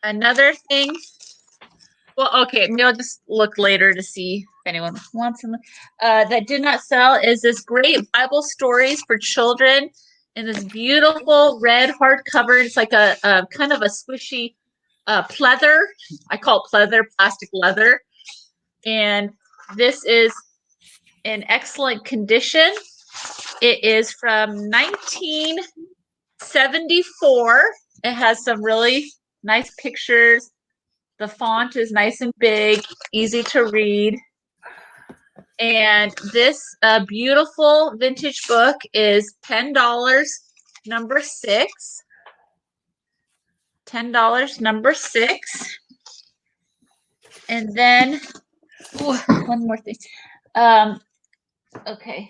Another thing. Well, okay, maybe I'll just look later to see if anyone wants them. That did not sell is this great Bible stories for children in this beautiful red hardcover. It's like a kind of a squishy pleather. I call it pleather, plastic leather. And this is in excellent condition. It is from 1974. It has some really nice pictures. The font is nice and big, easy to read. And this beautiful vintage book is $10 number 6. $10 number 6. And then one more thing. Okay.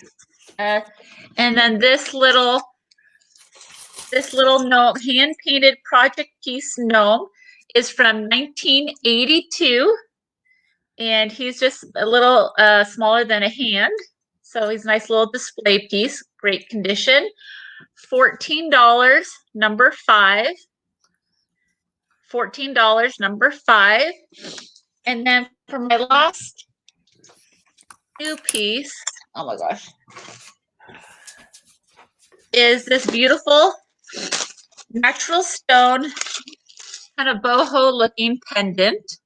And then this little gnome, hand painted project piece gnome is from 1982. And he's just a little smaller than a hand. So he's a nice little display piece, great condition. $14 number 5. $14 number 5. And then for my last new piece, oh my gosh, is this beautiful natural stone kind of boho looking pendant.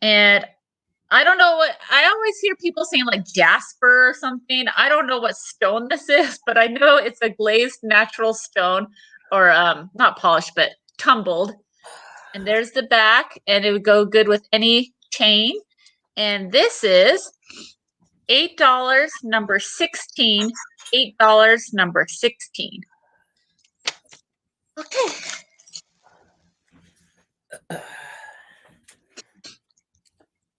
And I don't know what, I always hear people saying like jasper or something. I don't know what stone this is, but I know it's a glazed natural stone, or not polished, but tumbled. And there's the back, and it would go good with any chain. And this is $8 number 16. $8 number 16. Okay.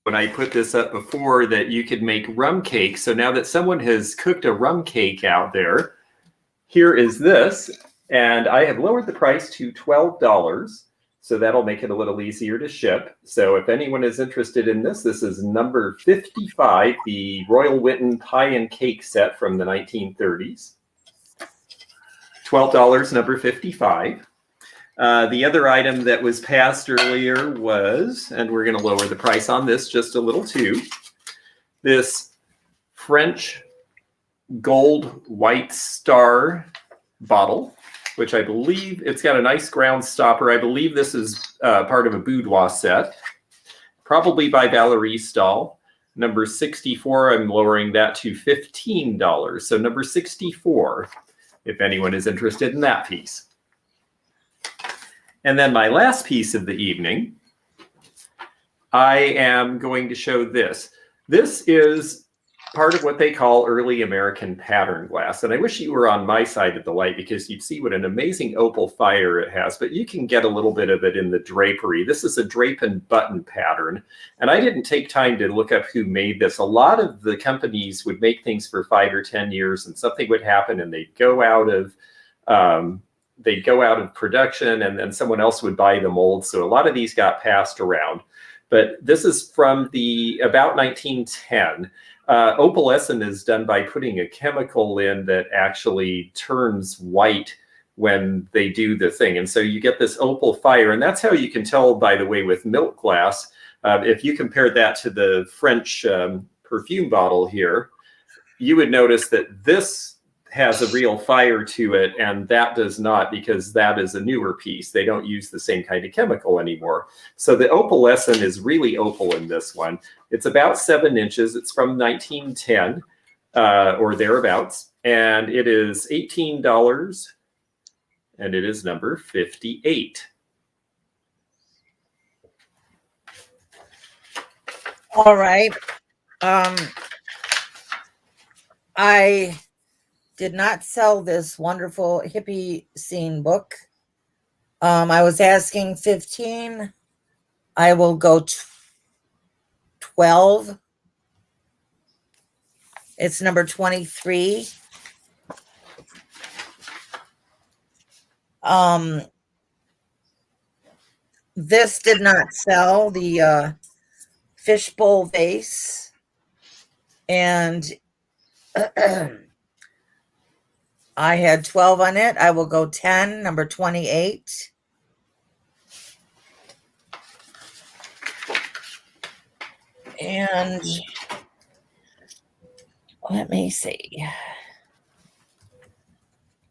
When I put this up before that you could make rum cake. So now that someone has cooked a rum cake out there, here is this. And I have lowered the price to $12. So that'll make it a little easier to ship. So if anyone is interested in this, this is number 55, the Royal Witten pie and cake set from the 1930s. $12, number 55. The other item that was passed earlier was, and we're going to lower the price on this just a little too, this French gold white star bottle, which I believe it's got a nice ground stopper. I believe this is part of a boudoir set, probably by Valerie Stahl. Number 64, I'm lowering that to $15. So number 64, if anyone is interested in that piece. And then my last piece of the evening, I am going to show this. This is part of what they call early American pattern glass. And I wish you were on my side of the light because you'd see what an amazing opal fire it has, but you can get a little bit of it in the drapery. This is a drape and button pattern. And I didn't take time to look up who made this. A lot of the companies would make things for 5 or 10 years and something would happen and they'd go out of production and then someone else would buy the mold. So a lot of these got passed around. But this is from about 1910. Opalescent is done by putting a chemical in that actually turns white when they do the thing. And so you get this opal fire. And that's how you can tell, by the way, with milk glass. If you compared that to the French perfume bottle here, you would notice that this has a real fire to it, and that does not, because that is a newer piece. They don't use the same kind of chemical anymore. So the opalescent is really opal in this one. It's about 7 inches. It's from 1910 or thereabouts, and it is $18, and it is number 58. All right. I did not sell this wonderful hippie scene book. I was asking 15. I will go 12. It's number 23. This did not sell, the fishbowl vase. And I had 12 on it. I will go 10, number 28. And let me see.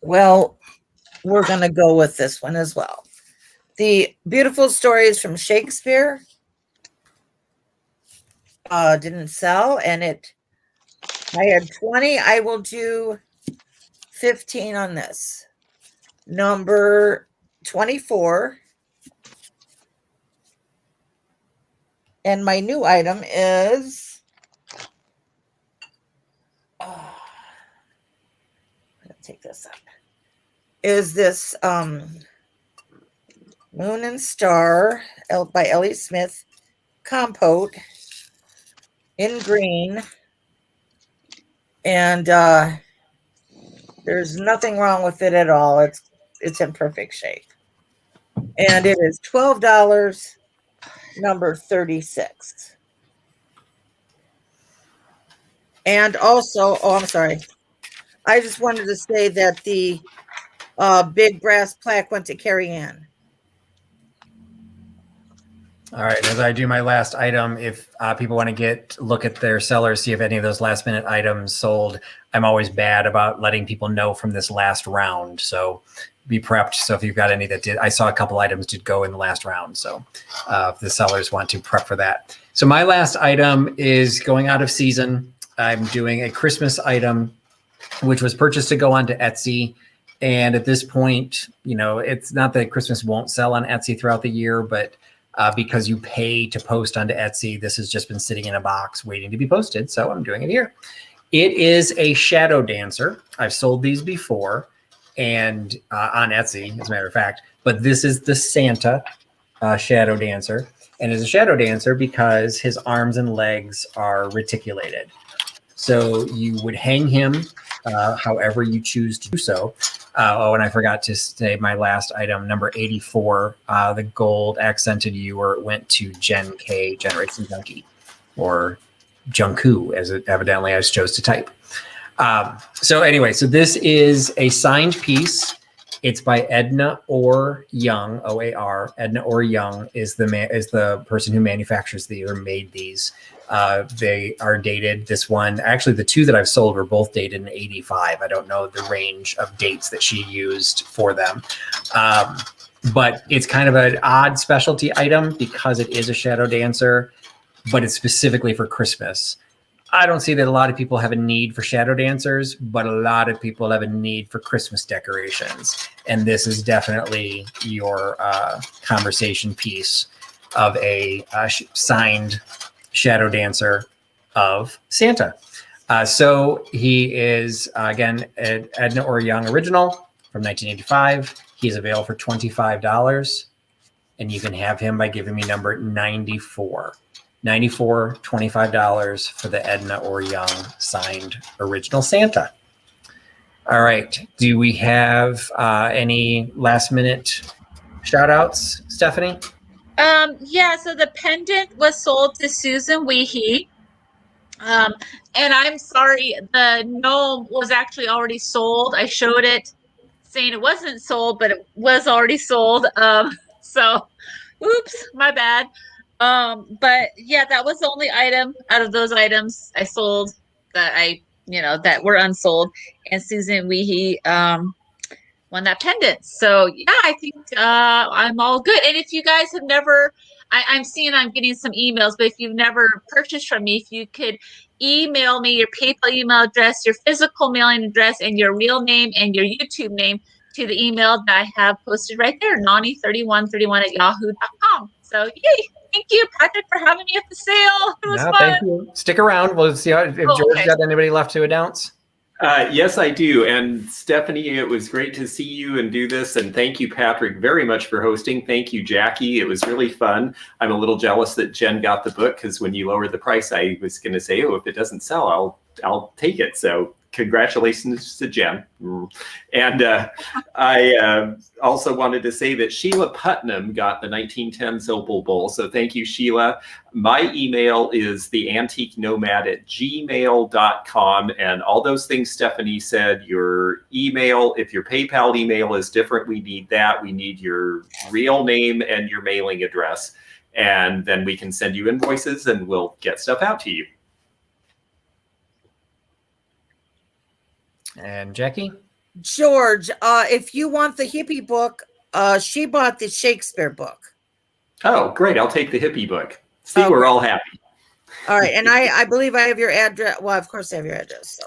Well, we're going to go with this one as well. The Beautiful Stories from Shakespeare didn't sell, and I had 20. I will do 15 on this. Number 24. And my new item is let's take this up. Is this Moon and Star by Ellie Smith compote in green. And there's nothing wrong with it at all. It's in perfect shape. And it is $12, number 36. And also, I'm sorry. I just wanted to say that the big brass plaque went to Carrie Ann. All right, as I do my last item, if people want to look at their sellers, see if any of those last minute items sold, I'm always bad about letting people know from this last round. So be prepped. So if you've got any that did, I saw a couple items did go in the last round. So if the sellers want to prep for that. So my last item is going out of season. I'm doing a Christmas item, which was purchased to go onto Etsy. And at this point, it's not that Christmas won't sell on Etsy throughout the year, but because you pay to post onto Etsy, this has just been sitting in a box waiting to be posted. So I'm doing it here. It is a shadow dancer. I've sold these before and on Etsy, as a matter of fact, but this is the Santa shadow dancer. And it's a shadow dancer because his arms and legs are reticulated. So you would hang him however you choose to do so. And I forgot to say my last item, number 84, the gold accented ewer went to Gen K, Generation Junkie, or Junku, as it evidently I chose to type. So anyway, so this is a signed piece. It's by Edna Orr Young, OAR. Edna Orr Young is the person who manufactures these or made these. They are dated. This one, actually, the two that I've sold were both dated in '85. I don't know the range of dates that she used for them. But it's kind of an odd specialty item because it is a shadow dancer, but it's specifically for Christmas. I don't see that a lot of people have a need for shadow dancers, but a lot of people have a need for Christmas decorations. And this is definitely your conversation piece of a signed shadow dancer of Santa. So he is, again, Edna or Young original from 1985. He's available for $25. And you can have him by giving me number 94. 94, $25 for the Edna or Young signed original Santa. All right. Do we have any last minute shout outs, Stephanie? Yeah, so the pendant was sold to Susan Weehee. And I'm sorry, the gnome was actually already sold. I showed it saying it wasn't sold, but it was already sold. So oops, my bad. But yeah, that was the only item out of those items I sold that that were unsold. And Susan Weehee won that pendant. So yeah, I think I'm all good. And if you guys have never, I'm seeing I'm getting some emails, but if you've never purchased from me, if you could email me your PayPal email address, your physical mailing address, and your real name and your YouTube name to the email that I have posted right there, nani3131@yahoo.com. So yay! Thank you, Patrick, for having me at the sale. It was fun. Thank you. Stick around. We'll see if George got anybody left to announce. Yes, I do. And Stephanie, it was great to see you and do this. And thank you, Patrick, very much for hosting. Thank you, Jacki. It was really fun. I'm a little jealous that Jen got the book because when you lowered the price, I was going to say, oh, if it doesn't sell, I'll take it. So congratulations to Jen. And I also wanted to say that Sheila Putnam got the 1910 Opal Bowl. So thank you, Sheila. My email is theantiquenomad@gmail.com. And all those things Stephanie said, your email, if your PayPal email is different, we need that. We need your real name and your mailing address. And then we can send you invoices and we'll get stuff out to you. And Jacki? George, if you want the hippie book, she bought the Shakespeare book. Oh, great. I'll take the hippie book. See, we're all happy. All right. And I believe I have your address. Well, of course I have your address. So.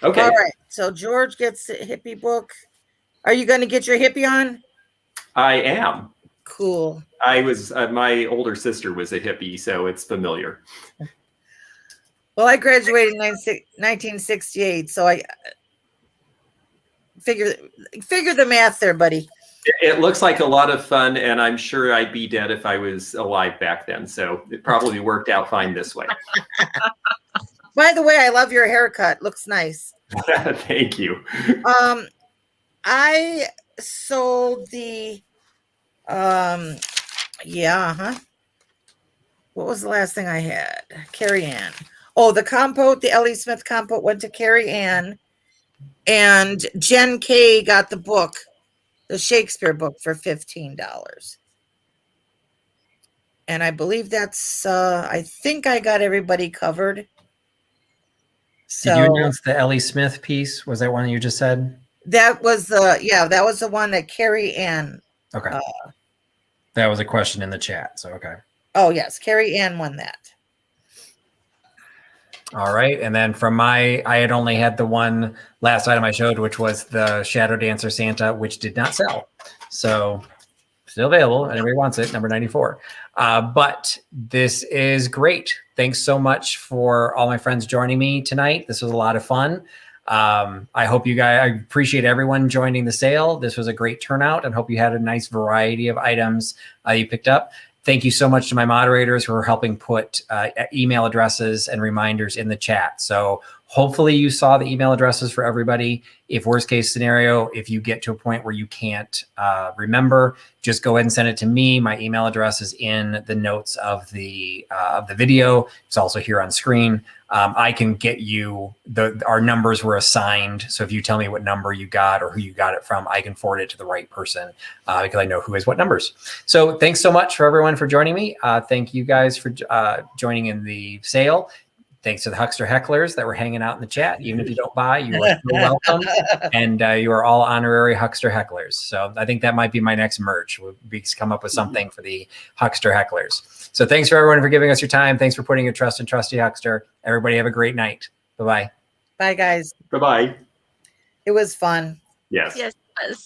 Okay. All right. So George gets the hippie book. Are you going to get your hippie on? I am. Cool. I was, my older sister was a hippie, so it's familiar. Well, I graduated in 1968, so I figure the math there, buddy. It looks like a lot of fun, and I'm sure I'd be dead if I was alive back then. So it probably worked out fine this way. By the way, I love your haircut. Looks nice. Thank you. I sold the what was the last thing I had? Carrie Ann. Oh, the compote, the L.E. Smith compote went to Carrie Ann, and Jen K got the book, the Shakespeare book, for $15. And I believe that's I think I got everybody covered. So did you announce the L.E. Smith piece? Was that one you just said? that was that was the one that Carrie Ann. Okay. That was a question in the chat. So, okay. Oh, yes. Carrie Ann won that. All right. And then from I had only had the one last item I showed, which was the Shadow Dancer Santa, which did not sell. So still available. Anybody wants it, number 94. But this is great. Thanks so much for all my friends joining me tonight. This was a lot of fun. I hope you guys, I appreciate everyone joining the sale. This was a great turnout and hope you had a nice variety of items you picked up. Thank you so much to my moderators who are helping put email addresses and reminders in the chat. So hopefully you saw the email addresses for everybody. If worst case scenario, if you get to a point where you can't remember, just go ahead and send it to me. My email address is in the notes of the video. It's also here on screen. I can get you our numbers were assigned. So if you tell me what number you got or who you got it from, I can forward it to the right person because I know who has what numbers. So thanks so much for everyone for joining me. Thank you guys for joining in the sale. Thanks to the Huckster Hecklers that were hanging out in the chat. Even if you don't buy, you are still welcome. And you are all honorary Huckster Hecklers. So I think that might be my next merch. We'll come up with something for the Huckster Hecklers. So thanks for everyone for giving us your time. Thanks for putting your trust in Trusty Huckster. Everybody have a great night. Bye-bye. Bye, guys. Bye-bye. It was fun. Yes. Yes, it was.